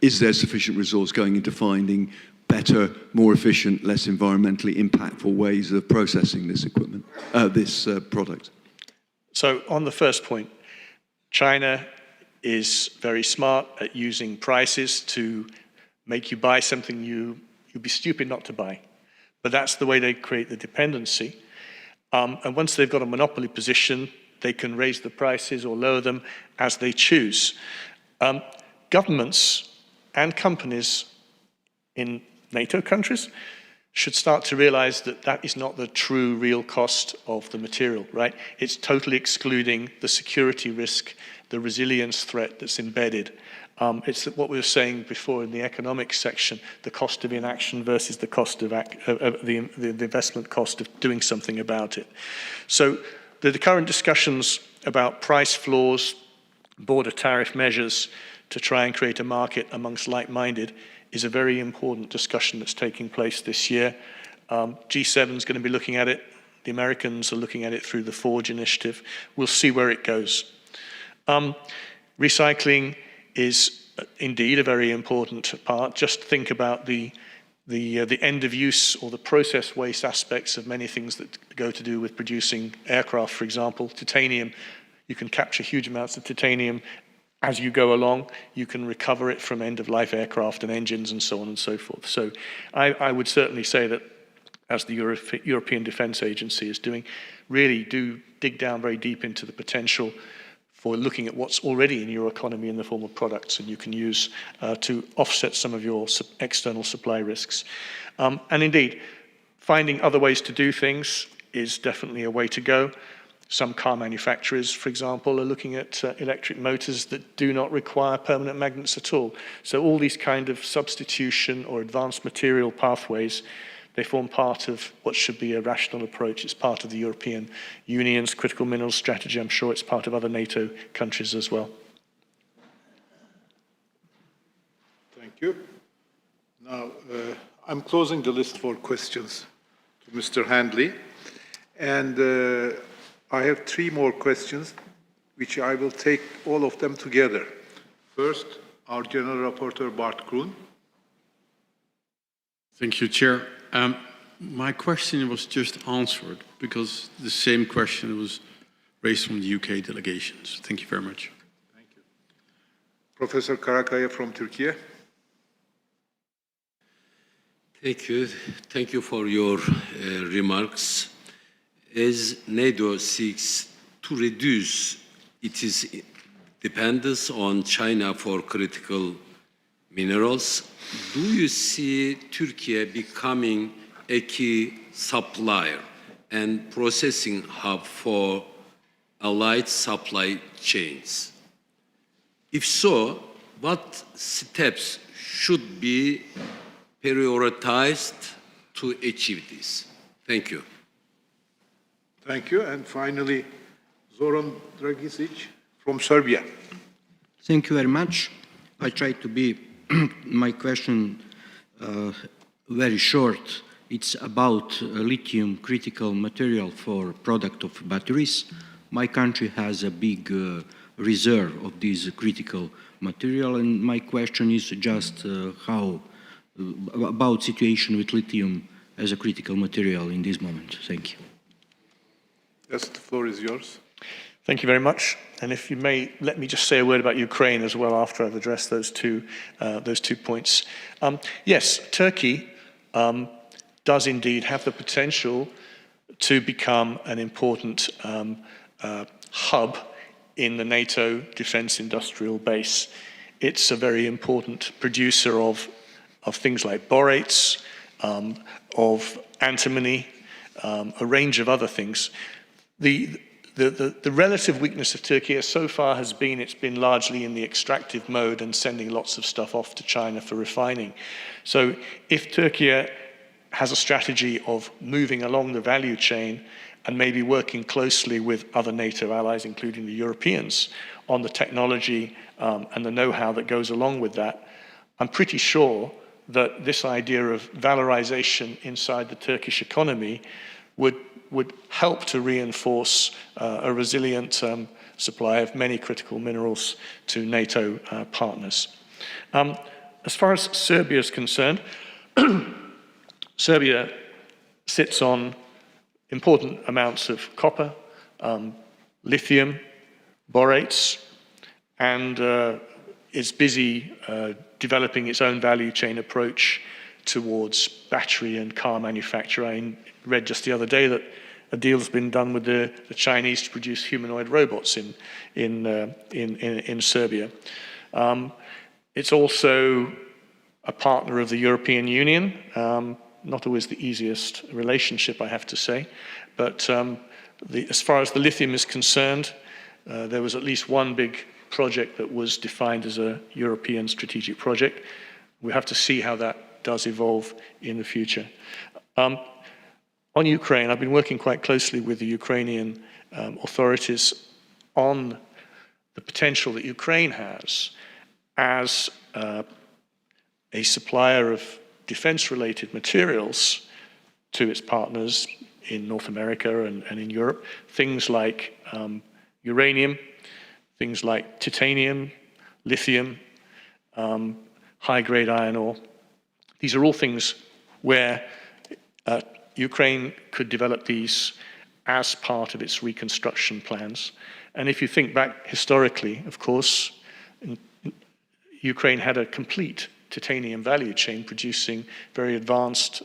is there sufficient resource going into finding better, more efficient, less environmentally impactful ways of processing this equipment, this product? So on the first point, China is very smart at using prices to make you buy something you'd be stupid not to buy. But that's the way they create the dependency. And once they've got a monopoly position, they can raise the prices or lower them as they choose. Governments and companies in NATO countries should start to realize that that is not the true real cost of the material, right? It's totally excluding the security risk, the resilience threat that's embedded. It's what we were saying before in the economics section, the cost of inaction versus the cost of the investment cost of doing something about it. So the current discussions about price floors, border tariff measures to try and create a market amongst like-minded is a very important discussion that's taking place this year. G7 is going to be looking at it. The Americans are looking at it through the Forge initiative. We'll see where it goes. Recycling is indeed a very important part. Just think about the end of use or the process waste aspects of many things that go to do with producing aircraft, for example. Titanium, you can capture huge amounts of titanium as you go along. You can recover it from end-of-life aircraft and engines and so on and so forth. So I would certainly say that, as the European Defence Agency is doing, really do dig down very deep into the potential for looking at what's already in your economy in the form of products and you can use to offset some of your external supply risks. And indeed, finding other ways to do things is definitely a way to go. Some car manufacturers, for example, are looking at electric motors that do not require permanent magnets at all. So all these kind of substitution or advanced material pathways, they form part of what should be a rational approach. It's part of the European Union's critical minerals strategy. I'm sure it's part of other NATO countries as well. Thank you. Now, I'm closing the list for questions to Mr. Handley. And I have 3 more questions, which I will take all of them together. First, our General Rapporteur, Bart Kroon. Thank you, Chair. My question was just answered because the same question was raised from the UK delegations. Thank you very much. Thank you. Professor Karakaya from Turkey. Thank you. Thank you for your remarks. As NATO seeks to reduce its dependence on China for critical minerals, do you see Turkey becoming a key supplier and processing hub for allied supply chains? If so, what steps should be prioritized to achieve this? Thank you. Thank you. And finally, Zoran Dragicic from Serbia. Thank you very much. I try to be my question very short. It's about lithium critical material for product of batteries. My country has a big reserve of this critical material, and my question is just about situation with lithium as a critical material in this moment. Thank you. Yes, the floor is yours. Thank you very much. And if you may, let me just say a word about Ukraine as well after I've addressed those two points. Yes, Turkey does indeed have the potential to become an important hub in the NATO defense industrial base. It's a very important producer of things like borates, of antimony, a range of other things. The relative weakness of Turkey so far has been it's been largely in the extractive mode and sending lots of stuff off to China for refining. So if Turkey has a strategy of moving along the value chain and maybe working closely with other NATO allies, including the Europeans, on the technology and the know-how that goes along with that. I'm pretty sure that this idea of valorization inside the Turkish economy would help to reinforce a resilient supply of many critical minerals to NATO partners. As far as Serbia is concerned, Serbia sits on important amounts of copper, lithium, borates, and is busy developing its own value chain approach towards battery and car manufacture. I read just the other day that a deal has been done with the Chinese to produce humanoid robots in Serbia. It's also a partner of the European Union. Not always the easiest relationship, I have to say, but as far as the lithium is concerned, there was at least one big project that was defined as a European strategic project. We have to see how that does evolve in the future. On Ukraine, I've been working quite closely with the Ukrainian authorities on the potential that Ukraine has as a supplier of defense-related materials to its partners in North America and in Europe, things like uranium, things like titanium, lithium, high-grade iron ore. These are all things where Ukraine could develop these as part of its reconstruction plans. And if you think back historically, of course, Ukraine had a complete titanium value chain producing very advanced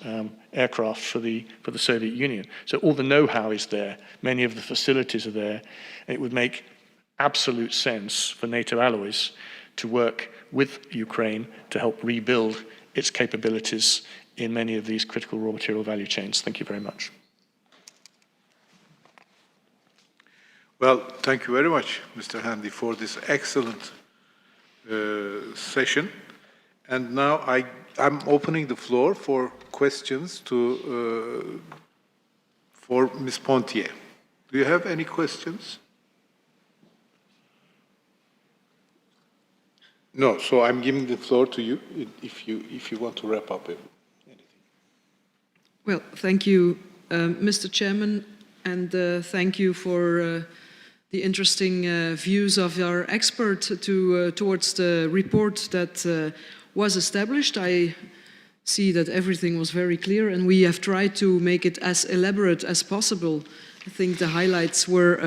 aircraft for the Soviet Union. So all the know-how is there, many of the facilities are there, and it would make absolute sense for NATO allies to work with Ukraine to help rebuild its capabilities in many of these critical raw material value chains. Thank you very much. Well, thank you very much, Mr. Handy, for this excellent session. And now I'm opening the floor for questions for Ms. Pontier. Do you have any questions? No, so I'm giving the floor to you if you want to wrap up anything. Well, thank you, Mr. Chairman, and thank you for the interesting views of our expert towards the report that was established. I see that everything was very clear, and we have tried to make it as elaborate as possible. I think the highlights were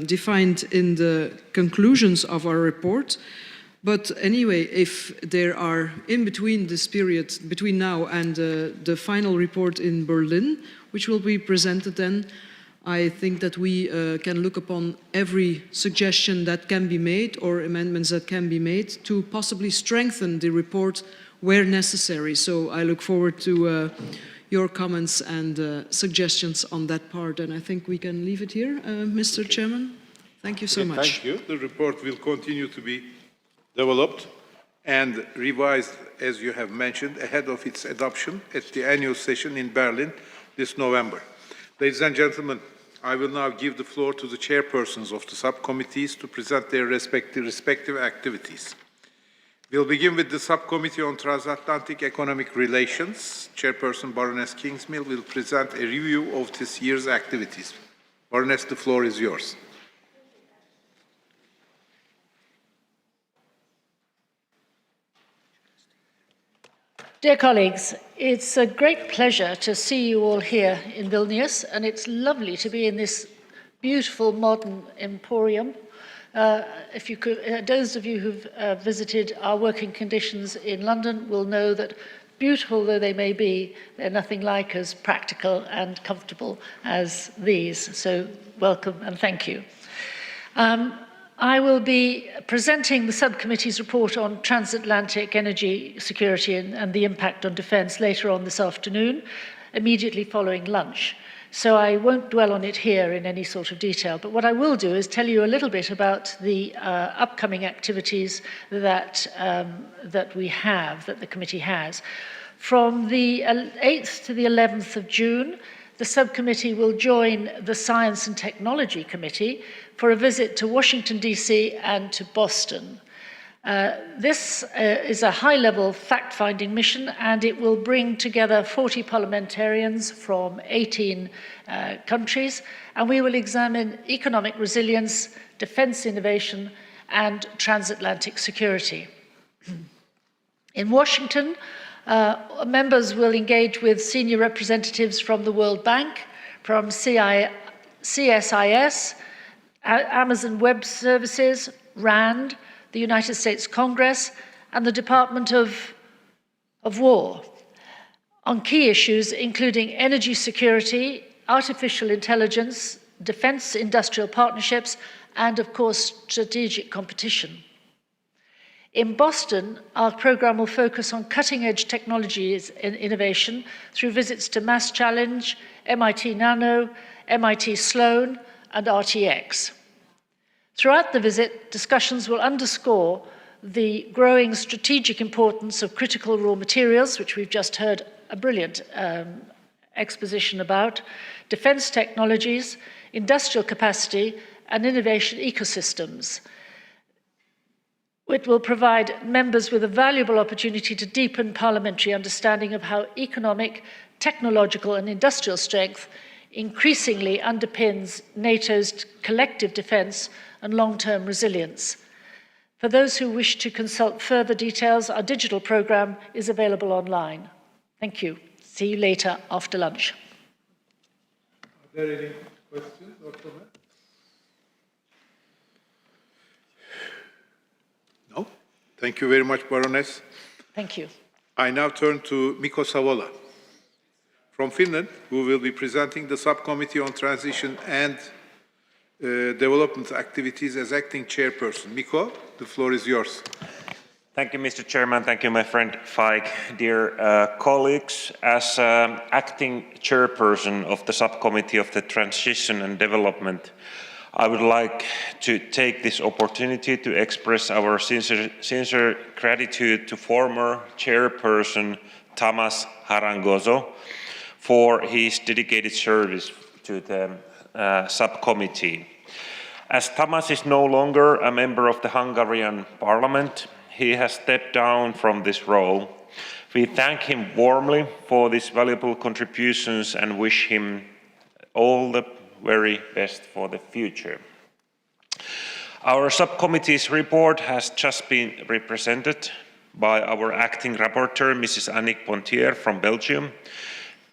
defined in the conclusions of our report. But anyway, if there are, in between this period, between now and the final report in Berlin, which will be presented then, I think that we can look upon every suggestion that can be made or amendments that can be made to possibly strengthen the report where necessary. So I look forward to your comments and suggestions on that part. And I think we can leave it here, Mr. Chairman. Thank you so much. Thank you. The report will continue to be developed and revised, as you have mentioned, ahead of its adoption at the annual session in Berlin this November. Ladies and gentlemen, I will now give the floor to the chairpersons of the subcommittees to present their respective activities. We'll begin with the Subcommittee on Transatlantic Economic Relations. Chairperson Baroness Kingsmill will present a review of this year's activities. Baroness, the floor is yours. Dear colleagues, it's a great pleasure to see you all here in Vilnius, and it's lovely to be in this beautiful modern emporium. If you could, those of you who've visited our working conditions in London will know that beautiful though they may be, they're nothing like as practical and comfortable as these. So welcome and thank you. I will be presenting the subcommittee's report on transatlantic energy security and the impact on defence later on this afternoon, immediately following lunch. So I won't dwell on it here in any sort of detail, but what I will do is tell you a little bit about the upcoming activities that the committee has. From the 8th to the 11th of June, the subcommittee will join the Science and Technology Committee for a visit to Washington, D.C. and to Boston. This is a high-level fact-finding mission, and it will bring together 40 parliamentarians from 18 countries, and we will examine economic resilience, defense innovation, and transatlantic security. In Washington, members will engage with senior representatives from the World Bank, from CSIS, Amazon Web Services, RAND, the United States Congress, and the Department of War on key issues including energy security, artificial intelligence, defense industrial partnerships, and of course, strategic competition. In Boston, our program will focus on cutting-edge technologies and innovation through visits to Mass Challenge, MIT Nano, MIT Sloan, and RTX. Throughout the visit, discussions will underscore the growing strategic importance of critical raw materials, which we've just heard a brilliant exposition about, defense technologies, industrial capacity, and innovation ecosystems. It will provide members with a valuable opportunity to deepen parliamentary understanding of how economic, technological, and industrial strength increasingly underpins NATO's collective defense and long-term resilience. For those who wish to consult further details, our digital program is available online. Thank you. See you later after lunch. Are there any questions or comments? No? Thank you very much, Baroness. Thank you. I now turn to Mikko Savola from Finland, who will be presenting the subcommittee on transition and development activities as acting chairperson. Mikko, the floor is yours. Thank you, Mr. Chairman. Thank you, my friend Faik. Dear colleagues, as acting chairperson of the subcommittee of the transition and development, I would like to take this opportunity to express our sincere gratitude to former chairperson Tamas Harangozo for his dedicated service to the subcommittee. As Tamas is no longer a member of the Hungarian parliament, he has stepped down from this role. We thank him warmly for these valuable contributions and wish him all the very best for the future. Our subcommittee's report has just been represented by our acting rapporteur, Mrs. Annick Pontier from Belgium,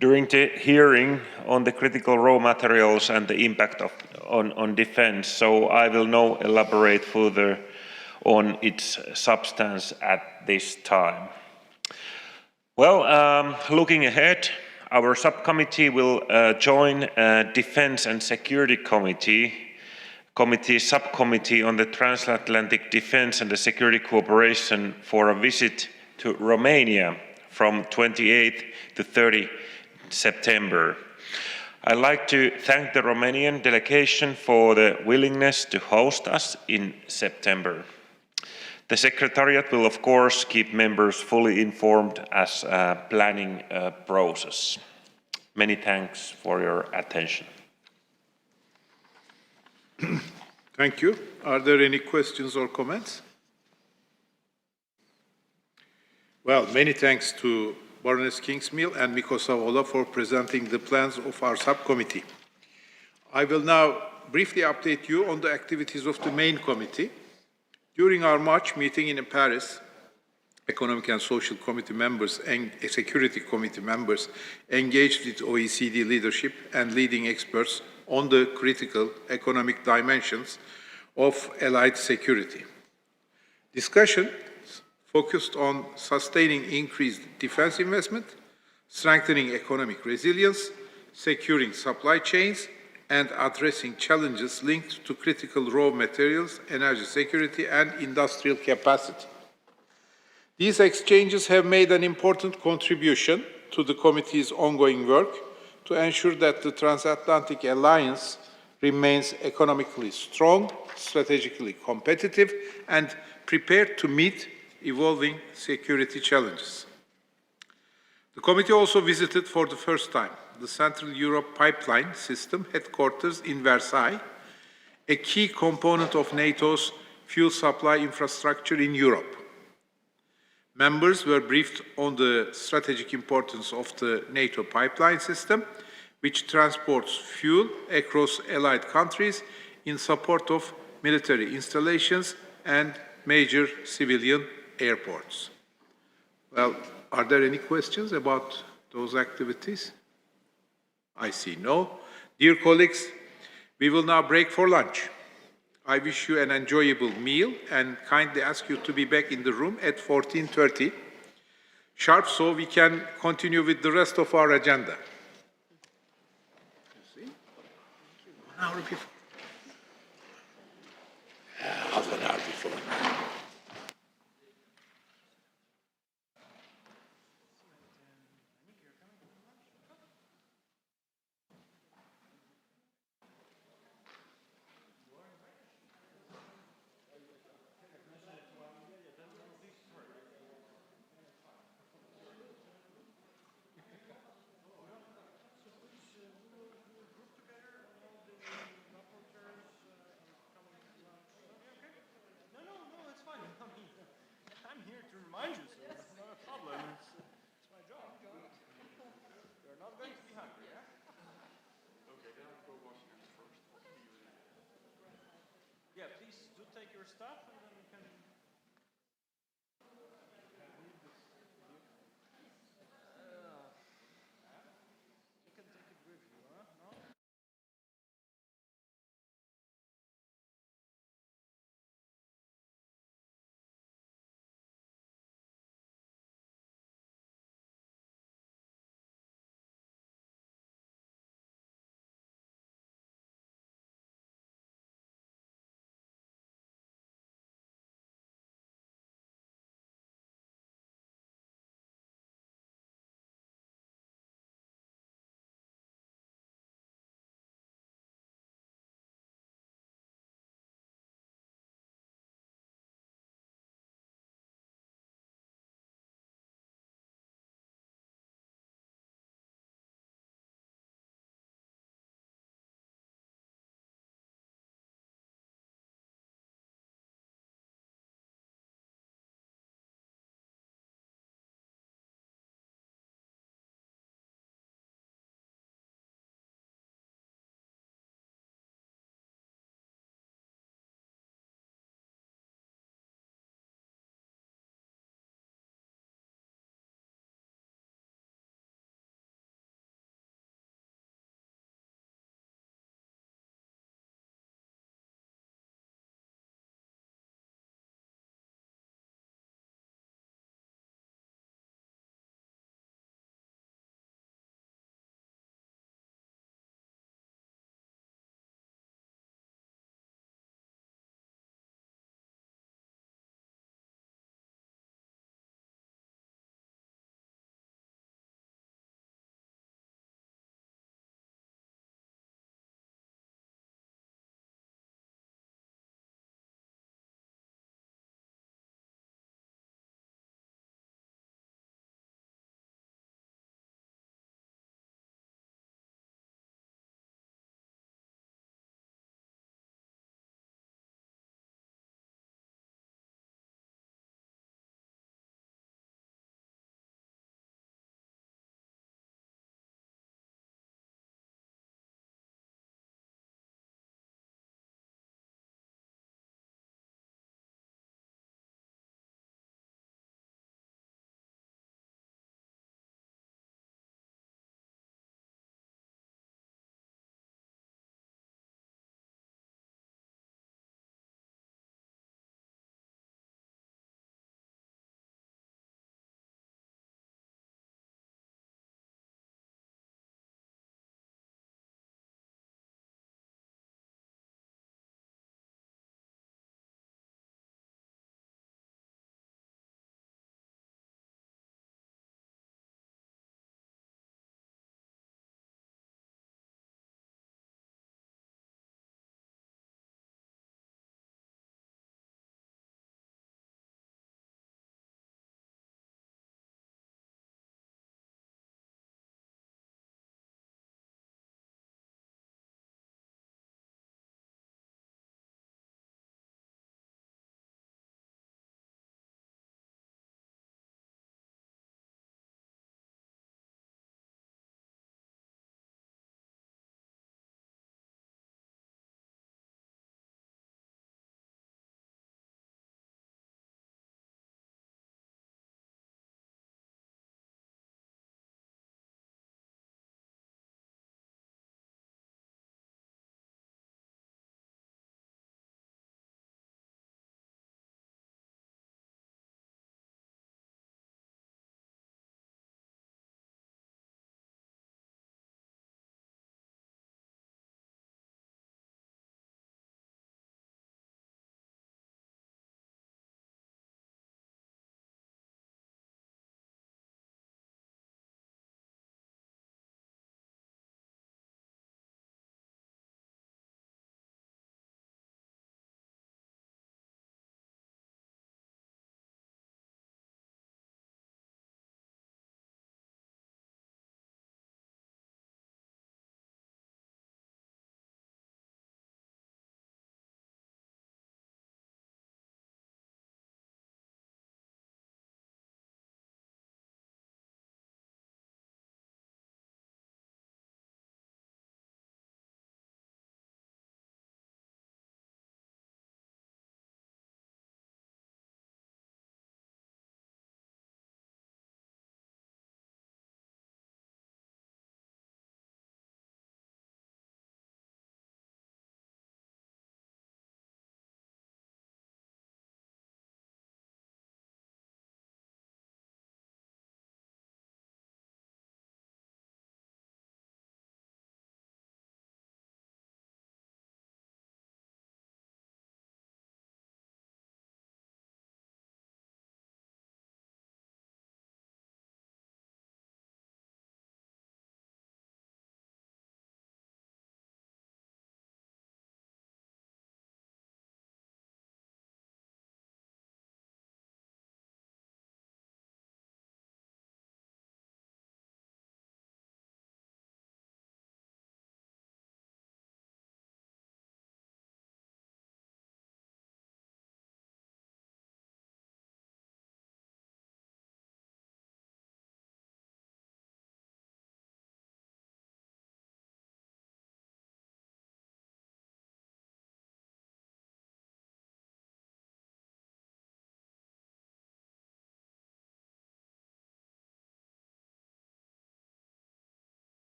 during the hearing on the critical raw materials and the impact on defense. So I will now elaborate further on its substance at this time. Well, looking ahead, our subcommittee will join Defense and Security subcommittee on the transatlantic defense and the security cooperation for a visit to Romania from 28th to 30 September. I'd like to thank the Romanian delegation for the willingness to host us in September. The Secretariat will, of course, keep members fully informed as planning process. Many thanks for your attention. Thank you. Are there any questions or comments? Well, many thanks to Baroness Kingsmill and Mikko Savola for presenting the plans of our subcommittee. I will now briefly update you on the activities of the main committee. During our March meeting in Paris, Economic and Social Committee members and Security Committee members engaged with OECD leadership and leading experts on the critical economic dimensions of allied security. Discussion focused on sustaining increased defense investment, strengthening economic resilience, securing supply chains, and addressing challenges linked to critical raw materials, energy security, and industrial capacity. These exchanges have made an important contribution to the committee's ongoing work to ensure that the transatlantic alliance remains economically strong, strategically competitive, and prepared to meet evolving security challenges. The committee also visited for the first time the Central Europe Pipeline System headquarters in Versailles, a key component of NATO's fuel supply infrastructure in Europe. Members were briefed on the strategic importance of the NATO pipeline system, which transports fuel across allied countries in support of military installations and major civilian airports. Well, are there any questions about those activities? I see no. Dear colleagues, we will now break for lunch. I wish you an enjoyable meal and kindly ask you to be back in the room at 14:30 sharp so we can continue with the rest of our agenda. See? 1 hour before. Half an hour before.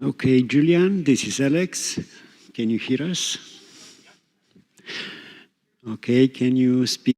Okay, Julian, this is Alex. Can you hear us? Okay, can you speak?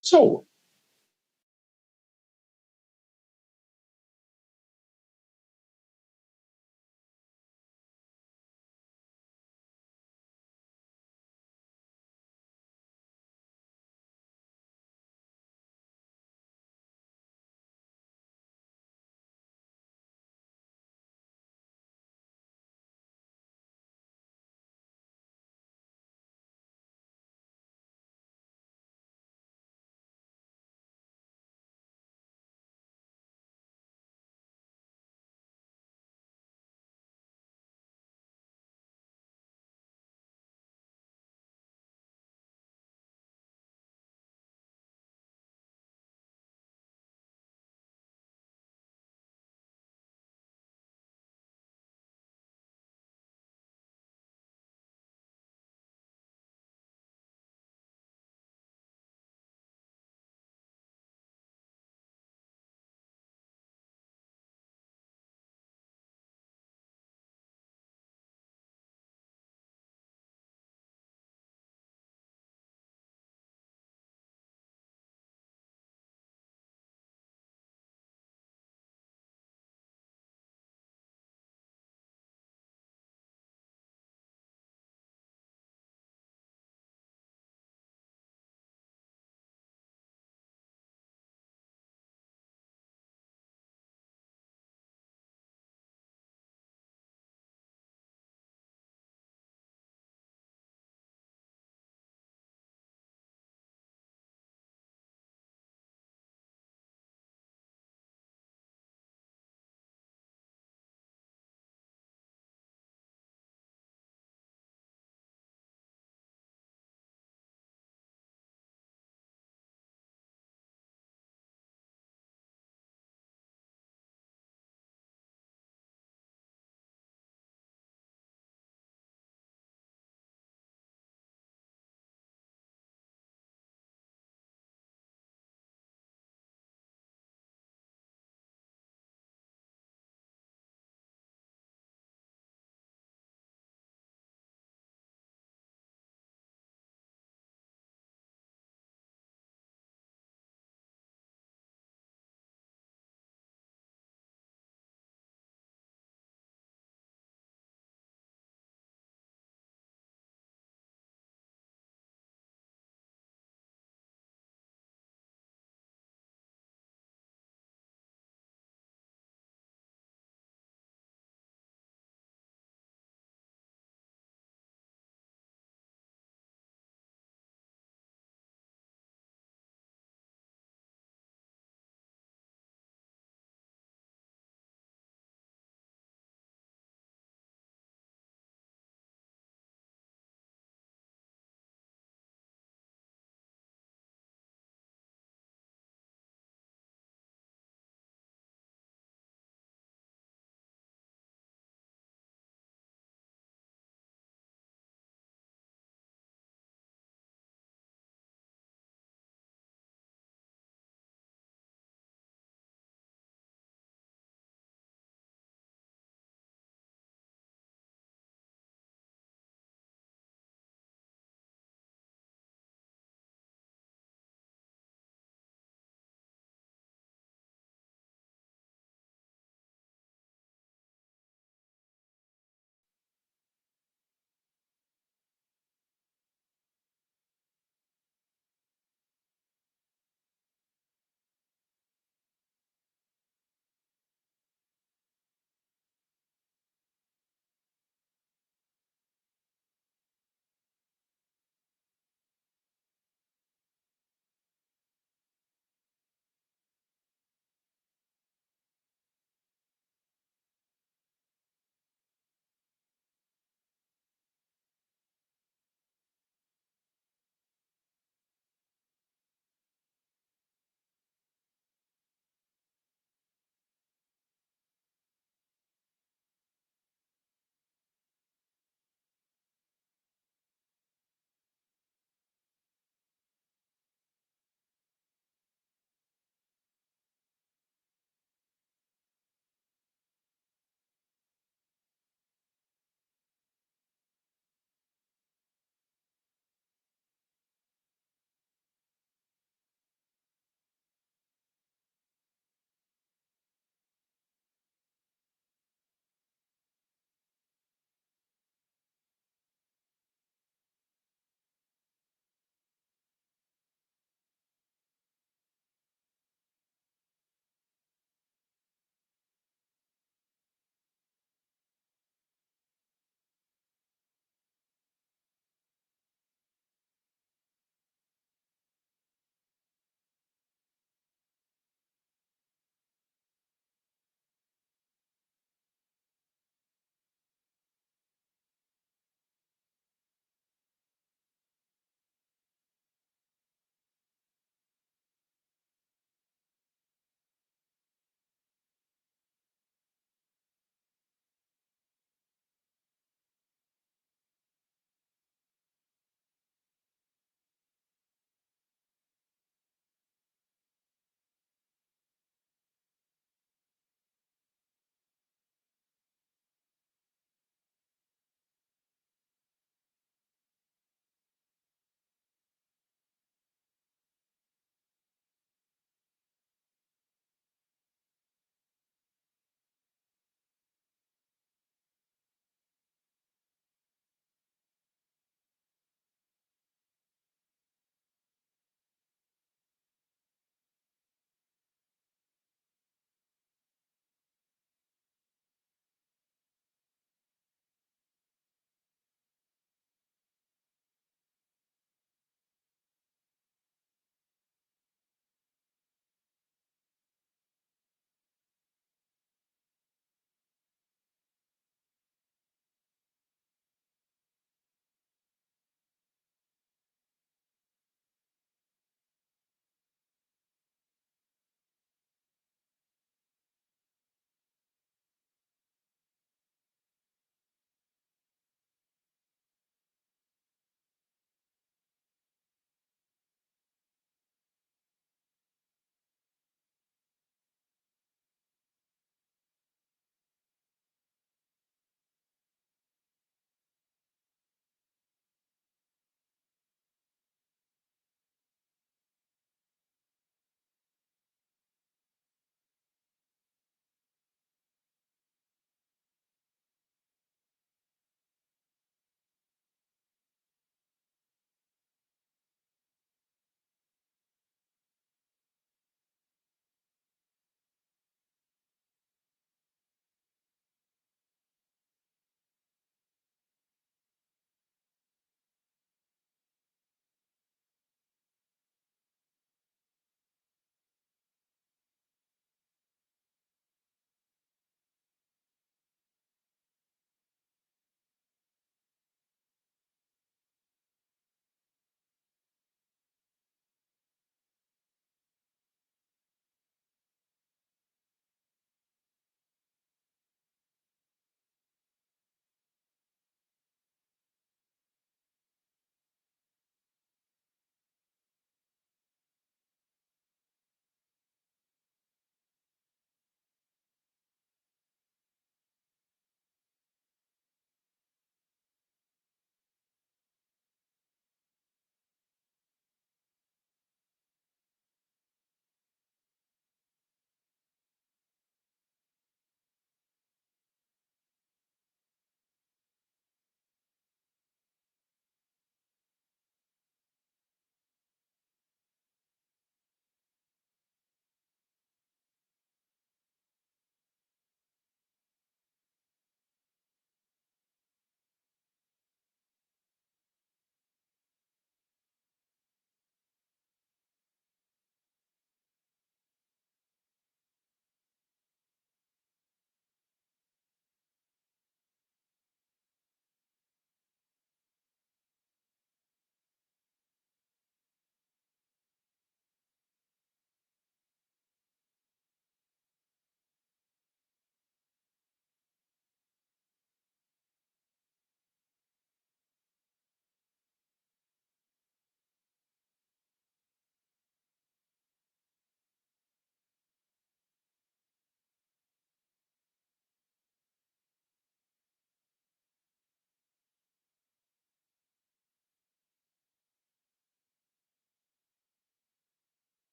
So,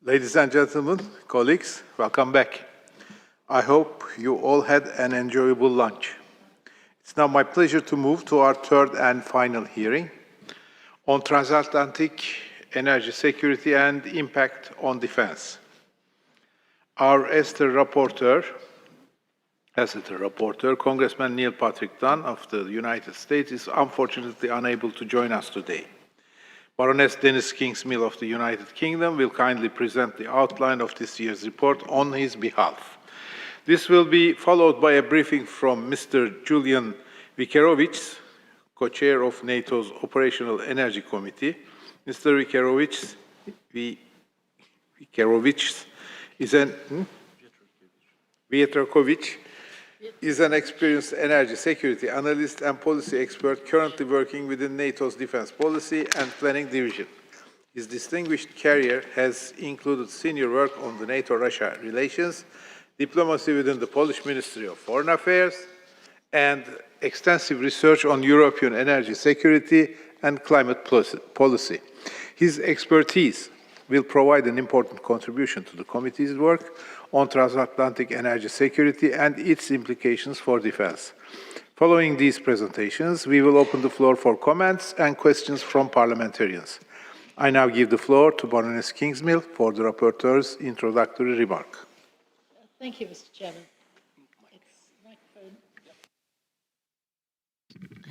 Ladies and gentlemen, colleagues, welcome back. I hope you all had an enjoyable lunch. It's now my pleasure to move to our third and final hearing on transatlantic energy security and impact on defense. Our Esther rapporteur, Congressman Neil Patrick Dunn of the United States, is unfortunately unable to join us today. Baroness Dennis Kingsmill of the United Kingdom will kindly present the outline of this year's report on his behalf. This will be followed by a briefing from Mr. Julian Vikerovich, co-chair of NATO's Operational Energy Committee. Mr. Vikerovich is an experienced energy security analyst and policy expert currently working within NATO's Defense Policy and Planning Division. His distinguished career has included senior work on the NATO-Russia relations, diplomacy within the Polish Ministry of Foreign Affairs, and extensive research on European energy security and climate policy. His expertise will provide an important contribution to the committee's work on transatlantic energy security and its implications for defense. Following these presentations, we will open the floor for comments and questions from parliamentarians. I now give the floor to Baroness Kingsmill for the rapporteur's introductory remark. Thank you, Mr. Chairman. Microphone.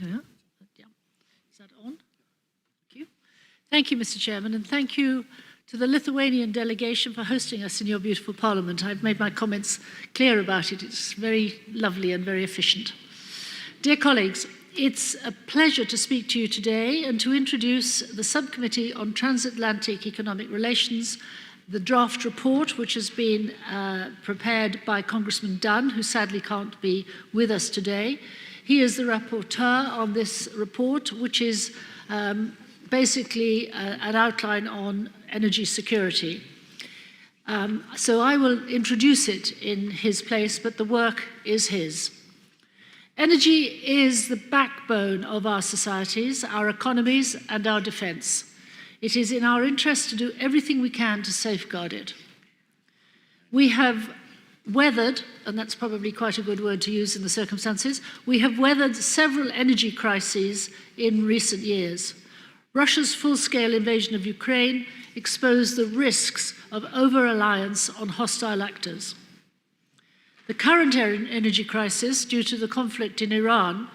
Yeah. Is that on? Thank you. Thank you, Mr. Chairman, and thank you to the Lithuanian delegation for hosting us in your beautiful parliament. I've made my comments clear about it. It's very lovely and very efficient. Dear colleagues, it's a pleasure to speak to you today and to introduce the Subcommittee on Transatlantic Economic Relations, the draft report which has been prepared by Congressman Dunn, who sadly can't be with us today. He is the rapporteur on this report, which is basically an outline on energy security. So I will introduce it in his place, but the work is his. Energy is the backbone of our societies, our economies, and our defense. It is in our interest to do everything we can to safeguard it. We have weathered, and that's probably quite a good word to use in the circumstances, we have weathered several energy crises in recent years. Russia's full-scale invasion of Ukraine exposed the risks of over-reliance on hostile actors. The current energy crisis, due to the conflict in Iran,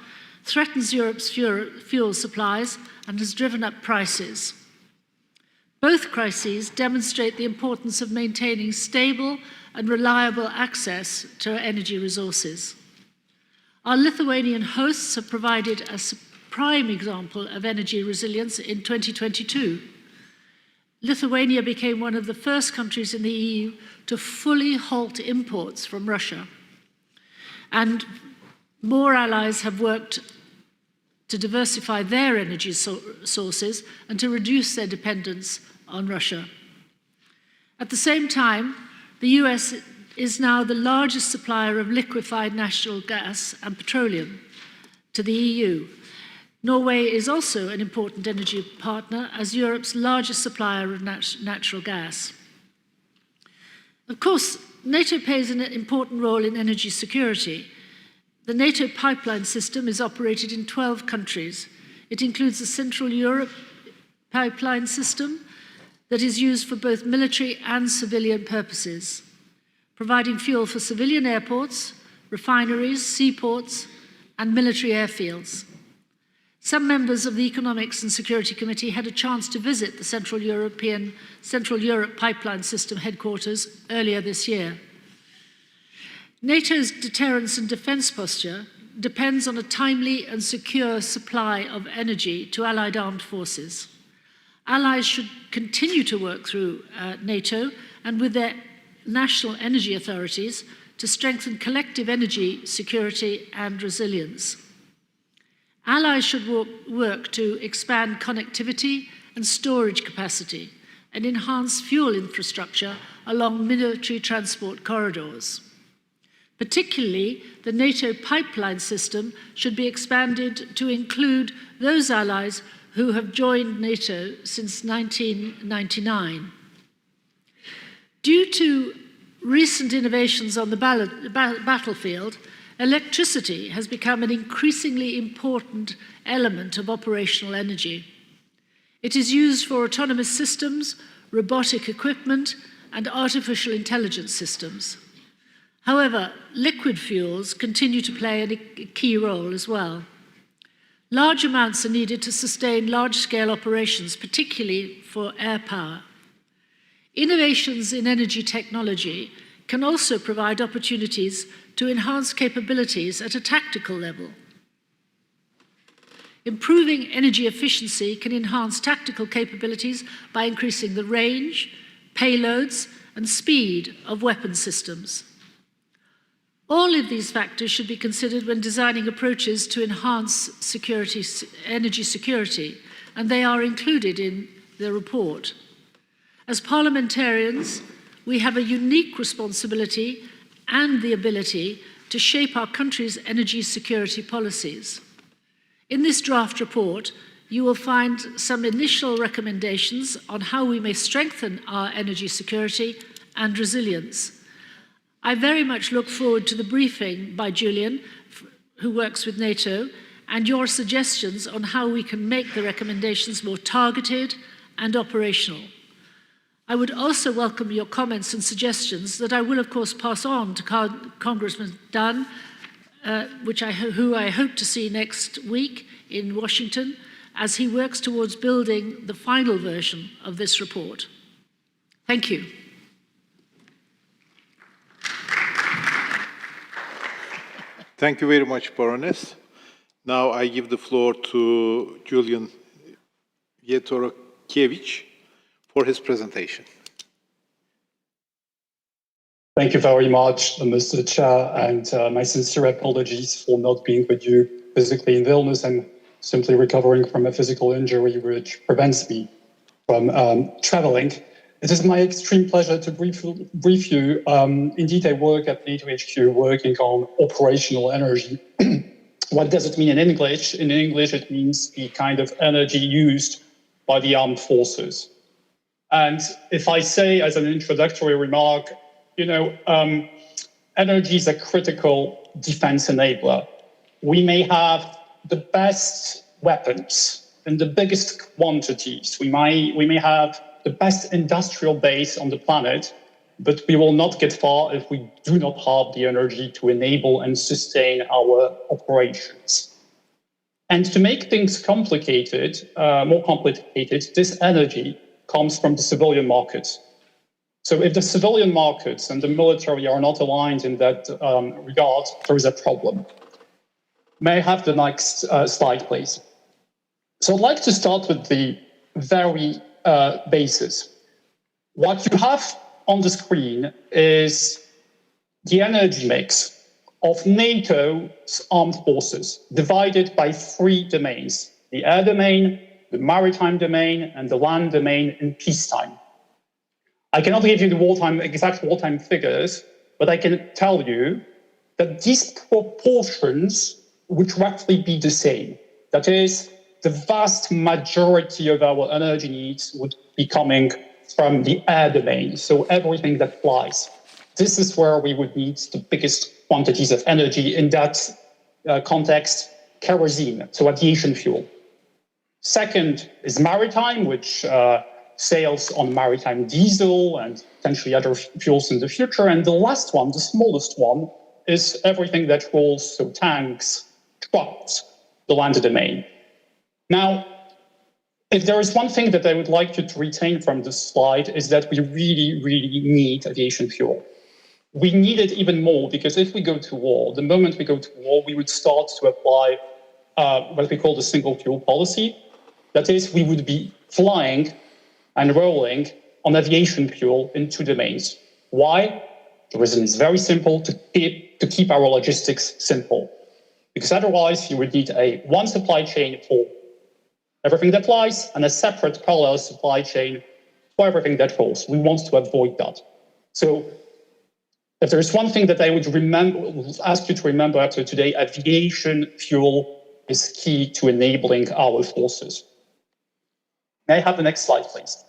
threatens Europe's fuel supplies and has driven up prices. Both crises demonstrate the importance of maintaining stable and reliable access to energy resources. Our Lithuanian hosts have provided a prime example of energy resilience in 2022. Lithuania became one of the first countries in the EU to fully halt imports from Russia. And more allies have worked to diversify their energy sources and to reduce their dependence on Russia. At the same time, the US is now the largest supplier of liquefied natural gas and petroleum to the EU. Norway is also an important energy partner as Europe's largest supplier of natural gas. Of course, NATO plays an important role in energy security. The NATO pipeline system is operated in 12 countries. It includes the Central Europe pipeline system that is used for both military and civilian purposes, providing fuel for civilian airports, refineries, seaports, and military airfields. Some members of the Economics and Security Committee had a chance to visit the Central Europe Pipeline System headquarters earlier this year. NATO's deterrence and defense posture depends on a timely and secure supply of energy to Allied armed forces. Allies should continue to work through NATO and with their national energy authorities to strengthen collective energy security and resilience. Allies should work to expand connectivity and storage capacity and enhance fuel infrastructure along military transport corridors. Particularly, the NATO pipeline system should be expanded to include those allies who have joined NATO since 1999. Due to recent innovations on the battlefield, electricity has become an increasingly important element of operational energy. It is used for autonomous systems, robotic equipment, and artificial intelligence systems. However, liquid fuels continue to play a key role as well. Large amounts are needed to sustain large-scale operations, particularly for air power. Innovations in energy technology can also provide opportunities to enhance capabilities at a tactical level. Improving energy efficiency can enhance tactical capabilities by increasing the range, payloads, and speed of weapon systems. All of these factors should be considered when designing approaches to enhance energy security, and they are included in the report. As parliamentarians, we have a unique responsibility and the ability to shape our country's energy security policies. In this draft report, you will find some initial recommendations on how we may strengthen our energy security and resilience. I very much look forward to the briefing by Julian, who works with NATO, and your suggestions on how we can make the recommendations more targeted and operational. I would also welcome your comments and suggestions that I will, of course, pass on to Congressman Dunn, who I hope to see next week in Washington, as he works towards building the final version of this report. Thank you. Thank you very much, Baroness. Now I give the floor to Julian Vietorokiewicz for his presentation. Thank you very much, Mr. Chair, and my sincere apologies for not being with you physically in Vilnius. I'm simply recovering from a physical injury which prevents me from traveling. It is my extreme pleasure to brief you. Indeed, I work at NATO HQ working on operational energy. What does it mean in English? In English, it means the kind of energy used by the armed forces. And if I say as an introductory remark, energy is a critical defense enabler. We may have the best weapons in the biggest quantities. We may have the best industrial base on the planet, but we will not get far if we do not have the energy to enable and sustain our operations. And to make things complicated, more complicated, this energy comes from the civilian market. So if the civilian markets and the military are not aligned in that regard, there is a problem. May I have the next slide, please? So I'd like to start with the very basis. What you have on the screen is the energy mix of NATO's armed forces, divided by 3 domains: the air domain, the maritime domain, and the land domain in peacetime. I cannot give you the exact wartime figures, but I can tell you that these proportions would roughly be the same. That is, the vast majority of our energy needs would be coming from the air domain, so everything that flies. This is where we would need the biggest quantities of energy. In that context, kerosene, so aviation fuel. Second is maritime, which sails on maritime diesel and potentially other fuels in the future. And the last one, the smallest one, is everything that rolls, so tanks, trucks, the land domain. Now, if there is one thing that I would like you to retain from this slide, is that we really, really need aviation fuel. We need it even more because if we go to war, the moment we go to war, we would start to apply what we call the single fuel policy. That is, we would be flying and rolling on aviation fuel in 2 domains. Why? The reason is very simple: to keep our logistics simple. Because otherwise, you would need one supply chain for everything that flies and a separate parallel supply chain for everything that falls. We want to avoid that. So if there is one thing that I would ask you to remember after today, aviation fuel is key to enabling our forces. May I have the next slide, please?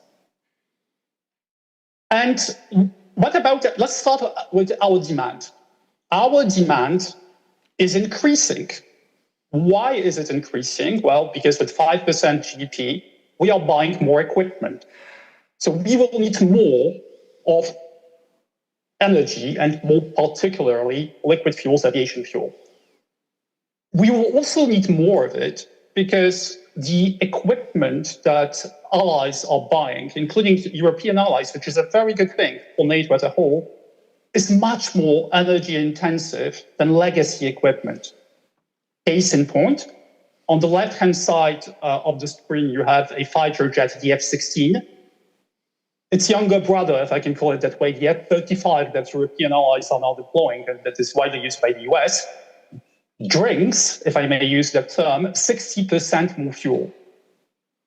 And what about, let's start with our demand. Our demand is increasing. Why is it increasing? Well, because with 5% GDP, we are buying more equipment. So we will need more of energy and more particularly liquid fuels, aviation fuel. We will also need more of it because the equipment that allies are buying, including European allies, which is a very good thing for NATO as a whole, is much more energy intensive than legacy equipment. Case in point, on the left-hand side of the screen, you have a fighter jet, the F-16. Its younger brother, if I can call it that way, the F-35 that European allies are now deploying and that is widely used by the US, drinks, if I may use that term, 60% more fuel.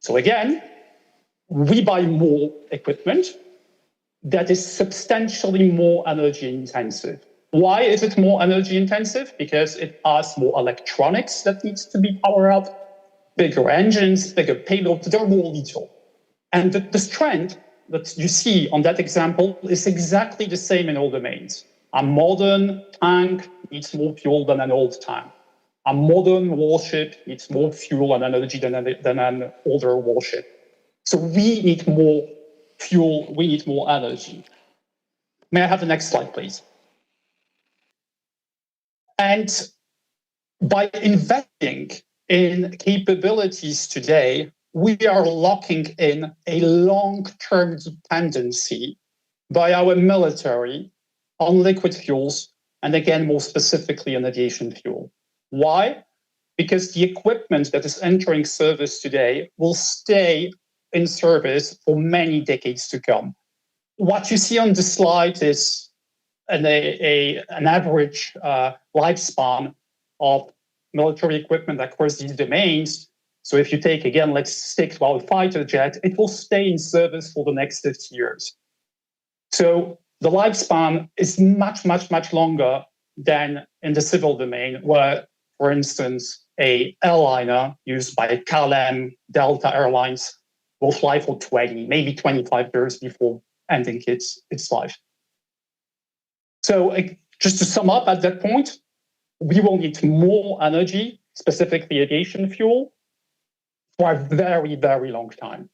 So again, we buy more equipment that is substantially more energy intensive. Why is it more energy intensive? Because it has more electronics that needs to be powered up, bigger engines, bigger payloads, they're more lethal. And the trend that you see on that example is exactly the same in all domains. A modern tank needs more fuel than an old tank. A modern warship needs more fuel and energy than an older warship. So we need more fuel, we need more energy. May I have the next slide, please? And by investing in capabilities today, we are locking in a long-term dependency by our military on liquid fuels, and again, more specifically on aviation fuel. Why? Because the equipment that is entering service today will stay in service for many decades to come. What you see on the slide is an average lifespan of military equipment across these domains. So if you take, again, let's stick to our fighter jet, it will stay in service for the next 50 years. So the lifespan is much, much, much longer than in the civil domain, where, for instance, a airliner used by KLM, Delta Airlines will fly for 20, maybe 25 years before ending its life. So just to sum up at that point, we will need more energy, specifically aviation fuel, for a very, very long time.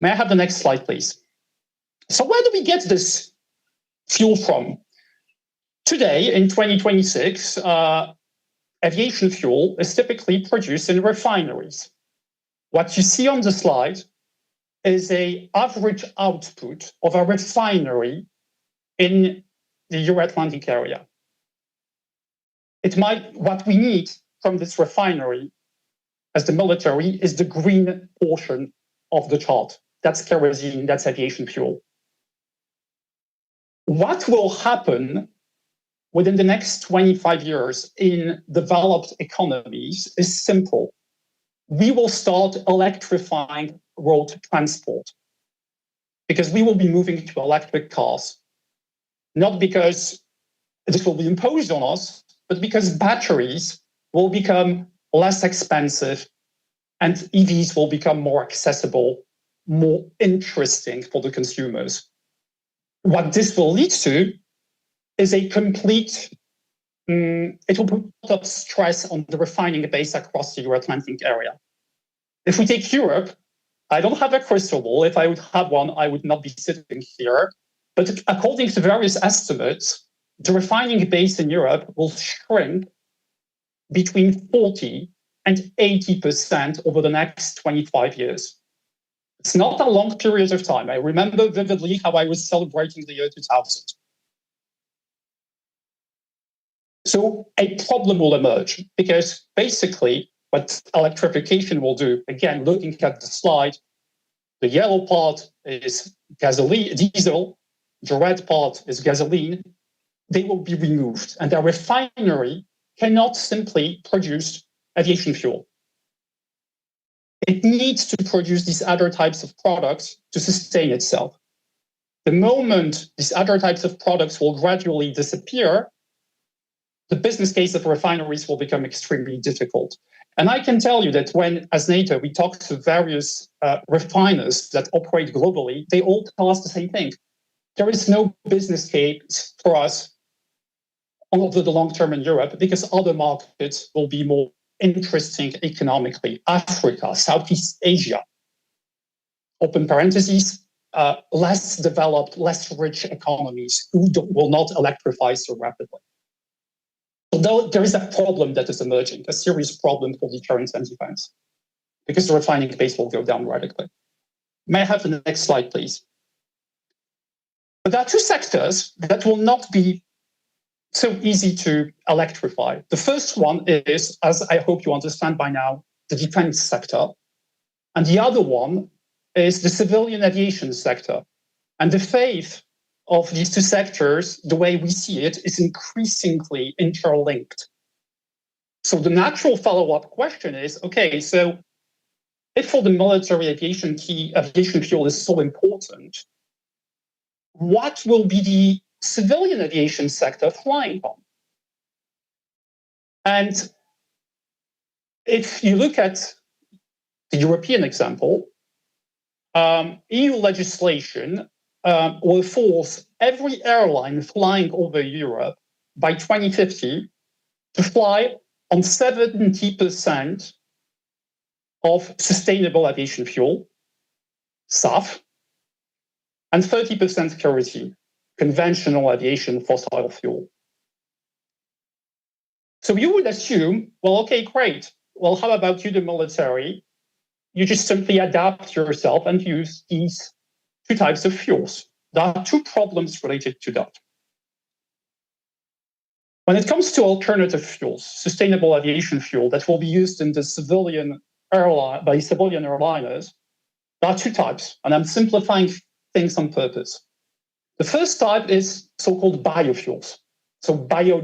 May I have the next slide, please? So where do we get this fuel from? Today, in 2026, aviation fuel is typically produced in refineries. What you see on the slide is an average output of a refinery in the Euro-Atlantic area. What we need from this refinery as the military is the green portion of the chart. That's kerosene, that's aviation fuel. What will happen within the next 25 years in developed economies is simple. We will start electrifying road transport because we will be moving to electric cars, not because this will be imposed on us, but because batteries will become less expensive and EVs will become more accessible, more interesting for the consumers. What this will lead to is a complete, it will put a lot of stress on the refining base across the Euro-Atlantic area. If we take Europe, I don't have a crystal ball. If I would have one, I would not be sitting here. But according to various estimates, the refining base in Europe will shrink between 40 and 80% over the next 25 years. It's not a long period of time. I remember vividly how I was celebrating the year 2000. So a problem will emerge because basically what electrification will do, again, looking at the slide, the yellow part is gasoline, diesel, the red part is gasoline. They will be removed and their refinery cannot simply produce aviation fuel. It needs to produce these other types of products to sustain itself. The moment these other types of products will gradually disappear, the business case of refineries will become extremely difficult. And I can tell you that when, as NATO, we talk to various refiners that operate globally, they all tell us the same thing. there is no business case for us over the long term in Europe because other markets will be more interesting economically. Africa, Southeast Asia, open parentheses, less developed, less rich economies who will not electrify so rapidly. Although there is a problem that is emerging, a serious problem for deterrence and defense, because the refining base will go down radically. May I have the next slide, please? But there are two sectors that will not be so easy to electrify. The first one is, as I hope you understand by now, the defense sector. And the other one is the civilian aviation sector. And the fate of these two sectors, the way we see it, is increasingly interlinked. So the natural follow-up question is, okay, so if for the military aviation fuel is so important, what will be the civilian aviation sector flying on? And if you look at the European example, EU legislation will force every airline flying over Europe by 2050 to fly on 70% of sustainable aviation fuel, SAF, and 30% kerosene, conventional aviation fossil fuel. So you would assume, well, okay, great. Well, how about you, the military? You just simply adapt yourself and use these two types of fuels. There are two problems related to that. When it comes to alternative fuels, sustainable aviation fuel that will be used in the civilian by civilian airliners, there are two types, and I'm simplifying things on purpose. The first type is so-called biofuels, so bio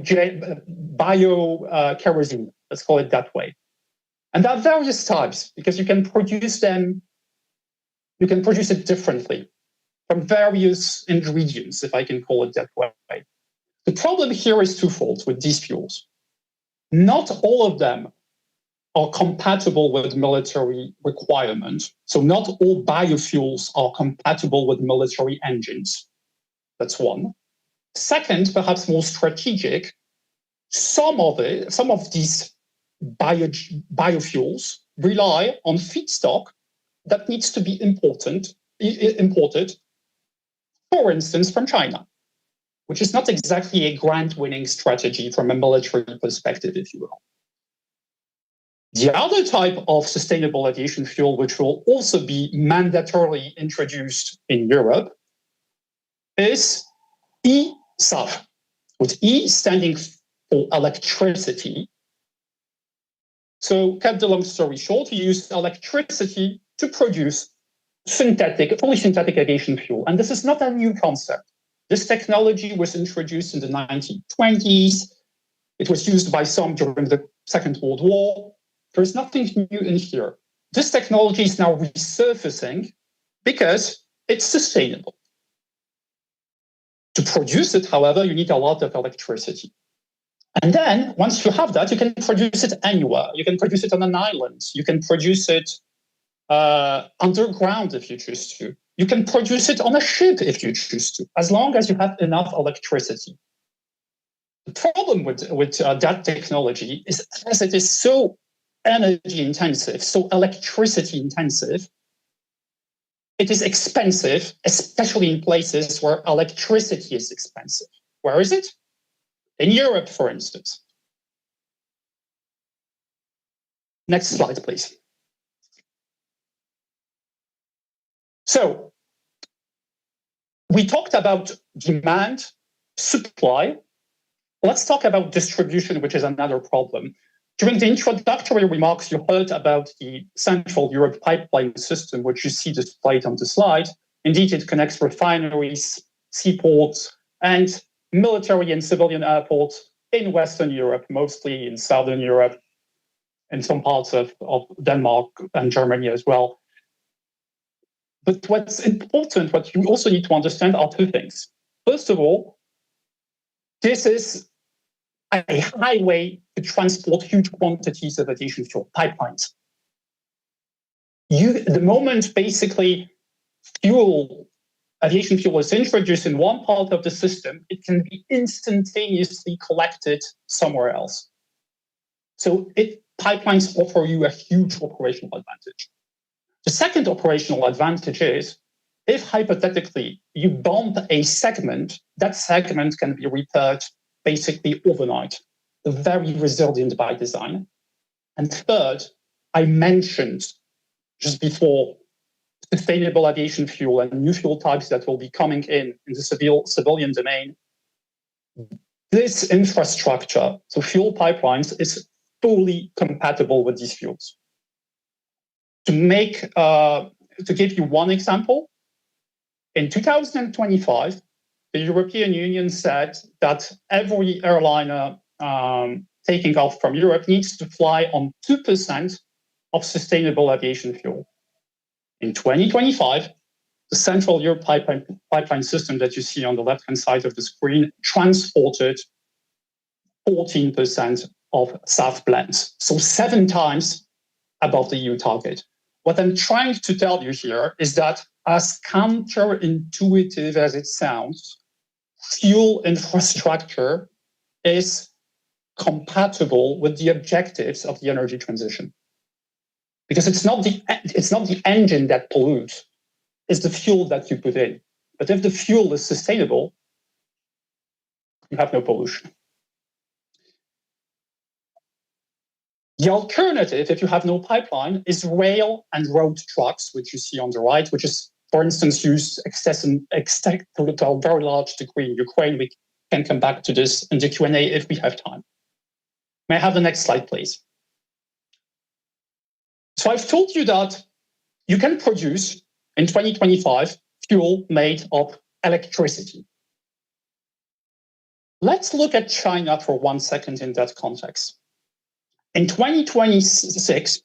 kerosene, let's call it that way. And there are various types because you can produce them, you can produce it differently from various ingredients, if I can call it that way. The problem here is twofold with these fuels. Not all of them are compatible with military requirements. So not all biofuels are compatible with military engines. That's one. Second, perhaps more strategic, some of these biofuels rely on feedstock that needs to be imported, for instance, from China, which is not exactly a grant-winning strategy from a military perspective, if you will. The other type of sustainable aviation fuel, which will also be mandatorily introduced in Europe, is eSAF, with E standing for electricity. So, cut the long story short, you use electricity to produce fully synthetic aviation fuel. And this is not a new concept. This technology was introduced in the 1920s. It was used by some during the Second World War. There's nothing new in here. This technology is now resurfacing because it's sustainable. To produce it, however, you need a lot of electricity. And then, once you have that, you can produce it anywhere. You can produce it on an island. You can produce it underground if you choose to. You can produce it on a ship if you choose to, as long as you have enough electricity. The problem with that technology is, as it is so energy intensive, so electricity intensive, it is expensive, especially in places where electricity is expensive. Where is it? In Europe, for instance. Next slide, please. So, we talked about demand, supply. Let's talk about distribution, which is another problem. During the introductory remarks, you heard about the Central Europe pipeline system, which you see displayed on the slide. Indeed, it connects refineries, seaports, and military and civilian airports in Western Europe, mostly in Southern Europe, and some parts of Denmark and Germany as well. But what's important, what you also need to understand are two things. First of all, this is a highway to transport huge quantities of aviation fuel, pipelines. The moment basically fuel aviation fuel is introduced in one part of the system, it can be instantaneously collected somewhere else. So pipelines offer you a huge operational advantage. The second operational advantage is, if hypothetically you bump a segment, that segment can be repaired basically overnight. Very resilient by design. And third, I mentioned just before sustainable aviation fuel and new fuel types that will be coming in the civilian domain. This infrastructure, so fuel pipelines, is fully compatible with these fuels. To give you one example, in 2025, the European Union said that every airliner taking off from Europe needs to fly on 2% of sustainable aviation fuel. In 2025, the Central Europe pipeline system that you see on the left-hand side of the screen transported 14% of SAF blends, so 7 times above the EU target. What I'm trying to tell you here is that, as counterintuitive as it sounds, fuel infrastructure is compatible with the objectives of the energy transition. Because it's not the engine that pollutes, it's the fuel that you put in. But if the fuel is sustainable, you have no pollution. The alternative, if you have no pipeline, is rail and road trucks, which you see on the right, which is, for instance, used to a very large degree in Ukraine. We can come back to this in the Q&A if we have time. May I have the next slide, please? So I've told you that you can produce, in 2025, fuel made of electricity. Let's look at China for 1 second in that context. In 2026,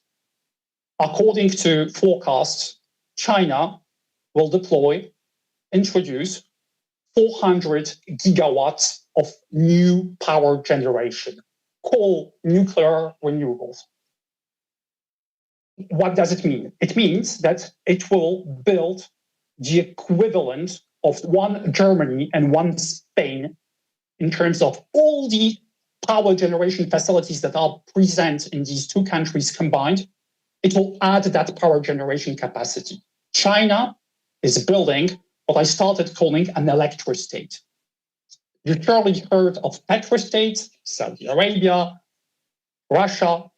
according to forecasts, China will introduce 400 gigawatts of new power generation, coal, nuclear, renewables. What does it mean? It means that it will build the equivalent of one Germany and one Spain in terms of all the power generation facilities that are present in these two countries combined. It will add that power generation capacity. China is building what I started calling an electrostate. You surely heard of petrostates, Saudi Arabia, Russia,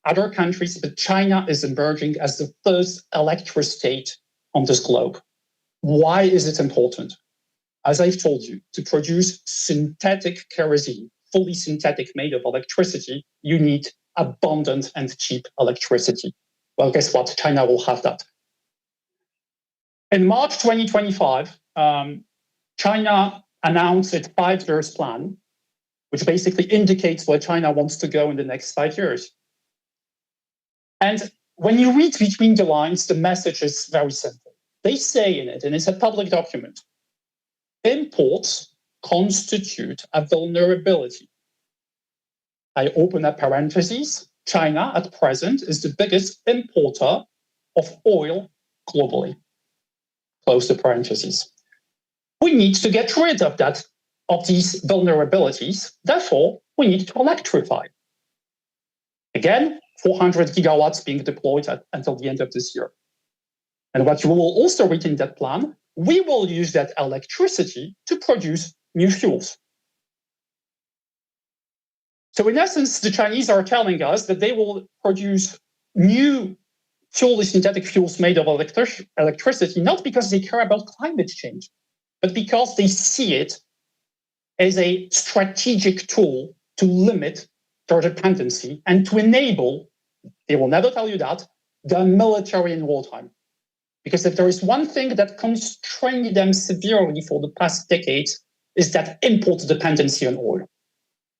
other countries, but China is emerging as the first electrostate on this globe. Why is it important? As I've told you, to produce synthetic kerosene, fully synthetic, made of electricity, you need abundant and cheap electricity. Well, guess what? China will have that. In March 2025, China announced its 5-year plan, which basically indicates where China wants to go in the next 5 years. And when you read between the lines, the message is very simple. They say in it, and it's a public document, imports constitute a vulnerability. I open a parenthesis. China at present is the biggest importer of oil globally. Close the parentheses. We need to get rid of these vulnerabilities. Therefore, we need to electrify. Again, 400 gigawatts being deployed until the end of this year. And what you will also read in that plan, we will use that electricity to produce new fuels. So in essence, the Chinese are telling us that they will produce new synthetic fuels made of electricity, not because they care about climate change, but because they see it as a strategic tool to limit their dependency and to enable, they will never tell you that, the military in wartime. Because if there is one thing that constrained them severely for the past decades, is that import dependency on oil.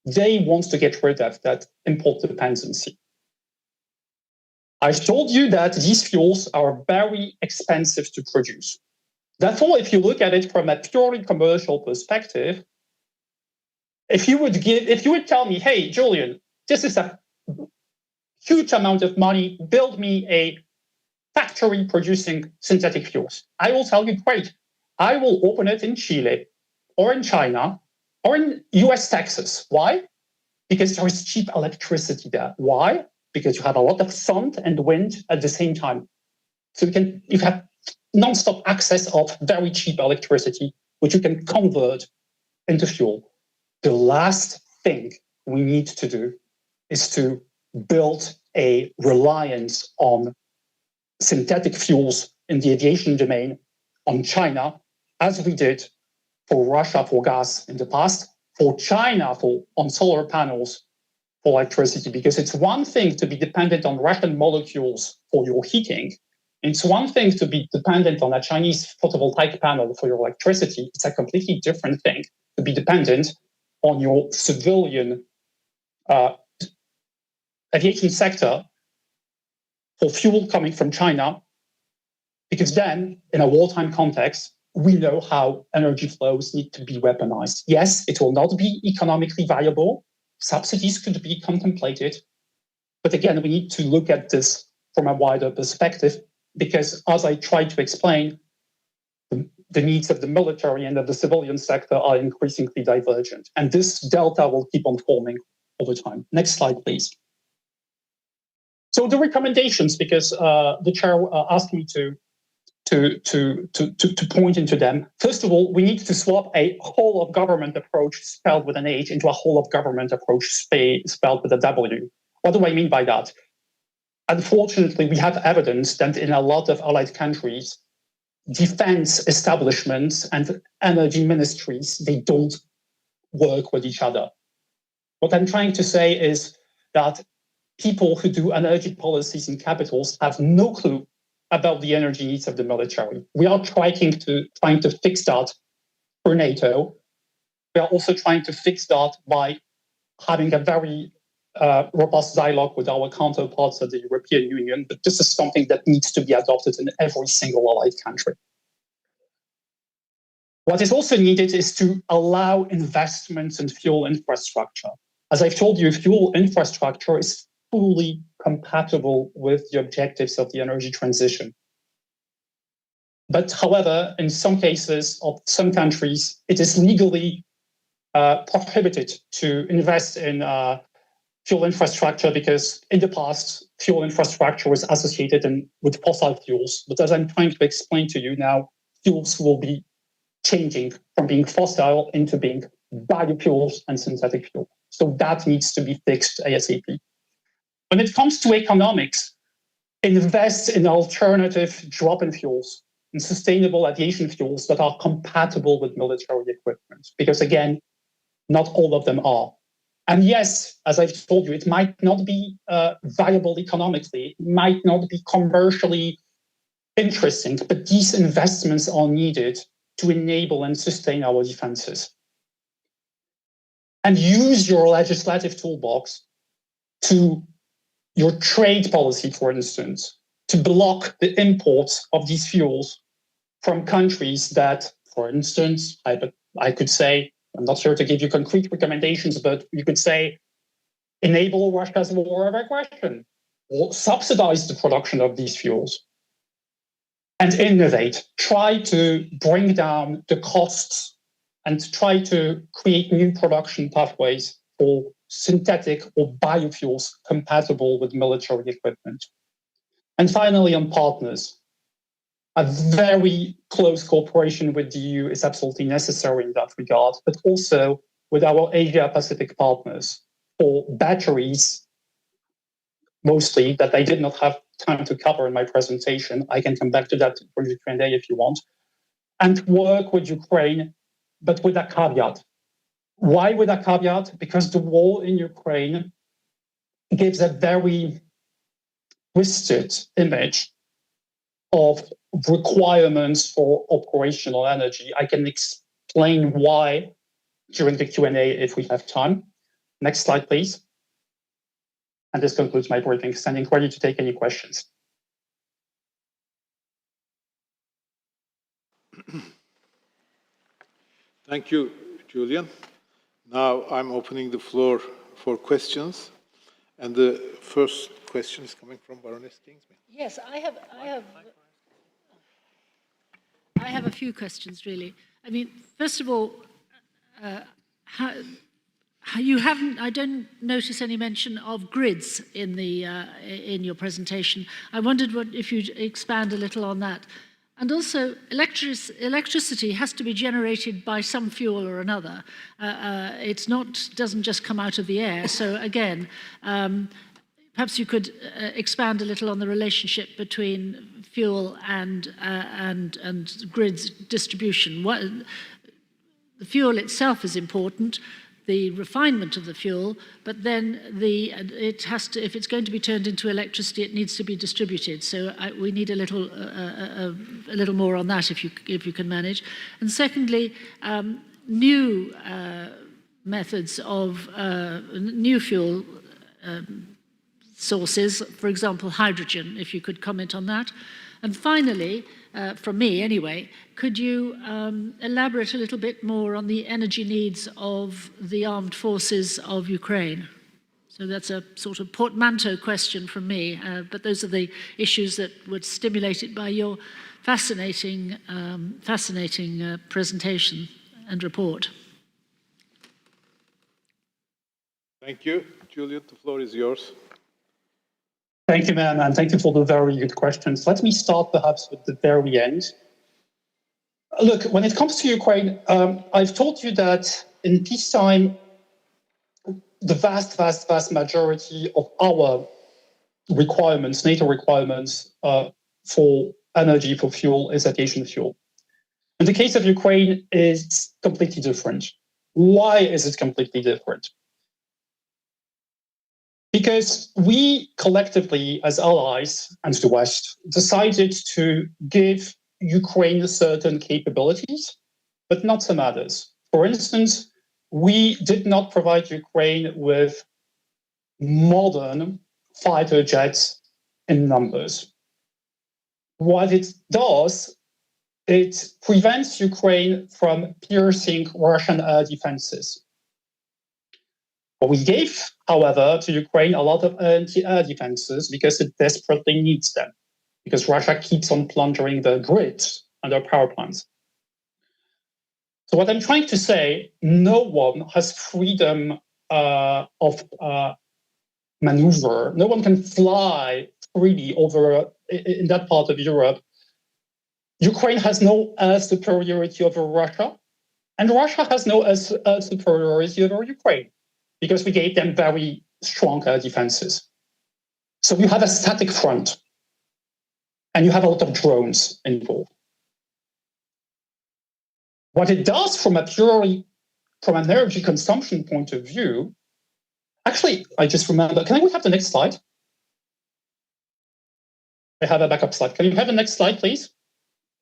They want to get rid of that import dependency. I've told you that these fuels are very expensive to produce. Therefore, if you look at it from a purely commercial perspective, if you would tell me, hey, Julian, this is a huge amount of money, build me a factory producing synthetic fuels, I will tell you, great, I will open it in Chile or in China or in US Texas. Why? Because there is cheap electricity there. Why? Because you have a lot of sun and wind at the same time. So you have non-stop access of very cheap electricity, which you can convert into fuel. The last thing we need to do is to build a reliance on synthetic fuels in the aviation domain on China, as we did for Russia for gas in the past, for China on solar panels for electricity, because it's one thing to be dependent on Russian molecules for your heating. It's one thing to be dependent on a Chinese photovoltaic panel for your electricity. It's a completely different thing to be dependent on your civilian aviation sector for fuel coming from China, because then, in a wartime context, we know how energy flows need to be weaponized. Yes, it will not be economically viable. Subsidies could be contemplated. But again, we need to look at this from a wider perspective, because as I tried to explain, the needs of the military and of the civilian sector are increasingly divergent. And this delta will keep on forming over time. Next slide, please. So the recommendations, because the chair asked me to point into them. First of all, we need to swap a whole of government approach spelled with an H into a whole of government approach spelled with a W. What do I mean by that? Unfortunately, we have evidence that in a lot of allied countries, defense establishments and energy ministries, they don't work with each other. What I'm trying to say is that people who do energy policies in capitals have no clue about the energy needs of the military. We are trying to fix that for NATO. We are also trying to fix that by having a very robust dialogue with our counterparts at the European Union, but this is something that needs to be adopted in every single allied country. What is also needed is to allow investments in fuel infrastructure. As I've told you, fuel infrastructure is fully compatible with the objectives of the energy transition. But however, in some cases of some countries, it is legally prohibited to invest in fuel infrastructure because in the past, fuel infrastructure was associated with fossil fuels. But as I'm trying to explain to you now, fuels will be changing from being fossil into being biofuels and synthetic fuel. So that needs to be fixed ASAP. When it comes to economics, invest in alternative drop-in fuels and sustainable aviation fuels that are compatible with military equipment. Because again, not all of them are. And yes, as I've told you, it might not be viable economically, it might not be commercially interesting, but these investments are needed to enable and sustain our defenses. And use your legislative toolbox to your trade policy, for instance, to block the imports of these fuels from countries that, for instance, I could say, I'm not here to give you concrete recommendations, but you could say, enable Russia's war of aggression or subsidize the production of these fuels and innovate. Try to bring down the costs and try to create new production pathways for synthetic or biofuels compatible with military equipment. And finally, on partners, a very close cooperation with the EU is absolutely necessary in that regard, but also with our Asia-Pacific partners for batteries, mostly, that I did not have time to cover in my presentation. I can come back to that for the Q&A if you want. And work with Ukraine, but with a caveat. Why with a caveat? Because the war in Ukraine gives a very twisted image of requirements for operational energy. I can explain why during the Q&A if we have time. Next slide, please. And this concludes my briefing. Standing ready to take any questions. Thank you, Julian. Now I'm opening the floor for questions. And the first question is coming from Baroness Kingsman. Yes, I have I have a few questions, really. I mean, first of all, you haven't. I don't notice any mention of grids in the in your presentation. I wondered if you'd expand a little on that. And also, electricity has to be generated by some fuel or another. Doesn't just come out of the air. So again, perhaps you could expand a little on the relationship between fuel and grids distribution. The fuel itself is important, the refinement of the fuel, but then it has to, if it's going to be turned into electricity, it needs to be distributed. So we need a little more on that if you can manage. And secondly, new methods of new fuel sources, for example, hydrogen, if you could comment on that. And finally, from me anyway, could you elaborate a little bit more on the energy needs of the armed forces of Ukraine? So that's a sort of portmanteau question from me, but those are the issues that were stimulated by your fascinating presentation and report. Thank you. Julian, the floor is yours. Thank you, ma'am, and thank you for the very good questions. Let me start perhaps with the very end. Look, when it comes to Ukraine, I've told you that in peacetime, the vast majority of our requirements, NATO requirements for energy, for fuel, is aviation fuel. In the case of Ukraine, it's completely different. Why is it completely different? Because we collectively, as allies and the West, decided to give Ukraine certain capabilities, but not some others. For instance, we did not provide Ukraine with modern fighter jets in numbers. What it does, it prevents Ukraine from piercing Russian air defenses. We gave, however, to Ukraine a lot of anti-air defenses because it desperately needs them, because Russia keeps on plundering their grids and their power plants. So what I'm trying to say, no one has freedom of maneuver. No one can fly freely over in that part of Europe. Ukraine has no air superiority over Russia, and Russia has no air superiority over Ukraine, because we gave them very strong air defenses. So you have a static front, and you have a lot of drones involved. What it does from an energy consumption point of view, actually, I just remember, can we have the next slide? I have a backup slide. Can you have the next slide, please?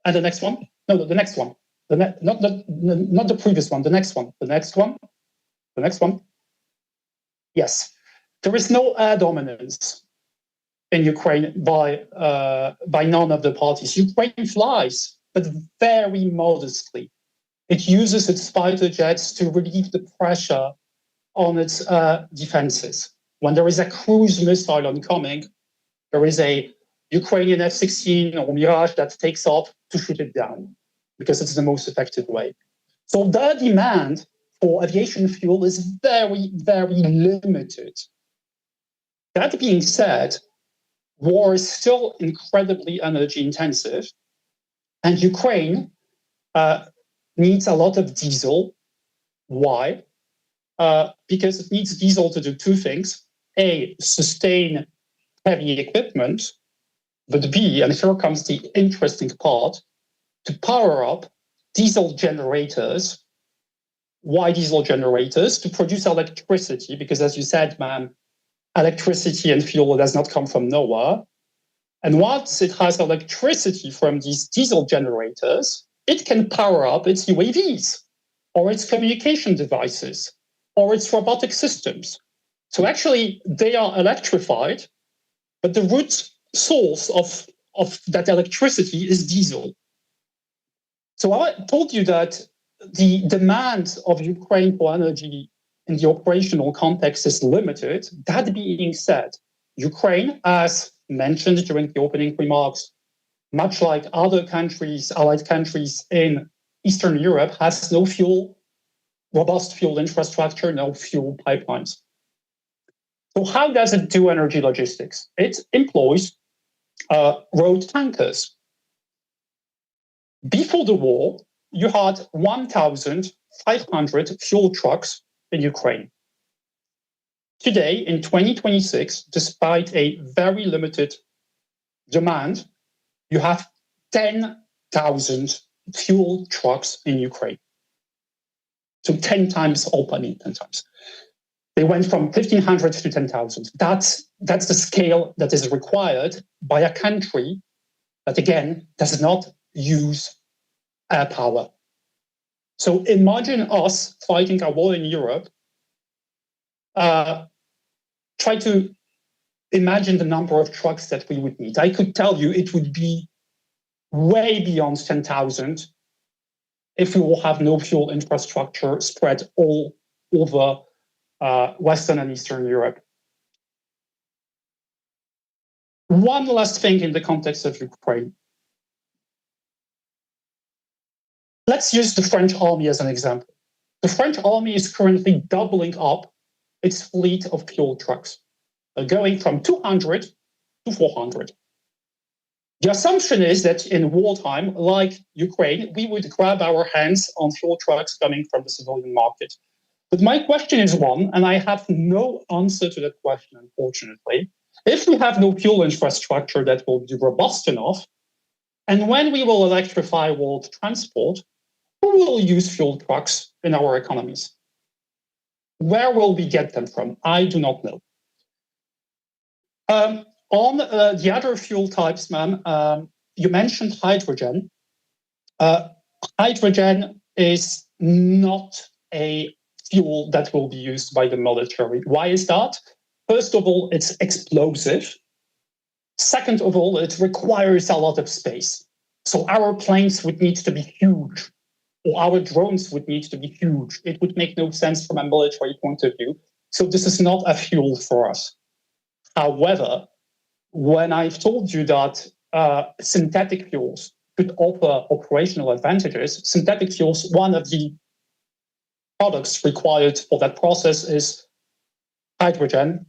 And the next one? No, the next one. Not the previous one, the next one. The next one. The next one. Yes, there is no air dominance in Ukraine by none of the parties. Ukraine flies, but very modestly. It uses its fighter jets to relieve the pressure on its defenses. When there is a cruise missile oncoming, there is a Ukrainian F-16 or Mirage that takes off to shoot it down, because it's the most effective way. So their demand for aviation fuel is very, very limited. That being said, war is still incredibly energy intensive, and Ukraine needs a lot of diesel. Why? Because it needs diesel to do two things. A, sustain heavy equipment, but B, and here comes the interesting part, to power up diesel generators. Why diesel generators? To produce electricity, because as you said, ma'am, electricity and fuel does not come from nowhere. And once it has electricity from these diesel generators, it can power up its UAVs, or its communication devices, or its robotic systems. So actually, they are electrified, but the root source of that electricity is diesel. So I told you that the demand of Ukraine for energy in the operational context is limited. That being said, Ukraine, as mentioned during the opening remarks much like other countries, allied countries in Eastern Europe, has no robust fuel infrastructure, no fuel pipelines. So how does it do energy logistics? It employs road tankers. Before the war, you had 1,500 fuel trucks in Ukraine. Today, in 2026, despite a very limited demand, you have 10,000 fuel trucks in Ukraine. So 10 times, 10 times. They went from 1,500 to 10,000. That's the scale that is required by a country that, again, does not use air power. So imagine us fighting a war in Europe. Try to imagine the number of trucks that we would need. I could tell you it would be way beyond 10,000 if we will have no fuel infrastructure spread all over Western and Eastern Europe. One last thing in the context of Ukraine. Let's use the French army as an example. The French army is currently doubling up its fleet of fuel trucks, going from 200 to 400. The assumption is that in wartime, like Ukraine, we would grab our hands on fuel trucks coming from the civilian market. But my question is one, and I have no answer to that question, unfortunately. If we have no fuel infrastructure that will be robust enough, and when we will electrify world transport, who will use fuel trucks in our economies? Where will we get them from? I do not know. On the other fuel types, ma'am, you mentioned hydrogen. Hydrogen is not a fuel that will be used by the military. Why is that? First of all, it's explosive. Second of all, it requires a lot of space. So our planes would need to be huge, or our drones would need to be huge. It would make no sense from a military point of view. So this is not a fuel for us. However, when I've told you that synthetic fuels could offer operational advantages, synthetic fuels, one of the products required for that process is hydrogen,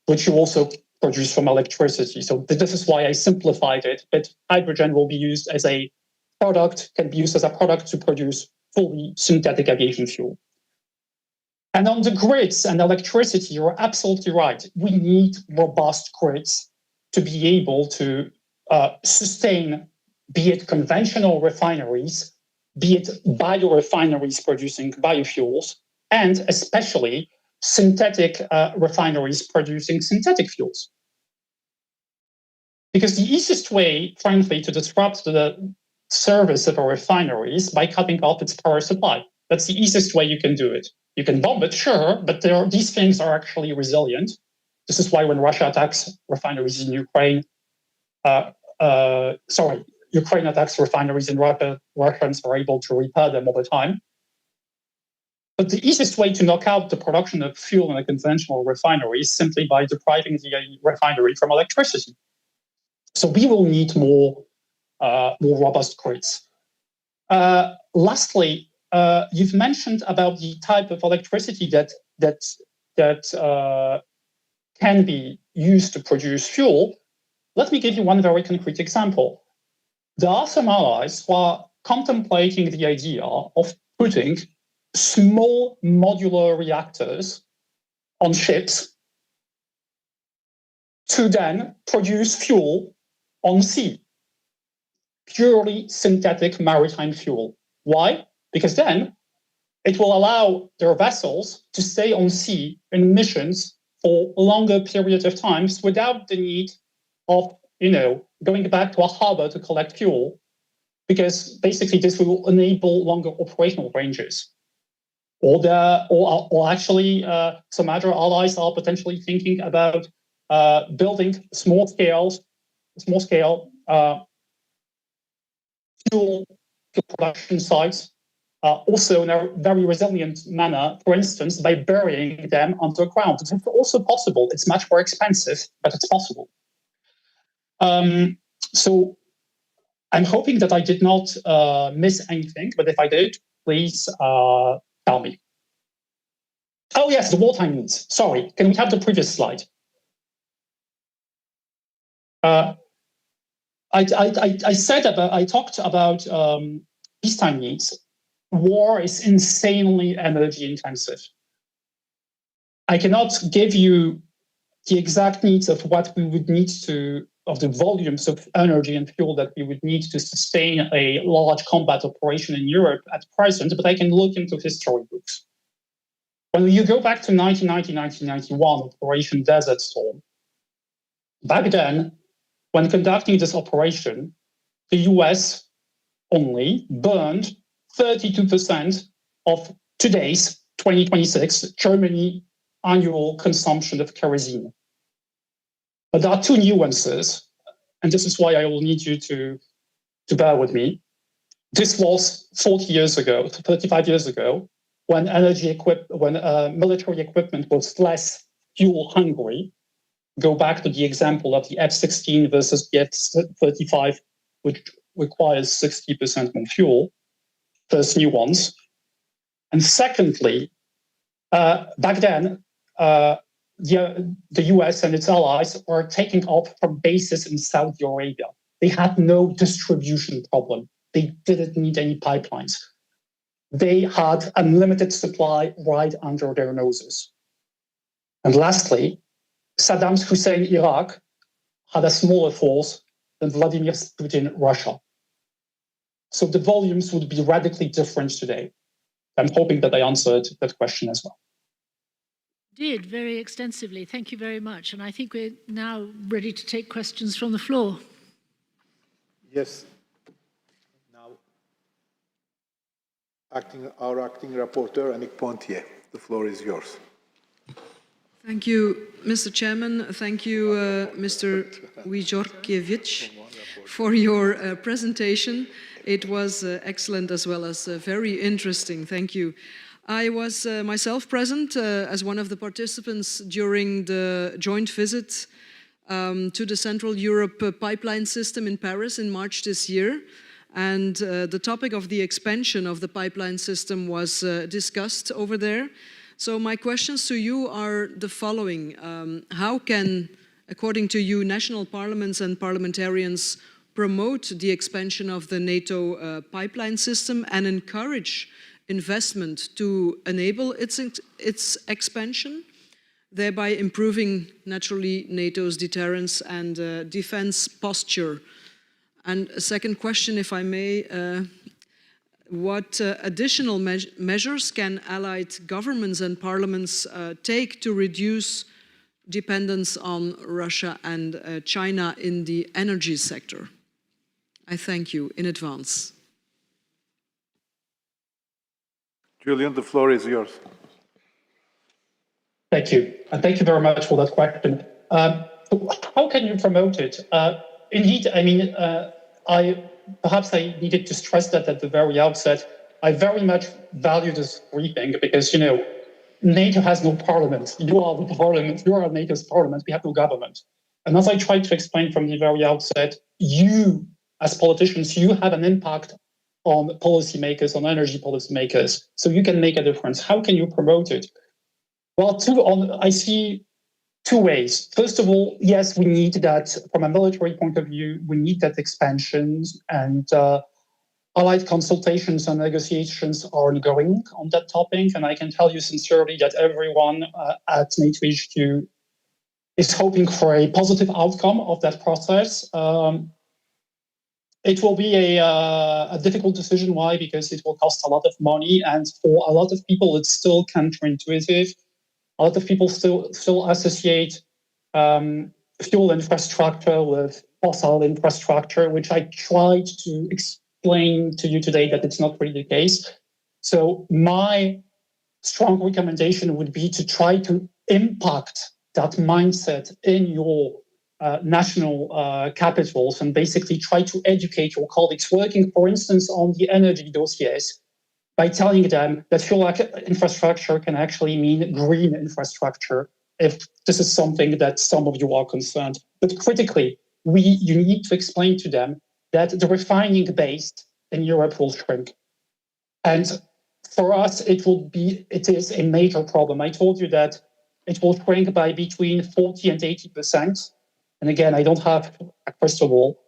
which you also produce from electricity. So this is why I simplified it, but hydrogen will be used as a product, can be used as a product to produce fully synthetic aviation fuel. And on the grids and electricity, you're absolutely right. We need robust grids to be able to sustain, be it conventional refineries, be it biorefineries producing biofuels, and especially synthetic refineries producing synthetic fuels. Because the easiest way, frankly, to disrupt the service of a refinery is by cutting off its power supply. That's the easiest way you can do it. You can bomb it, sure, but these things are actually resilient. This is why when Russia attacks refineries in Ukraine, Ukraine attacks refineries in Russia, Russians are able to repair them all the time. But the easiest way to knock out the production of fuel in a conventional refinery is simply by depriving the refinery from electricity. So we will need more robust grids. Lastly, you've mentioned about the type of electricity that can be used to produce fuel. Let me give you one very concrete example. There are some allies who are contemplating the idea of putting small modular reactors on ships to then produce fuel on sea, purely synthetic maritime fuel. Why? Because then it will allow their vessels to stay on sea in missions for longer periods of times without the need of, going back to a harbor to collect fuel, because basically this will enable longer operational ranges. Or actually, some other allies are potentially thinking about building small scale fuel production sites, also in a very resilient manner, for instance, by burying them underground. It's also possible. It's much more expensive, but it's possible. So I'm hoping that I did not miss anything, but if I did, please tell me. Oh yes, the wartime needs. Sorry, can we have the previous slide? I talked about peacetime needs. War is insanely energy intensive. I cannot give you the exact needs of what we would need to, of the volumes of energy and fuel that we would need to sustain a large combat operation in Europe at present, but I can look into history books. When you go back to 1990, 1991, Operation Desert Storm, back then, when conducting this operation, the US only burned 32% of today's 2026 Germany annual consumption of kerosene. But there are two nuances, and this is why I will need you to bear with me. This was 40 years ago, 35 years ago, when military equipment was less fuel hungry. Go back to the example of the F-16 versus the F-35, which requires 60% more fuel. First nuance. And secondly, back then, the US and its allies were taking off from bases in Saudi Arabia. They had no distribution problem. They didn't need any pipelines. They had unlimited supply right under their noses. And lastly, Saddam Hussein Iraq had a smaller force than Vladimir Putin Russia. So the volumes would be radically different today. I'm hoping that I answered that question as well. Did very extensively. Thank you very much. And I think we're now ready to take questions from the floor. Yes. Now, our acting rapporteur, Annick Pontier, the floor is yours. Thank you, Mr. Chairman. Thank you, Mr. Wijorkiewicz, for your presentation. It was excellent as well as very interesting. Thank you. I was myself present as one of the participants during the joint visit to the Central Europe pipeline system in Paris in March this year. And the topic of the expansion of the pipeline system was discussed over there. So my questions to you are the following. How can, according to you, national parliaments and parliamentarians promote the expansion of the NATO pipeline system and encourage investment to enable its expansion, thereby improving, naturally, NATO's deterrence and defense posture? And a second question, if I may, what additional measures can allied governments and parliaments take to reduce dependence on Russia and China in the energy sector? I thank you in advance. Julian, the floor is yours. Thank you. And thank you very much for that question. How can you promote it? Indeed, I mean, perhaps I needed to stress that at the very outset. I very much value this briefing because, you know, NATO has no parliament. You are the parliament. You are NATO's parliament. We have no government. And as I tried to explain from the very outset, you, as politicians, you have an impact on policymakers, on energy policymakers. So you can make a difference. How can you promote it? Well, I see two ways. First of all, yes, we need that from a military point of view. We need that expansion, and allied consultations and negotiations are ongoing on that topic. And I can tell you sincerely that everyone at NATO HQ is hoping for a positive outcome of that process. It will be a difficult decision. Why? Because it will cost a lot of money, and for a lot of people, it's still counterintuitive. A lot of people still associate fuel infrastructure with fossil infrastructure, which I tried to explain to you today that it's not really the case. So my strong recommendation would be to try to impact that mindset in your national capitals and basically try to educate your colleagues working, for instance, on the energy dossiers by telling them that fuel infrastructure can actually mean green infrastructure if this is something that some of you are concerned. But critically, you need to explain to them that the refining base in Europe will shrink. And for us, it is a major problem. I told you that it will shrink by between 40 and 80%. And again, I don't have a crystal ball,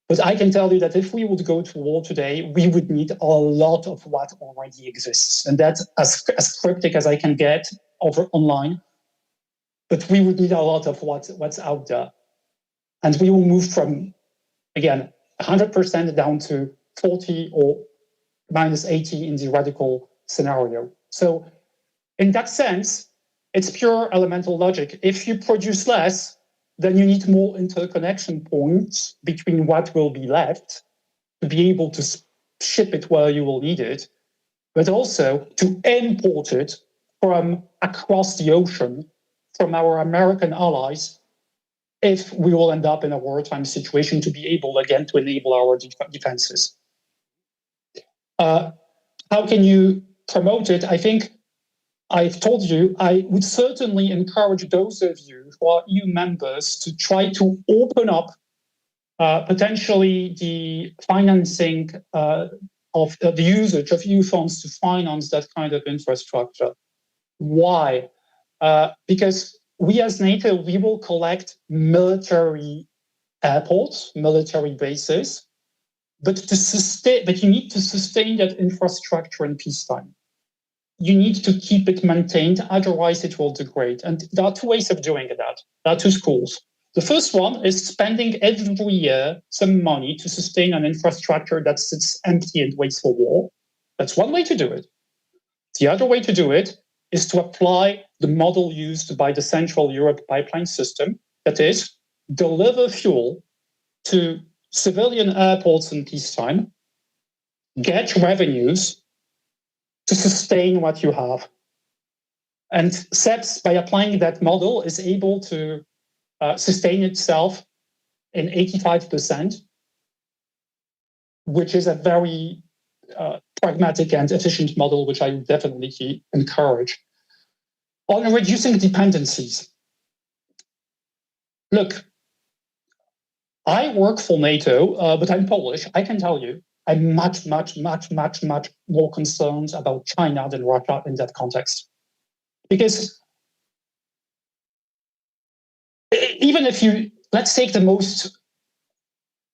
but I can tell you that if we would go to war today, we would need a lot of what already exists. And that's as cryptic as I can get over online. But we would need a lot of what's out there. And we will move from, again, 100% down to 40 or minus 80 in the radical scenario. So in that sense, it's pure elemental logic. If you produce less, then you need more interconnection points between what will be left to be able to ship it where you will need it, but also to import it from across the ocean from our American allies if we will end up in a wartime situation to be able, again, to enable our defenses. How can you promote it? I think I've told you, I would certainly encourage those of you who are EU members to try to open up potentially the financing of the usage of EU funds to finance that kind of infrastructure. Why? Because we as NATO, we will collect military airports, military bases, but you need to sustain that infrastructure in peacetime. You need to keep it maintained, otherwise it will degrade. And there are two ways of doing that. There are two schools. The first one is spending every year some money to sustain an infrastructure that sits empty and waits for war. That's one way to do it. The other way to do it is to apply the model used by the Central Europe pipeline system, that is, deliver fuel to civilian airports in peacetime, get revenues to sustain what you have. And CEPS, by applying that model, is able to sustain itself in 85%, which is a very pragmatic and efficient model, which I would definitely encourage. On reducing dependencies. Look, I work for NATO, but I'm Polish. I can tell you, I'm much more concerned about China than Russia in that context. Because even if let's take the most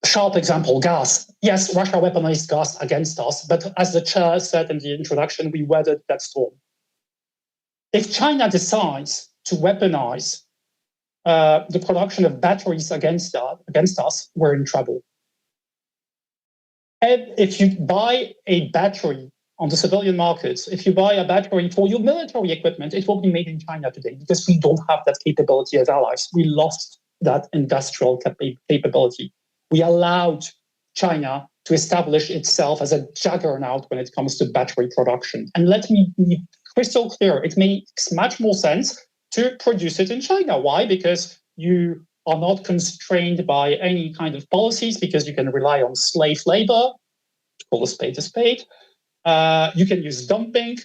sharp example, gas. Yes, Russia weaponized gas against us, but as the chair said in the introduction, we weathered that storm. If China decides to weaponize the production of batteries against us, we're in trouble. And if you buy a battery on the civilian markets, if you buy a battery for your military equipment, it will be made in China today because we don't have that capability as allies. We lost that industrial capability. We allowed China to establish itself as a juggernaut when it comes to battery production. And let me be crystal clear, it makes much more sense to produce it in China. Why? Because you are not constrained by any kind of policies, because you can rely on slave labor, call a spade a spade. You can use dumping.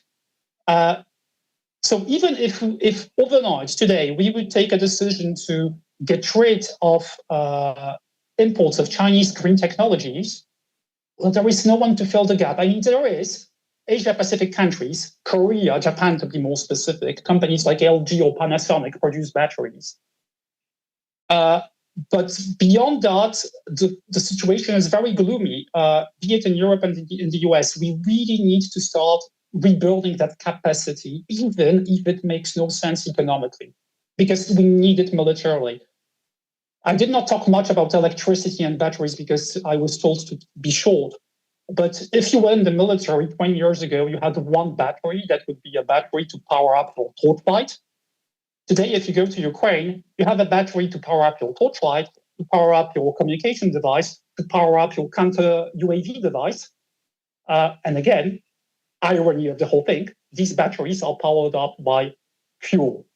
So even if overnight today we would take a decision to get rid of imports of Chinese green technologies, well, there is no one to fill the gap. I mean, there is Asia-Pacific countries, Korea, Japan to be more specific, companies like LG or Panasonic produce batteries. But beyond that, the situation is very gloomy, be it in Europe and in the US. We really need to start rebuilding that capacity, even if it makes no sense economically, because we need it militarily. I did not talk much about electricity and batteries because I was told to be short. But if you were in the military 20 years ago, you had one battery that would be a battery to power up your torchlight. Today, if you go to Ukraine, you have a battery to power up your torchlight, to power up your communication device, to power up your counter-UAV device. And again, irony of the whole thing, these batteries are powered up by fuel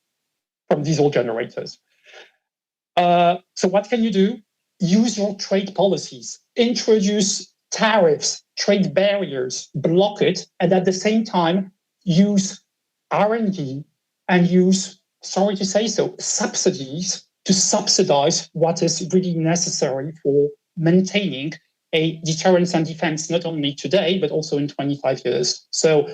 from diesel generators. So what can you do? Use your trade policies, introduce tariffs, trade barriers, block it, and at the same time, use R&D and use, sorry to say so, subsidies to subsidize what is really necessary for maintaining a deterrence and defense not only today, but also in 25 years. So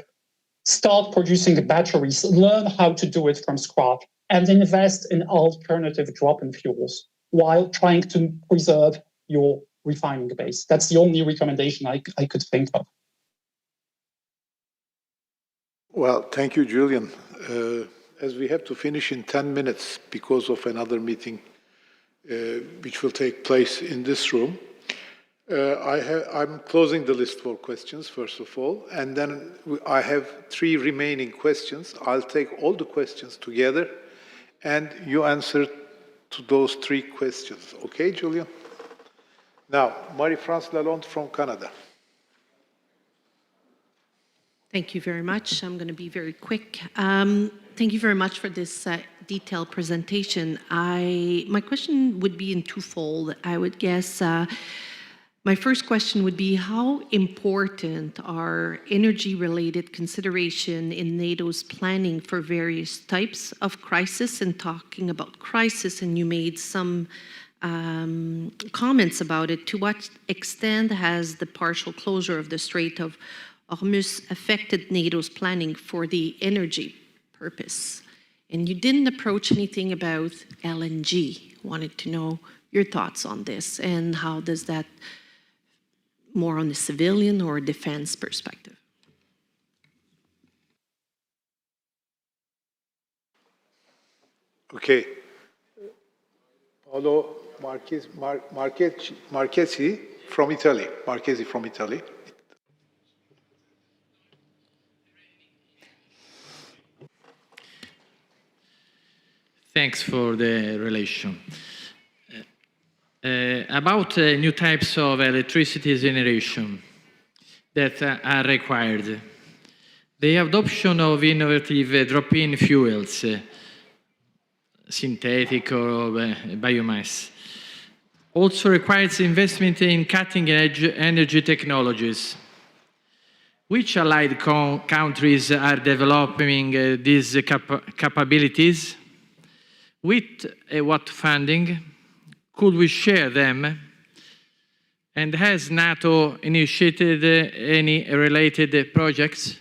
start producing batteries, learn how to do it from scratch, and invest in alternative drop-in fuels while trying to preserve your refining base. That's the only recommendation I could think of. Well, thank you, Julian. As we have to finish in 10 minutes because of another meeting which will take place in this room, I'm closing the list for questions, first of all, and then I have 3 remaining questions. I'll take all the questions together, and you answer to those 3 questions. Okay, Julian? Now, Marie-France Lalonde from Canada. Thank you very much. I'm going to be very quick. Thank you very much for this detailed presentation. My question would be in twofold. I would guess my first question would be, how important are energy-related consideration in NATO's planning for various types of crisis? And talking about crisis, and you made some comments about it, to what extent has the partial closure of the Strait of Hormuz affected NATO's planning for the energy purpose? And you didn't approach anything about LNG. Wanted to know your thoughts on this, and how does that more on the civilian or defense perspective? Okay. Paolo Marchesi from Italy. Marchesi from Italy. Thanks for the relation. About new types of electricity generation that are required, the adoption of innovative drop-in fuels, synthetic or biomass, also requires investment in cutting-edge energy technologies. Which allied countries are developing these capabilities? With what funding? Could we share them? And has NATO initiated any related projects?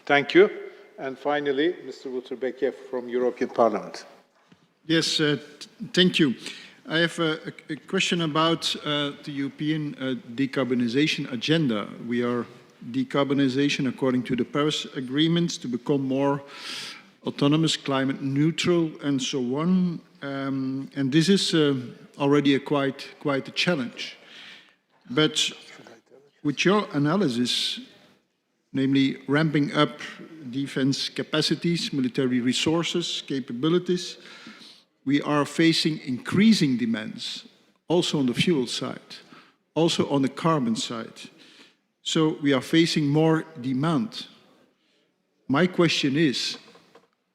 Thank you. And finally, Mr. Wouter-Bekkieff from European Parliament. Yes, thank you. I have a question about the European decarbonization agenda. We are decarbonization according to the Paris Agreement to become more autonomous, climate neutral, and so on. And this is already quite a challenge. But with your analysis, namely ramping up defense capacities, military resources, capabilities, we are facing increasing demands, also on the fuel side, also on the carbon side. So we are facing more demand. My question is,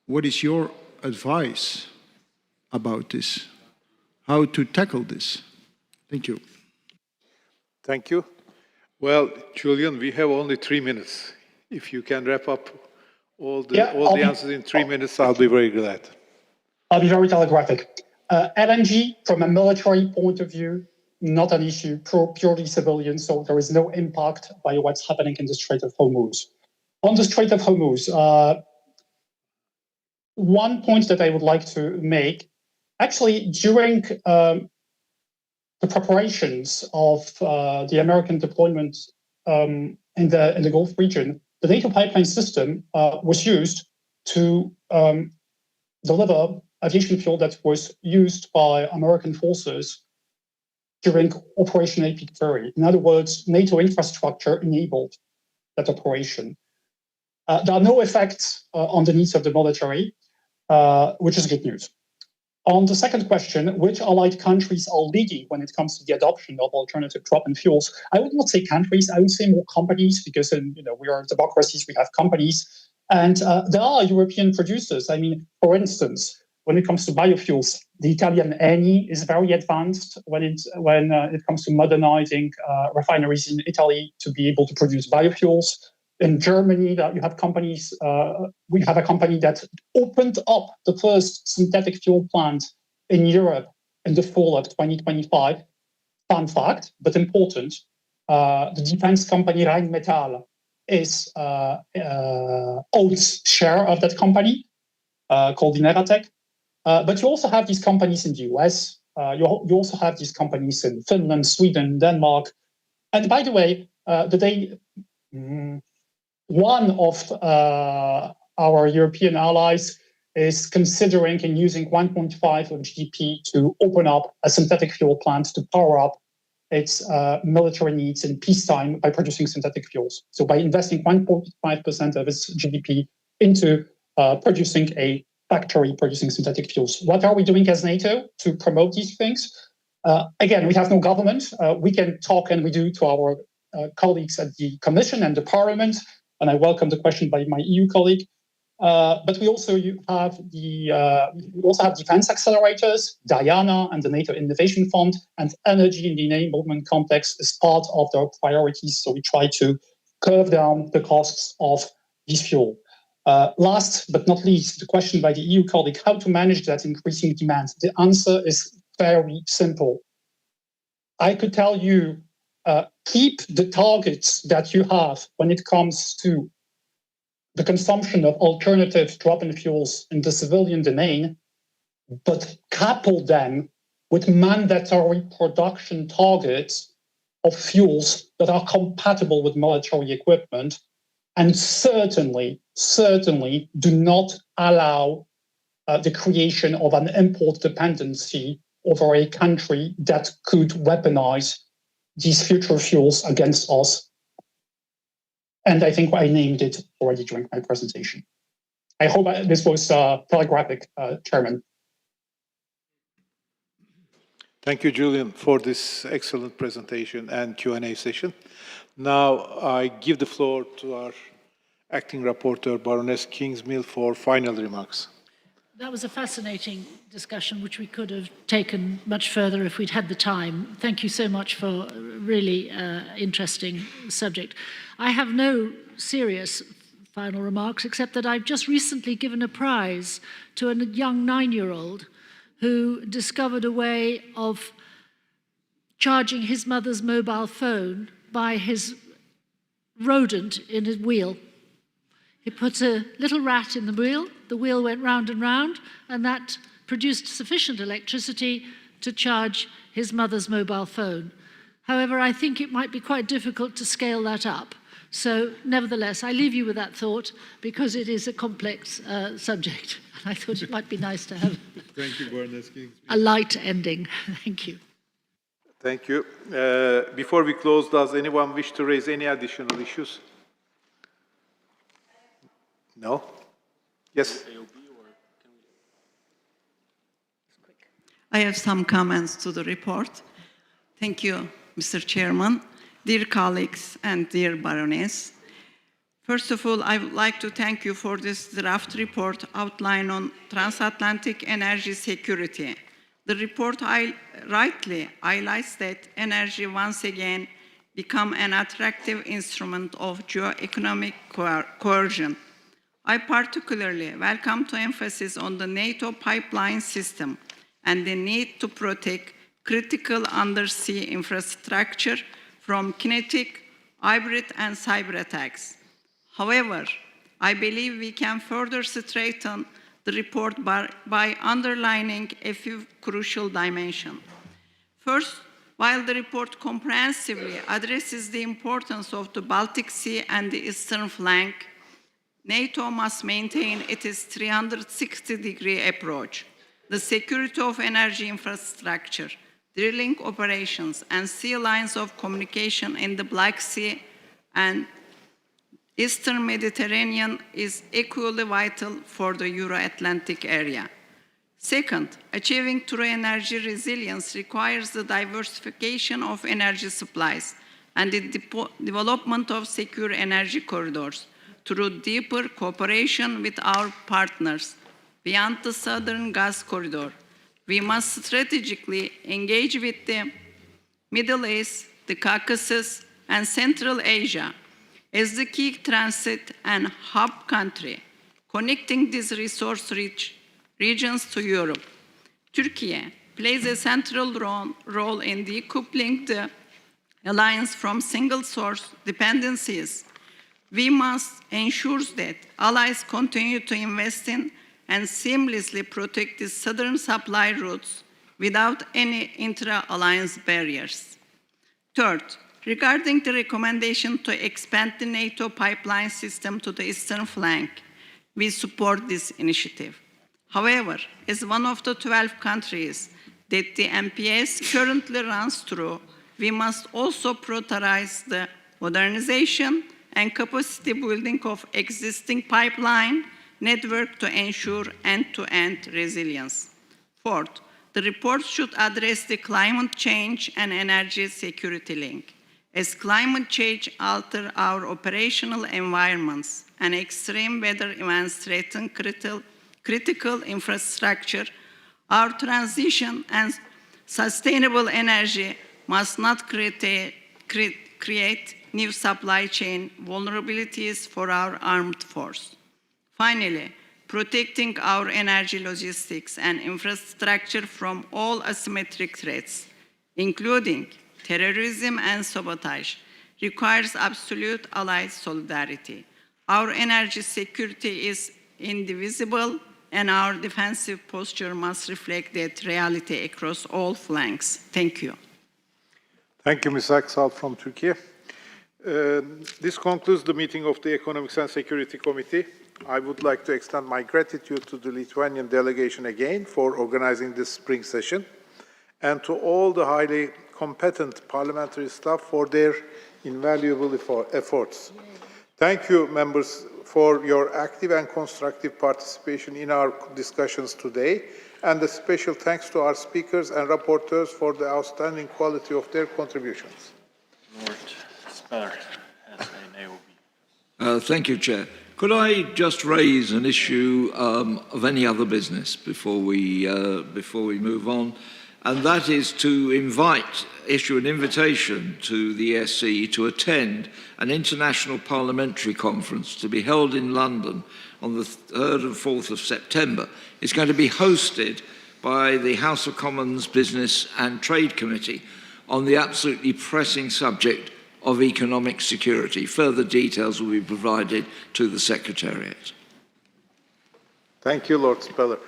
what is your advice about this? How to tackle this? Thank you. Thank you. Well, Julian, we have only 3 minutes. If you can wrap up all the answers in 3 minutes, I'll be very glad. I'll be very telegraphic. LNG, from a military point of view, not an issue, purely civilian, so there is no impact by what's happening in the Strait of Hormuz. On the Strait of Hormuz, one point that I would like to make, actually, during the preparations of the American deployment in the Gulf region, the NATO pipeline system was used to deliver aviation fuel that was used by American forces during Operation Epic Fury. In other words, NATO infrastructure enabled that operation. There are no effects on the needs of the military, which is good news. On the second question, which allied countries are leading when it comes to the adoption of alternative drop-in fuels? I would not say countries, I would say more companies, because we are democracies, we have companies, and there are European producers. I mean, for instance, when it comes to biofuels, the Italian Eni is very advanced when it comes to modernizing refineries in Italy to be able to produce biofuels. In Germany, you have companies. We have a company that opened up the first synthetic fuel plant in Europe in the fall of 2025. Fun fact, but important, the defense company Rheinmetall is owns share of that company called Ineratech. But you also have these companies in the US. You also have these companies in Finland, Sweden, Denmark. And by the way, one of our European allies is considering and using 1.5 of GDP to open up a synthetic fuel plant to power up its military needs in peacetime by producing synthetic fuels. So by investing 1.5% of its GDP into producing a factory producing synthetic fuels. What are we doing as NATO to promote these things? Again, we have no government. We can talk, and we do, to our colleagues at the Commission and the Parliament, and I welcome the question by my EU colleague. But we also have defense accelerators, Diana and the NATO Innovation Fund, and energy in the enablement context is part of their priorities. So we try to curve down the costs of this fuel. Last but not least, the question by the EU colleague, how to manage that increasing demand. The answer is very simple. I could tell you, keep the targets that you have when it comes to the consumption of alternative drop-in fuels in the civilian domain, but couple them with mandatory production targets of fuels that are compatible with military equipment, and certainly do not allow the creation of an import dependency over a country that could weaponize these future fuels against us. And I think I named it already during my presentation. I hope this was telegraphic, Chairman. Thank you, Julian, for this excellent presentation and Q&A session. Now I give the floor to our Acting Rapporteur, Baroness Kingsmill, for final remarks. That was a fascinating discussion, which we could have taken much further if we'd had the time. Thank you so much for a really interesting subject. I have no serious final remarks, except that I've just recently given a prize to a young 9-year-old who discovered a way of charging his mother's mobile phone by his rodent in his wheel. He put a little rat in the wheel went round and round, and that produced sufficient electricity to charge his mother's mobile phone. However, I think it might be quite difficult to scale that up. So nevertheless, I leave you with that thought because it is a complex subject. I thought it might be nice to have Thank you, Baroness Kingsmill. a light ending. Thank you. Thank you. Before we close, does anyone wish to raise any additional issues? No? Yes? I have some comments to the report. Thank you, Mr. Chairman, dear colleagues and dear Baroness. First of all, I would like to thank you for this draft report outline on transatlantic energy security. The report rightly highlights that energy once again become an attractive instrument of geo-economic coercion. I particularly welcome the emphasis on the NATO pipeline system and the need to protect critical undersea infrastructure from kinetic, hybrid, and cyber attacks. However, I believe we can further strengthen the report by underlining a few crucial dimensions. First, while the report comprehensively addresses the importance of the Baltic Sea and the eastern flank, NATO must maintain its 360-degree approach. The security of energy infrastructure, drilling operations, and sea lines of communication in the Black Sea and Eastern Mediterranean is equally vital for the Euro-Atlantic area. Second, achieving true energy resilience requires the diversification of energy supplies and the development of secure energy corridors through deeper cooperation with our partners beyond the Southern Gas Corridor. We must strategically engage with the Middle East, the Caucasus, and Central Asia as the key transit and hub country, connecting these resource-rich regions to Europe. Turkey plays a central role in decoupling the alliance from single-source dependencies. We must ensure that allies continue to invest in and seamlessly protect the southern supply routes without any intra-alliance barriers. Third, regarding the recommendation to expand the NATO pipeline system to the eastern flank, we support this initiative. However, as one of the 12 countries that the MPS currently runs through, we must also prioritize the modernization and capacity building of existing pipeline network to ensure end-to-end resilience. Fourth, the report should address the climate change and energy security link. As climate change alters our operational environments and extreme weather events threaten critical infrastructure, our transition and sustainable energy must not create new supply chain vulnerabilities for our armed force. Finally, protecting our energy logistics and infrastructure from all asymmetric threats, including terrorism and sabotage, requires absolute allied solidarity. Our energy security is indivisible, and our defensive posture must reflect that reality across all flanks. Thank you. Thank you, Ms. Aksal from Turkey. This concludes the meeting of the Economics and Security Committee. I would like to extend my gratitude to the Lithuanian delegation again for organizing this spring session, and to all the highly competent parliamentary staff for their invaluable efforts. Thank you, members, for your active and constructive participation in our discussions today, and a special thanks to our speakers and rapporteurs for the outstanding quality of their contributions. Lord Speller has an AOB. Thank you, Chair. Could I just raise an issue of any other business before we move on? And that is to issue an invitation to the SC to attend an international parliamentary conference to be held in London on the 3rd and 4th of September. It's going to be hosted by the House of Commons Business and Trade Committee on the absolutely pressing subject of economic security. Further details will be provided to the Secretariat. Thank you, Lord Speller.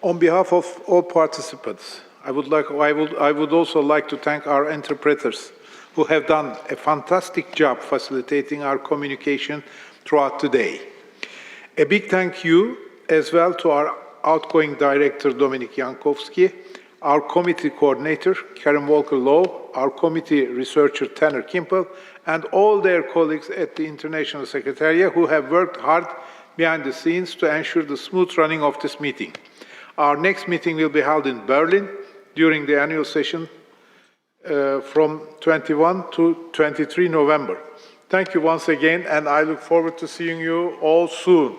On behalf of all participants, I would also like to thank our interpreters who have done a fantastic job facilitating our communication throughout the day. A big thank you as well to our outgoing director, Dominik Jankowski, our committee coordinator, Karen Walker-Lowe, our committee researcher, Tanner Kimpel, and all their colleagues at the International Secretariat who have worked hard behind the scenes to ensure the smooth running of this meeting. Our next meeting will be held in Berlin during the annual session from 21 to 23 November. Thank you once again, and I look forward to seeing you all soon.